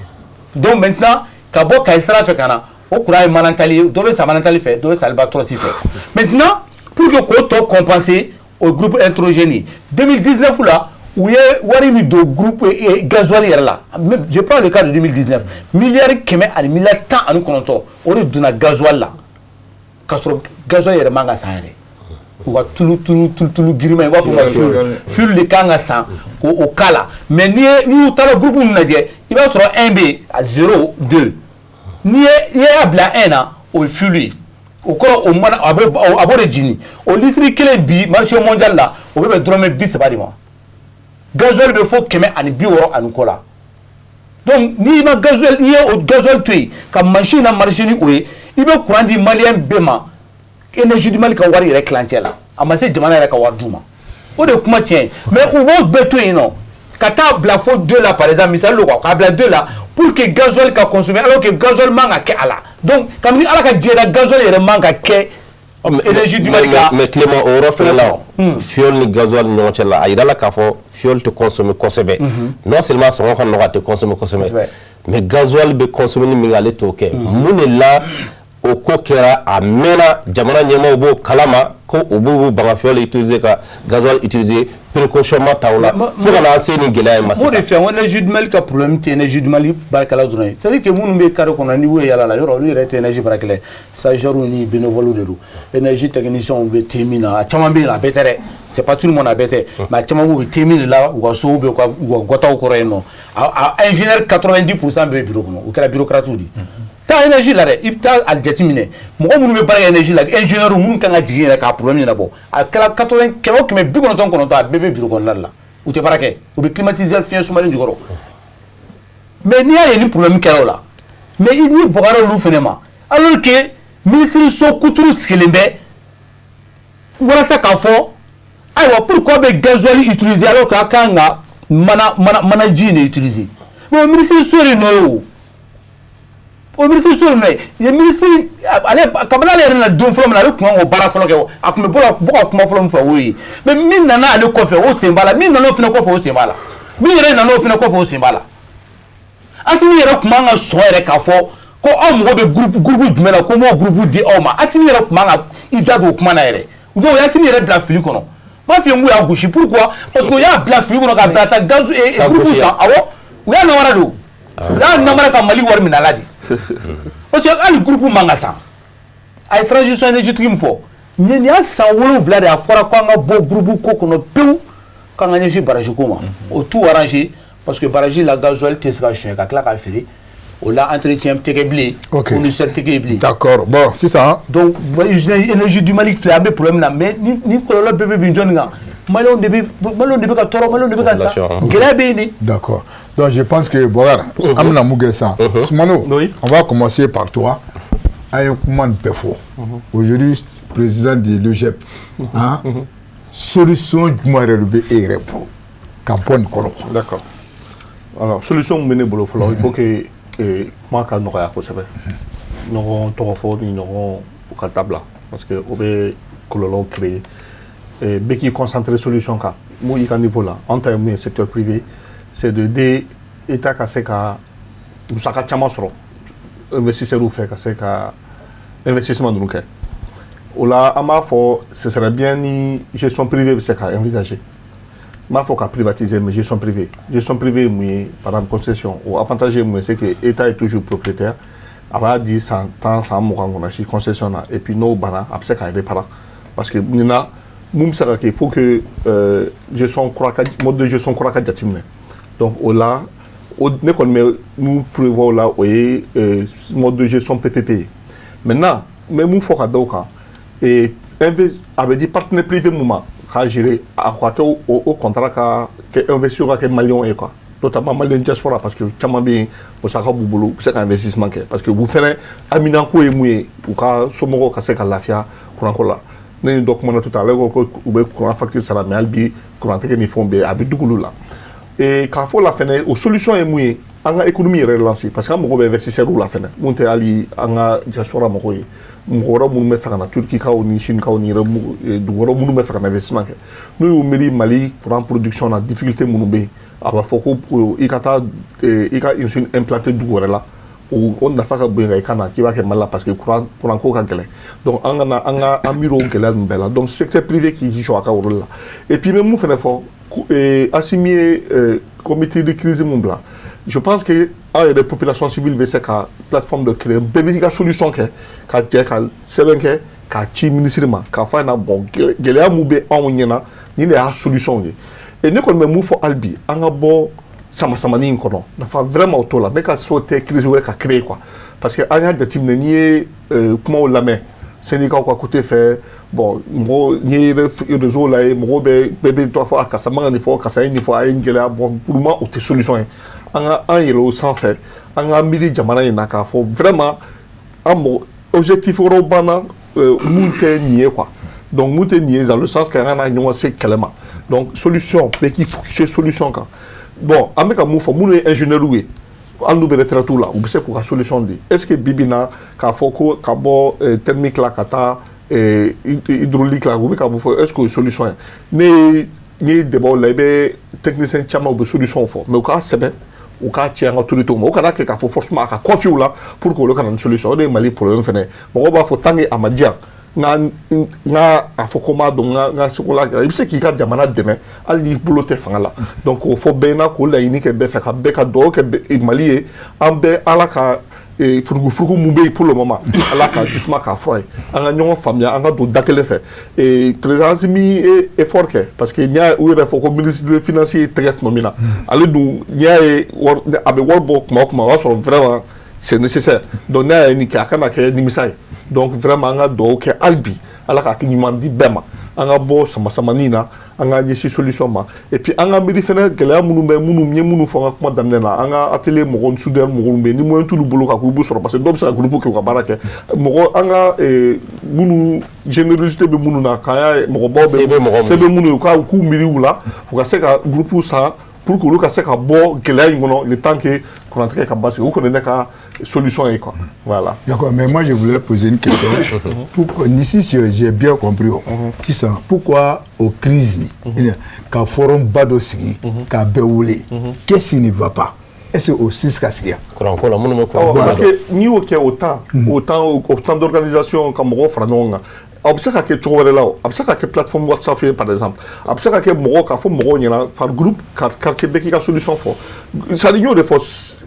donc maintenant ka bɔ Kayi sira fɛ ka na o courant ye Manantali ye dɔ bɛ san Manantali fɛ dɔ bɛ san Albatros fɛ maintenant pour que k'o tɔ compenser o groupe introgène 2019 la u ye wari min don groupe gasoil yɛrɛ la je prends le cas de 2019 miliyari 100 ani miliyari 19 o de donna gasoil la k'a sɔrɔ gasoil yɛrɛ man ka san yɛrɛ u ka tulu girima i b'a fɔ ma fuel de kan ka san k'o k'a la mais n'i y'u taara groupe ninnu lajɛ i b'a sɔrɔ 1 bɛ yen a 0 2 n'i y'a bila 1 na o ye fuel ye o kɔrɔ o mana a b'o de jeni o litiri kelen bi marché mondial la o bɛ bɛn dɔrɔmɛ 30 de ma gasoil bɛ fɔ 160 ani kɔ la donc n'i ma gasoil n'i ye o gasoil to yen ka machine na marché ni o ye i bɛ courant di maliyɛn bɛɛ ma énergie du Mali ka wari yɛrɛ kilancɛ la a ma se jamana yɛrɛ ka wari d'u ma o de kuma tiɲɛ mais u b'o bɛɛ to yen nɔ ka taa bila fo 2 la par exemple misali lo k'a bila 2 la pour que gasoil ka consommer alors que gasoil man ka kɛ a la donc kabini ala ka jɛ la gasoil yɛrɛ man ka kɛ énergie du Mali ka mais Clément o yɔrɔ fɛnɛ la fiol ni gasoil ni ɲɔgɔn cɛ la a yira la k'a fɔ fiol tɛ consommer kosɛbɛ non seulement sɔngɔ ka nɔgɔ a tɛ consommer kosɛbɛ mais gasoil bɛ consommer ni min ale t'o kɛ mun de la o ko kɛra a mɛnna jamana ɲɛmaaw b'o kalama ko u b'u ban ka fiol utiliser ka gasoil utiliser précautionnement taw la fo ka na se ni gɛlɛya in ma sisan. o de fɛ n ko énergie du Mali ka problème tɛ énergie du Mali baarakɛla dɔrɔn ye c'est à dire que minnu bɛ carré kɔnɔ ni u ye yala la yɔrɔ olu yɛrɛ tɛ énergie baarakɛla stagiaires ni bénévoles de don énergie techniciens bɛ te min na a caman bɛ yen a bɛɛ tɛ dɛ c'est pas tout le monde a bɛɛ tɛ mais a caman b'u bɛ te min de la u ka so bɛ u ka gɔtaw kɔrɔ yen nɔ a ingénieur 90% bɛ bureau kɔnɔ u kɛra bureaucrates de taa énergie la dɛ i bɛ taa a jateminɛ mɔgɔ minnu bɛ baara kɛ énergie la ingénieur minnu kan ka jigin yɛrɛ k'a problème ɲɛnabɔ a kɛra 99 a bɛɛ bɛ bureau kɔnɔna de la u tɛ baara kɛ u bɛ climatiser fiɲɛ sumalen jukɔrɔ mais n'i y'a ye ni problème kɛra o la mais i ni bɔgɔra olu fana ma alors que minisiriso kuturu sigilen bɛ walasa k'a fɔ ayiwa pourquoi bɛ gasoil utiliser alors k'a kan ka manaji de utiliser mais o minisiriso de nɔ ye o minisiriso de nɔ ye minisiri ale kabini ale yɛrɛ na don fɔlɔ min na ale tun kan k'o baara fɔlɔ kɛ a tun bɛ bɔ ka kuma fɔlɔ min fɛ o ye mais min nana ale kɔfɛ o sen b'a la min nana o fana kɔfɛ o sen b'a la min yɛrɛ nana o fana kɔfɛ o sen b'a la Asimi yɛrɛ tun man ka sɔn yɛrɛ k'a fɔ ko aw mɔgɔ bɛ groupe jumɛn na ko m'o groupe di aw ma Asimi yɛrɛ tun man ka i da don o kuma na yɛrɛ u bɛ Asimi yɛrɛ bila fili kɔnɔ m'a f'i ye n k'u y'a gosi pourquoi parce que u y'a bila fili kɔnɔ ka bila ta gaz groupe san awɔ u y'a nawara don Là n'amara ka Mali war minaladi. Parce que al groupe mangasa. Ay transition énergétique m'fo. Ni ya sanwolo vla de afora ko nga bo groupe ko kono peu quand nga ñi barrage ko ma. O tout arrangé parce que barrage la gasoil tesga chien ka kla ka firi. O la entretien terrible. Okay. Fournisseur terrible. D'accord. Bon, c'est ça. Donc énergie du Mali flabe problème là mais ni ko lo bébé bi jonga. Malon de ka toro malon de ka ça. Grabé. D'accord. Donc je pense que voilà, amna mugesa. Soumano, on va commencer par toi. Ayokuman Pefo. Aujourd'hui président de l'UGEP. Hein? Solution du Moirelbe et Repo. Campone Kolo. D'accord. Alors, solution menée pour le il faut que moi quand nous réagissons, c'est vrai. Nous aurons trop nous aurons pour table parce que on veut que l'on crée et bien qui concentrer solution car moi il niveau là en termes du secteur privé c'est de des états cassés car nous ça chama sur investisseurs ou fait cassé car investissement de nous que là à ma foi ce serait bien ni gestion privée c'est qu'à envisager ma faut qu'à privatiser mais gestion privée moi par exemple concession ou avantage moi c'est que état est toujours propriétaire avant 10 ans sans mourant on a chez concessionnaire et puis nos bana après qu'à réparer parce que il faut que mode de gestion croit qu'à jatimne donc là nous prévoyons là mode de gestion PPP maintenant même il faut qu'à et avec des partenaires privés moment qu'à gérer à quoi au contrat qu'à investir à quel million et quoi notamment malien diaspora parce que tellement bien pour ça boulot c'est un investissement parce que vous faites aminan ko et moué ou ka somoro ka c'est ka lafia pour là ne document tout à l'heure ko ube ko facture ça mais albi courant que ni fombe abi dugulu là et quand faut la fin aux solutions est moué en économie relancer parce que mo investisseur ou la fin monter ali en diaspora mo koy ngora mun me faka na Turquie ka oni Chine ka oni du ngora mun me faka na investissement nous Mali pour en production na difficulté mun be aba foko ikata ika une implanté du ngora là on a fait un canal qui va être mal parce que courant ko ka gele donc anga amiro gele mbela donc secteur privé qui joue à ka rôle là et puis même nous fait effort assimier comité de crise mondiale je pense que il y a des populations civiles c'est ka plateforme de créer bébé ka solution ka seven ka chi ministère ka fa na bon gele amube onnyena ni na solution et ne ko même faut albi anga bo sama ni kono na fa vraiment auto là mais quand sauter crise ou ka créer quoi parce que anya de team ni comment la main syndicat quoi côté fait bon mo ni réseau là mo bébé toi fois ka ça man faut ka ça il faut ingela bon pour moi autre solution anga un yelo sans fait anga midi jamana ina ka faut vraiment amo objectif robana monter nier quoi donc monter nier dans le sens que anga na c'est calma donc solution mais qu'il faut que solution quand bon avec un mouvement mon ingénieur oui en nous bettera tout là ou c'est pour la solution dit est-ce que bibina ka foko ka bo thermique là kata hydraulique là ou ka est-ce que solution ni d'abord là be technicien chama ou solution fort mais ka c'est bien ou ka tient autorité ou ka ka faut forcément ka confier là pour que le kana une solution des Mali problème fene bon ba faut tangi amadia nga afokoma donc nga sikola il sait qu'il y a des manades demain ali bolote fangala donc il faut bien ko la unique be fa be ka do ke Mali ambe ala ka furugu mumbe pour le moment ala ka justement ka froid anga nyon famia anga do dakele fait et président mi effort que parce que nya ou il faut que ministre financier traite nomina ali du nya abe worbo kuma wa so vraiment c'est nécessaire donc na ni ka kana ke ni misai donc vraiment anga do ke albi ala ka ki mandi bema anga bo sama nina anga yesi solution ma et puis anga mi fena gela munu fanga kuma damne na anga atelier mo gon soudeur mo gon be ni mo tout bolo ka ko bu soro parce que dom sa groupe ko ka barake mo anga munu générosité be munu na kaya mo bo be sebe munu ka ku miri wula ko ka se ka groupe sa pour que le cas soit bon, le temps que qu'on entre qu'à passer, ou qu'on ait qu'à solution et quoi. Voilà. D'accord, mais moi je voulais poser une question. Ici, j'ai bien compris. Si ça, pourquoi aux crises, quand forum Badoski, quand Béoulé, qu'est-ce qui ne va pas? Est-ce que aussi ce qu'il y a? Parce que ni autant d'organisations comme Rofranong, a bɛ se ka kɛ cogo wɛrɛ la o a bɛ se ka kɛ plateforme WhatsApp ye par exemple a bɛ se ka kɛ mɔgɔ k'a fɔ mɔgɔw ɲɛna par groupe quartier bɛɛ k'i ka solution fɔ c'est à dire n y'o de fɔ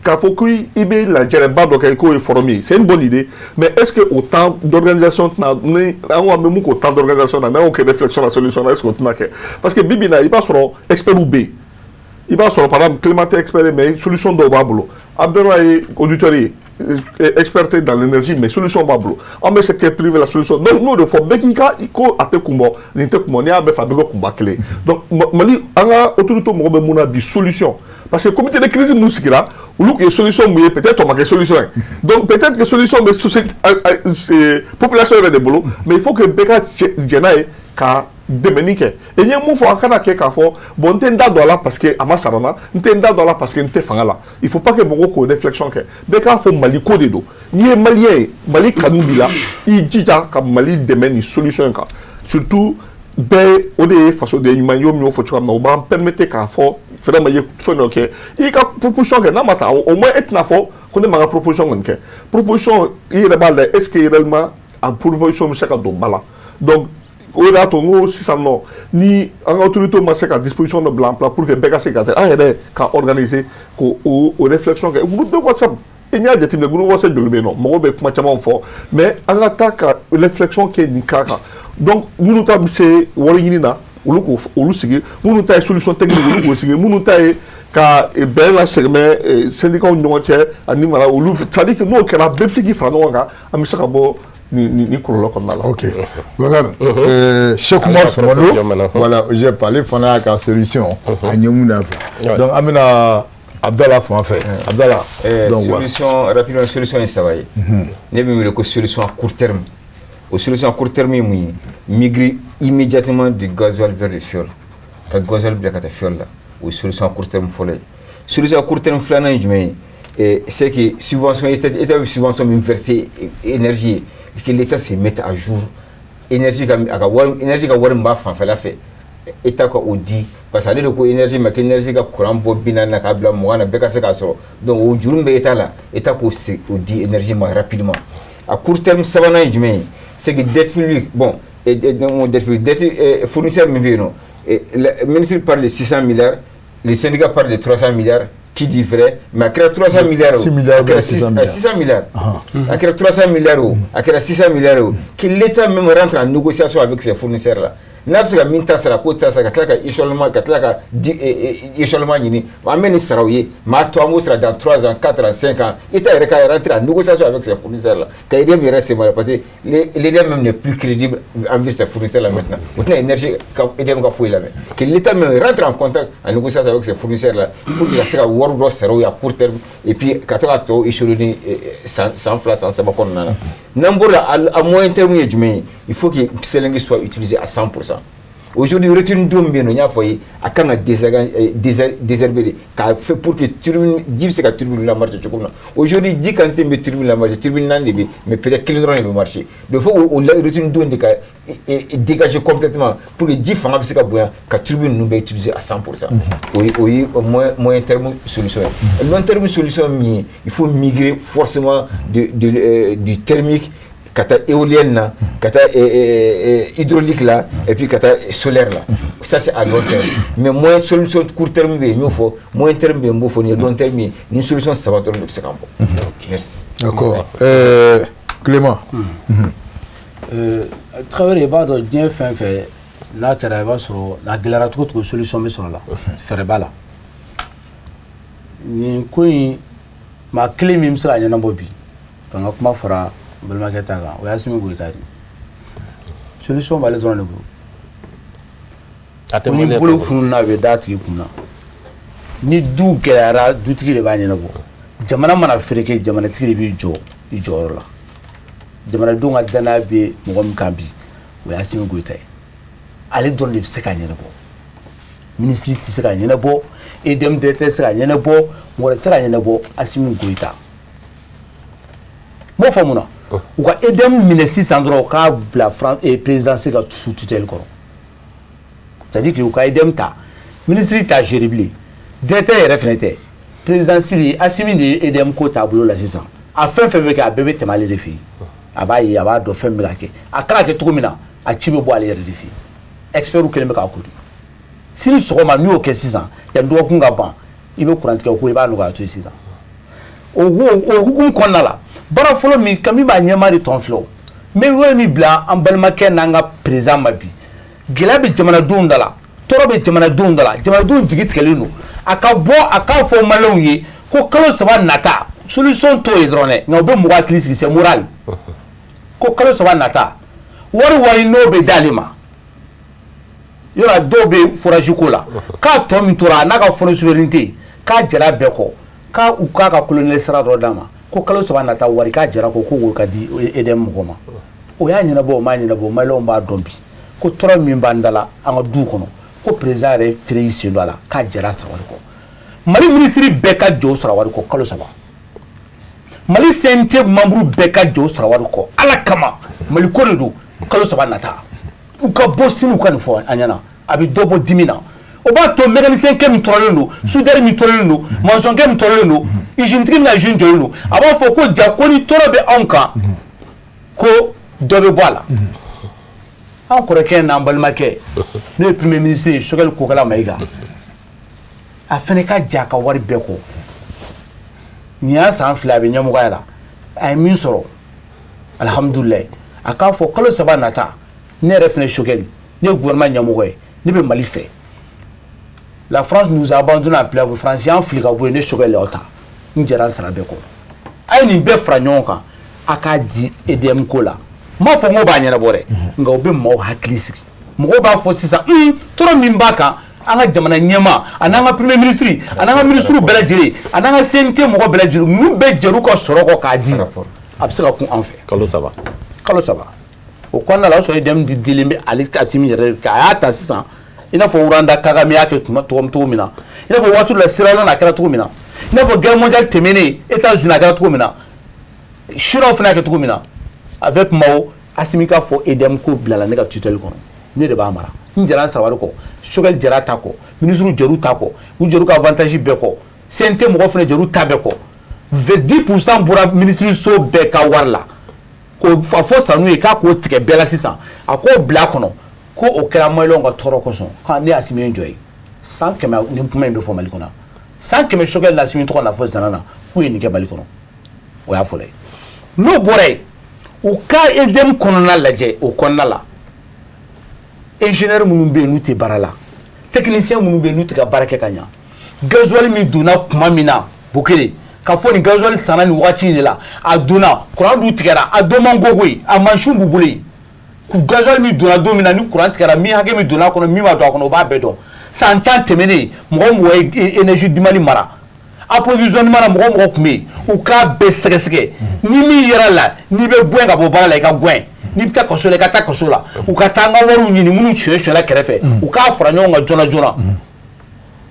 k'a fɔ ko i bɛ lajɛrɛba dɔ kɛ k'o ye forum ye c'est une bonne idée mais est ce que au temps d'organisation tɛna ni an ko an bɛ mun k'o temps d'organisation na n'an y'o kɛ réflexion na solution na est ce que o tɛna kɛ parce que bi bi in na i b'a sɔrɔ experts bɛ yen i b'a sɔrɔ par exemple Clément tɛ expert ye mais solution dɔw b'a bolo Abdallah ye auditeur ye expert dans l'énergie mais solution b'a bolo an bɛ secteur privé la solution donc n'o de fɔ bɛɛ k'i ka ko a tɛ kun bɔ nin tɛ kun bɔ n'i y'a bɛɛ fɛ a bɛɛ bɛ kunba kelen donc Mali an ka autorité mɔgɔ bɛ mun na bi solution parce que comité de crise mun sigira olu tun ye solution mun ye peut-être o ma kɛ solution ye donc peut-être que solution bɛ société population yɛrɛ de bolo mais il faut que bɛɛ ka jɛ n'a ye ka dɛmɛni kɛ et n ye mun fɔ an kana kɛ k'a fɔ bon n tɛ n da don a la parce que a ma sara n na n tɛ n da don a la parce que n tɛ fanga la il faut pas que mɔgɔw k'o réflexion kɛ bɛɛ k'a fɔ Mali ko de don n'i ye maliyɛn ye Mali kanu b'i la i jija ka Mali dɛmɛ nin solution in kan surtout bɛɛ o de ye faso de ye ɲuman ye o min y'o fɔ cogoya min na o b'an permettre k'a fɔ vraiment i ye fɛn dɔ kɛ i ka proposition kɛ n'a ma taa au moins e tɛna fɔ ko ne ma n ka proposition kɔni kɛ proposition i yɛrɛ b'a lajɛ est ce que réellement a proposition bɛ se ka don ba la donc o de y'a to n ko sisan nɔ ni an ka autorité ma se ka disposition dɔ bila en place pour que bɛɛ ka se ka kɛ an yɛrɛ ka organiser k'o réflexion kɛ groupe de WhatsApp i n'i y'a jateminɛ groupe WhatsApp joli bɛ yen nɔ mɔgɔw bɛ kuma caman fɔ mais an ka taa ka réflexion kɛ nin cas kan donc minnu ta bɛ se wari ɲini na olu sigi minnu ta ye solution technique olu k'o sigi minnu ta ye ka bɛn lasegɛmɛ syndicat ni ɲɔgɔn cɛ ani mara olu c'est à dire que n'o kɛra bɛɛ bɛ se k'i fara ɲɔgɔn kan an bɛ se ka bɔ ni kɔlɔlɔ kɔnɔna la. Ok. Cheikh Oumar Soumaoro, voilà, j'ai parlé fana ka solution a ɲɛ mun na fɛ. Donc an bɛna Abdallah fan fɛ. Abdallah. Solution rapidement solution ye saba ye. Ne bɛ wele ko solution à court terme. O solution à court terme ye mun ye migrer immédiatement du gasoil vers le fioul. Ka gasoil bila ka taa fioul la. O ye solution à court terme fɔlɔ ye. Solution à court terme filanan ye jumɛn ye? C'est que subvention État bɛ subvention min verser énergie que l'État se mette à jour énergie ka wari min b'a fanfɛla fɛ État ka o di parce que ale de ko énergie ma que énergie ka courant bɔ 40 na k'a bila 20 na bɛɛ ka se k'a sɔrɔ donc o juru min bɛ État la État k'o di énergie ma rapidement à court terme sabanan ye jumɛn ye c'est que dette publique bon dette fournisseur min bɛ yen nɔ le ministre parle de 600 milliards les syndicats parlent de 300 milliards qui dit vrai, mais à 300 milliards, 600 milliards, à 300 milliards, à 600 milliards, que l'État même rentre en négociation avec ces fournisseurs-là. N'a pas min ta sara ko ta sara ka isolement ɲini amène saraouye ma to amo sera dans 3 ans 4 ans 5 ans État yɛrɛ ka rentrer en négociation avec ces fournisseurs là ka IDM yɛrɛ se parce que l'IDM même n'est plus crédible envers ces fournisseurs là maintenant autant énergie ka IDM ka foyi la que l'État même rentre en contact en négociation avec ces fournisseurs là pour que se ka wari dɔ sara à court terme et puis ka to ka tɔ échelonner sans fila sans saba kɔnɔna na n'an bɔra à moyen terme ye jumɛn ye il faut que Selengi soit utilisé à 100%. Aujourd'hui, retenue d'eau, a quand désherber, qu'a fait pour que turbine, dit que turbine la marche. Aujourd'hui, dit quand tu mets turbine la marche, turbine n'a mais peut-être qu'il ne va marcher. Il faut la retenue d'eau dégager complètement pour que 10 francs puissent que turbine nous utilisée à 100%. Oui, au moyen terme solution. Long terme solution, il faut migrer forcément du thermique. Kata éolienne là, kata hydraulique là, et puis kata solaire là. Ça c'est à long terme. Mais moins solution court terme, il faut moins terme, il faut long terme, une solution ça va tourner de ce camp. Merci. D'accord. Clément. Travailler va dans bien fin fait. Là, tu arrives sur la galère de solution mais sur là. Faire bala. Ni quoi ma clé même ça il y en a beaucoup. Quand on commence à balimakɛ ta kan o y'a Asimi Goyita de solution b'ale dɔrɔn de bolo ni bolo fununna a bɛ da tigi kunna ni du gɛlɛyara dutigi de b'a ɲɛnabɔ jamana mana fereke jamanatigi de b'i jɔ i jɔyɔrɔ la jamanadenw ka danaya bɛ mɔgɔ min kan bi o y'a Asimi Goyita ye ale dɔrɔn de bɛ se k'a ɲɛnabɔ ministre tɛ se k'a ɲɛnabɔ EDM tɛ se k'a ɲɛnabɔ mɔgɔ tɛ se k'a ɲɛnabɔ Asimi Goyita m'o faamu na u ka EDM minɛ sisan dɔrɔn k'a bila présidence ka sous tutelle kɔrɔ c'est-à-dire que u ka EDM ta ministre t'a gérer bilen directeur yɛrɛ fɛnɛ tɛ présidence de Asimi de EDM ko taabolo la sisan a fɛn fɛn bɛ kɛ a bɛɛ bɛ tɛmɛ ale de fɛ yen a b'a ye a b'a dɔn fɛn min bɛ ka kɛ a kan ka kɛ cogo min na a ci bɛ bɔ ale yɛrɛ de fɛ yen expert kelen bɛ k'a ko di sini sɔgɔma n'i y'o kɛ sisan yan dɔgɔkun ka ban i bɛ kuran tigɛ ko i b'a nɔgɔya to yen sisan o hukumu kɔnɔna la baara fɔlɔ min kami b'a ɲɛmaa de tɔn filɛ o n bɛ wele min bila an balimakɛ n'an ka président ma bi gɛlɛya bɛ jamanadenw da la tɔɔrɔ bɛ jamanadenw da la jamanadenw jigi tigɛlen don a ka bɔ a k'a fɔ maliyɛnw ye ko kalo 3 nata solution t'o ye dɔrɔn dɛ nka u bɛ mɔgɔ hakili sigi c'est moral ko kalo 3 nata wari n'o bɛ d'ale ma yɔrɔ dɔw bɛ forage ko la k'a tɔ min tora n'a ka fonds souveraineté k'a jara bɛɛ kɔ k'a ka colonel sara dɔ d'a ma ko kalo 3 nata wari k'a jara ko k'o ka di EDM mɔgɔ ma o y'a ɲɛnabɔ o m'a ɲɛnabɔ maliyɛnw b'a dɔn bi ko tɔɔrɔ min b'an da la an ka duw kɔnɔ ko président yɛrɛ feere y'i sen don a la k'a jara sara wari kɔ mali minisiri bɛɛ ka jɔ sara wari kɔ kalo 3 mali CNT membre bɛɛ ka jɔ sara wari kɔ ala kama mali ko de don kalo 3 nata u ka bɔ sini u ka nin fɔ an ɲɛna a bɛ dɔ bɔ dimi na o b'a to mécanicien kɛ min tɔɔrɔlen don soudeur min tɔɔrɔlen don maçon kɛ min tɔɔrɔlen don usine tigi min ka usine jɔlen don a b'a fɔ ko ja ko ni tɔɔrɔ bɛ anw kan ko dɔ bɛ bɔ a la an kɔrɔkɛ n'an balimakɛ n'o ye premier ministre ye Choguel Kokala Mayiga a fana ka ja ka wari bɛɛ kɔ nin y'a san 2 a bɛ ɲɛmɔgɔya la a ye min sɔrɔ alhamdulilayi a k'a fɔ kalo 3 nata ne yɛrɛ fana Choguel ne ye gouvernement ɲɛmɔgɔ ye ne bɛ Mali fɛ la France nous a abandonné à plein France y'an fili ka bɔ yen ne Choguel y'aw ta n jɛra sara bɛɛ kɔ a ye nin bɛɛ fara ɲɔgɔn kan a k'a di EDM ko la n b'a fɔ n ko b'a ɲɛnabɔ dɛ nka u bɛ maaw hakili sigi mɔgɔw b'a fɔ sisan tɔɔrɔ min b'a kan an ka jamana ɲɛmaa a n'an ka premier ministre a n'an ka ministres bɛɛ lajɛlen a n'an ka CNT mɔgɔ bɛɛ lajɛlen ninnu bɛɛ jɛr'u ka sɔrɔ kɔ k'a di a bɛ se ka kun an fɛ kalo 3 o kɔnɔna la o sɔrɔ EDM dilen bɛ ale Kasimi yɛrɛ a y'a ta sisan i n'a fɔ Wuranda Kagame y'a kɛ cogo min na i n'a fɔ waati dɔ la Sierra Leone a kɛra cogo min na i n'a fɔ guerre mondiale tɛmɛnen États-Unis a kɛra cogo min na Chiraw fana y'a kɛ cogo min na avec Mao Assimi k'a fɔ EDM ko bilala ne ka tutelle kɔnɔ ne de b'a mara n jɛra n sara wari kɔ Choguel jɛra ta kɔ ministre jɛr'u ta kɔ u jɛr'u ka avantage bɛɛ kɔ CNT mɔgɔ fana jɛr'u ta bɛɛ kɔ 10% bɔra ministre so bɛɛ ka wari la ko a fɔ Sanu ye k'a k'o tigɛ bɛɛ la sisan a k'o bila kɔnɔ ko o kɛra maliyɛnw ka tɔɔrɔ kosɔn k'a ne Assimi ye jɔ ye 100 nin kuma in bɛ fɔ Mali kɔnɔ 100 Choguel na Assimi tɔgɔ na fɔ Zana na k'u ye nin kɛ Mali kɔnɔ o y'a fɔlɔ ye n'o bɔra yen u ka EDM kɔnɔna lajɛ o kɔnɔna la ingénieur minnu bɛ yen n'u tɛ baara la technicien minnu bɛ yen n'u tɛ ka baara kɛ ka ɲa gasoil min donna kuma min na Bukele ka fɔ nin gasoil sanna nin wagati in de la a donna courant dun tigɛra a don man gogo ye a mansin b'u bolo yen gasoil min donna don min na ni courant tigɛra min hakɛ min donna a kɔnɔ min ma don a kɔnɔ o b'a bɛɛ dɔn san 10 tɛmɛnen mɔgɔ ye énergie du Mali mara approvisionnement na mɔgɔ tun bɛ yen u k'a bɛɛ sɛgɛsɛgɛ ni min yɛrɛ la n'i bɛ gɛn ka bɔ baara la i ka gɛn n'i bɛ taa kaso la i ka taa kaso la u ka taa an ka wariw ɲini minnu sonyɛla kɛrɛfɛ u k'a fara ɲɔgɔn kan joona joona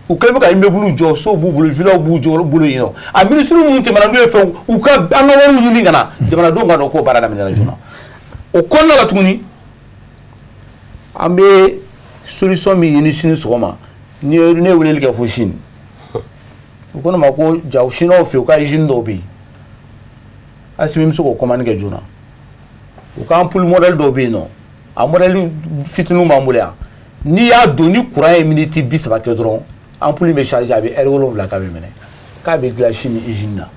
u kɛlen bɛ ka immeuble jɔ sow b'u bolo villaw b'u bolo yen nɔ a ministre minnu tɛmɛna n'u ye fɛnw u ka an ka wariw ɲini ka na jamanadenw ka dɔn k'o baara daminɛna joona o kɔnɔna la tuguni an bɛ solution min ɲini sini sɔgɔma ne ye weleli kɛ fo Chine u ko ne ma ko ja Chinois fɛ u ka usine dɔw bɛ yen Assimi bɛ se k'o commande kɛ joona u ka ampoule modèle dɔw bɛ yen nɔ a modèle fitininw b'an bolo yan n'i y'a don ni courant ye minute 30 kɛ dɔrɔn ampoule bɛ charger a bɛ heure 7 k'a bɛ minɛ k'a bɛ dilan Chine usine na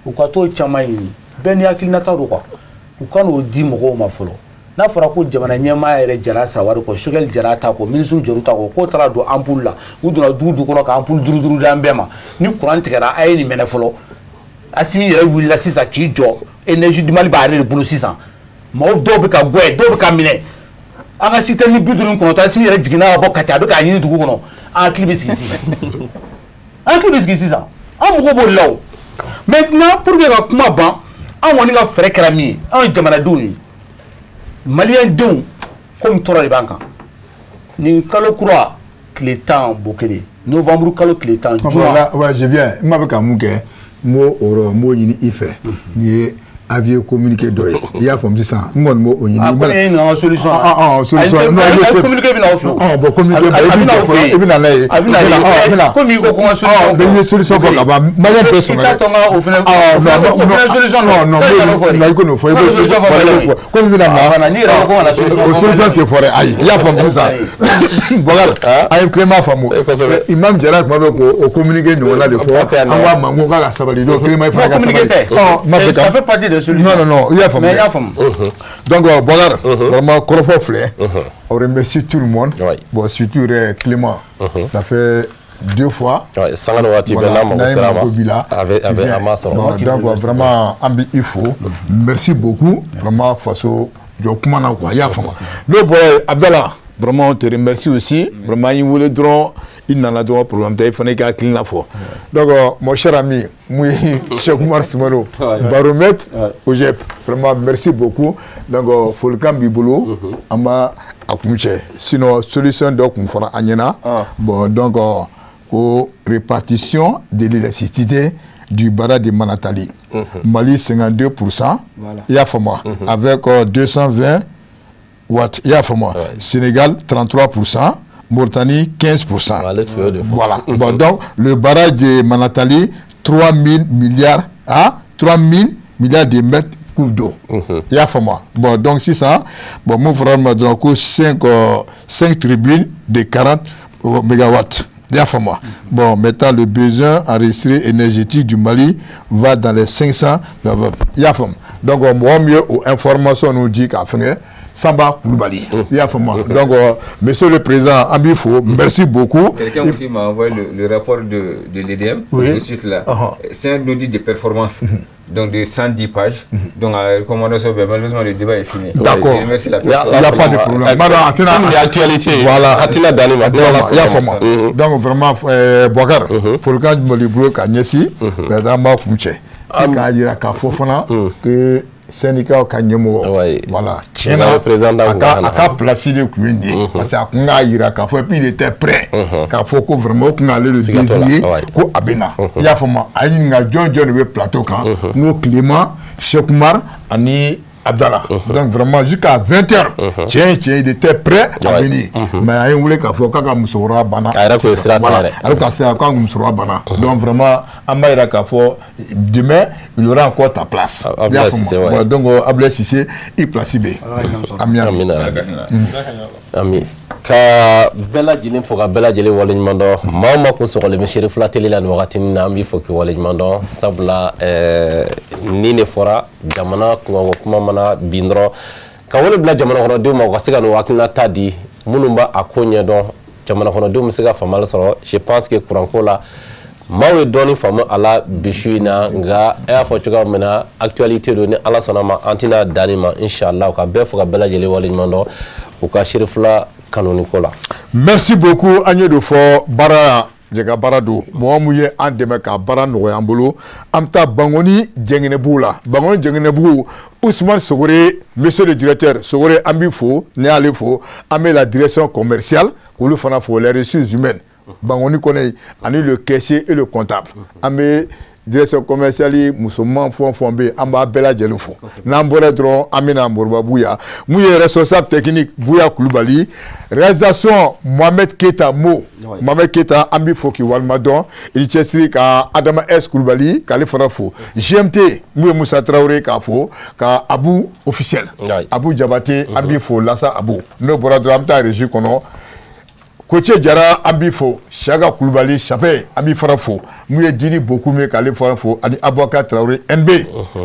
u ka t'o caman ɲini bɛɛ ni hakilinata don quoi u ka n'o di mɔgɔw ma fɔlɔ n'a fɔra ko jamana ɲɛmaa yɛrɛ jara sara wari kɔ Choguel jara ta kɔ ministre jɛr'u ta kɔ k'o taara don ampoule la u donna du kɔnɔ ka ampoule duuru d'an bɛɛ ma ni courant tigɛra a ye nin minɛ fɔlɔ Assimi yɛrɛ wulila sisan k'i jɔ énergie du Mali b'ale de bolo sisan mɔgɔw dɔw bɛ ka gɛn dɔw bɛ ka minɛ an ka citerne 59 Assimi yɛrɛ jiginna ka bɔ Kati a bɛ k'a ɲini dugu kɔnɔ an hakili bɛ sigi sisan an mɔgɔw b'o de la o maintenant pour que ka kuma ban an kɔni ka fɛɛrɛ kɛra min ye an ye jamanadenw ye maliyɛn denw komi tɔɔrɔ de b'an kan nin kalo kura tile 10 Bukele novembre kalo tile 10 juin je viens n ma bɛ ka mun kɛ n b'o ɲini i fɛ nin ye aviez communiqué d'où il y a comme ça on mo on y une solution solution non communiqué bien au fond bon communiqué et bien là comme il ko solution solution pour là-bas malien personne au final solution non il ko no faut comme il là solution te forêt aïe il y a comme ça voilà ay Clément Famo imam Jara ko au communiqué nous on a le fois on va mango ka sabali do Clément Famo ça fait partie de solution non il y a femme donc Bogar vraiment Korofo Flé on remercie tout le monde bon surtout Clément ça fait 2 fois donc vraiment il faut merci beaucoup vraiment façon de comment quoi il y a femme le boy Abdallah vraiment on te remercie aussi vraiment il voulait droit il n'en a droit problème il fallait qu'il clean la fois donc mon cher ami moi Cheikh Oumar Simano baromètre au GEP vraiment merci beaucoup donc Folkan Bibolo amba akunche sinon solution donc on fera anyena bon donc au répartition de l'électricité du barrage de Manatali Mali 52% voilà. Il y a moi avec 220 watts il y a moi Sénégal 33%, Mauritanie 15%. Voilà. Bon, donc le barrage de Manatali 3000 milliards de mètres cubes d'eau. Il y a moi. Bon, donc c'est ça. Bon, moi vraiment donc 5 tribunes de 40 mégawatts. Il y a moi. Bon, maintenant le besoin enregistré énergétique du Mali va dans les 500. Il y a moi. Donc moi mieux aux informations nous dit qu'à finir Samba Koulibaly. Il y a vraiment. Donc, monsieur le président Ambifo, merci beaucoup. Quelqu'un aussi m'a envoyé le rapport de l'EDM, de suite là. C'est un audit de performance, donc de 110 pages. Donc, à la recommandation, malheureusement, le débat est fini. D'accord. Merci la personne. Il n'y a pas de problème. L'actualité. Voilà. Il y a vraiment. Donc, vraiment, Bouakar, pour le cas de Molibro, Kanyesi, Madame Kouche, Kayira Kafofana, que syndicat Kanyemo, voilà, Tchena, a placé le Kouindi, parce qu'on a ira Kafo, et puis il était prêt, Kafo, qu'on vraiment qu'on allait le désigner, qu'on abena. Il y a vraiment, il y a un plateau, nous, Clément, Cheikh Oumar, Ani, Abdallah. Donc vraiment jusqu'à 20h, il était prêt à venir. Mais il voulait qu'il faut qu'il Moussoura Bana. Donc vraiment, demain, il y aura encore ta place. Donc Ablaye Cissé, il place B. Ami. Ka bela jinin fo ka bela jele wala nyimando mama ko so le meshiri flateli la wakati na ambi fo ki wala nyimando sabla ni ne fora jamana kuma mana bindro ka wala bla jamana hono de mo ko siga no wakina tadi munumba akonya don jamana hono de musiga famal soro je pense que courant ko la mawe doni famu ala bishuina nga e fo tuga mena actualité do ni ala sonama antina danima inshallah ka be fo ka bela jele wala nyimando ko ka shirifla Kanonikola. Merci beaucoup Agnew de Fort Bara Jega Barado. Moi mouye en demain ka Bara Noyambolo. Amta Bangoni Djengenebu la. Bangoni Djengenebu Ousmane Sogore, monsieur le directeur Sogore Ambifo, né à l'Efo, amé la direction commerciale pour le FONAFO, les ressources humaines. Bangoni connaît ani le caissier et le comptable. Amé direction commerciale musulman fombe amba bela jelufo nambore dron amina morba bouya mouye responsable technique bouya Koulibaly réalisation Mohamed Keita Mohamed Keita ambi foki walmadon il chesri ka Adama S Koulibaly kalifara fo GMT mouye Moussa Traoré ka fo ka Abou officiel Abou Diabaté ambi fo Lassa Abou no bora dron amta régie kono Koche Jara Ambifo, Chaga Koulibaly, Chapé, Ambifo, Mouye Dini beaucoup mieux qu'Ali Farafo, Adi Abouakar Traoré, NB,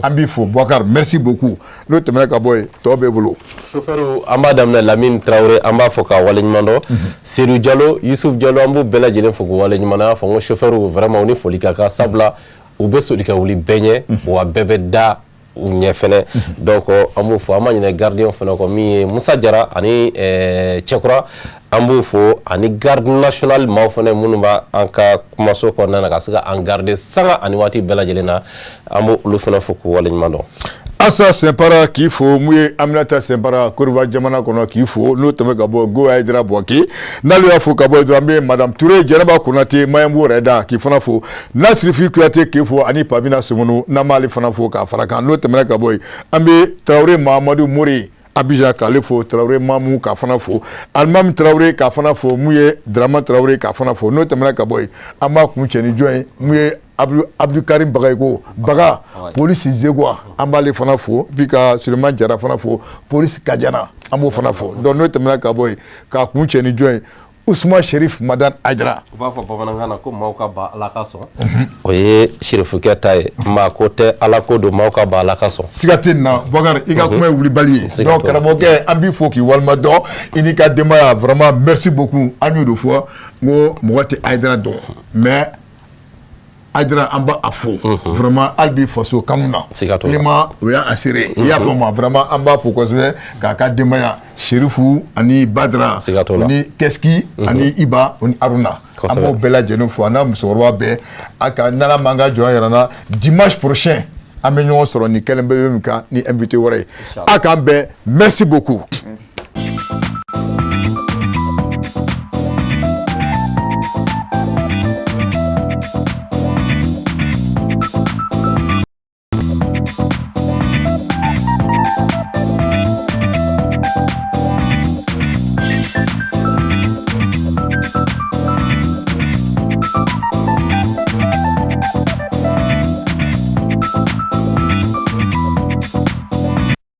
Ambifo, Bouakar, merci beaucoup. Nous te mettons à boy, Tobe Bolo. Chauffeur Amadame Lamine Traoré, Amba Foka Walenmando, Serou Diallo, Youssouf Diallo, Ambou Bela Djelen Foka Walenmana, Fongo chauffeur vraiment on est folikaka, Sabla, Oubesso Lika Ouli Benye, ou à Bébé Da. Ou nyefene donc ambo fo amanyine gardien fo ko mi Moussa Diarra ani Tchekura ambo fo ani garde national ma fo ne munumba anka kuma so ko nana ka saka en garder sanga ani wati bela jelena ambo lu fo fo ko wala nyimando Asa Sempara k'i fo mun ye Aminata Sempara Côte d'Ivoire jamana kɔnɔ k'i fo n'o tɛmɛ ka bɔ Go Aïdara Bouaké n'ale y'a fo ka bɔ dɔrɔn an bɛ Madame Touré Jɛnɛba Konate Mayembo Reda k'i fana fo Nasirifi Kuyate k'i fo ani Pamina Somonu n'an b'ale fana fo k'a fara kan n'o tɛmɛna ka bɔ yen an bɛ Traoré Mahamadou Mori Abidjan k'ale fo Traoré Mamou k'a fana fo Alimami Traoré k'a fana fo mun ye Dramane Traoré k'a fana fo n'o tɛmɛna ka bɔ yen an b'a kun cɛ ni jɔn ye mun ye Abdou Karim Bagayoko Baga police Zegwa an b'ale fana fo puis ka Suleiman Jara fana fo police Kadiana an b'o fana fo donc n'o tɛmɛna ka bɔ yen k'a kun cɛ ni jɔn ye Ousmane Cherif Madane Aïdara u b'a fɔ bamanankan na ko maaw ka ban Ala ka sɔn o ye Cherifukɛ ta ye maa ko tɛ Ala ko don maaw ka ban Ala ka sɔn siga tɛ nin na Boubacar i ka kuma ye wulibali ye donc karamɔgɔkɛ an b'i fo k'i walima dɔn i n'i ka denbaya vraiment merci beaucoup an y'o de fɔ n ko mɔgɔ tɛ Aïdara dɔn mais Aïdara an b'a fo vraiment hali bi faso kanu na vraiment o y'a assuré i y'a faamu vraiment an b'a fo kosɛbɛ k'a ka denbaya Cherifu ani Badara ani Keski ani Iba ani Aruna an b'o bɛɛ lajɛlen fo a n'a musokɔrɔba bɛɛ a ka n'Ala m'an ka jɔ an yɛrɛ la dimanche prochain an bɛ ɲɔgɔn sɔrɔ ni kɛnɛ bɛ min kan ni invité wɛrɛ ye a k'an bɛn merci beaucoup.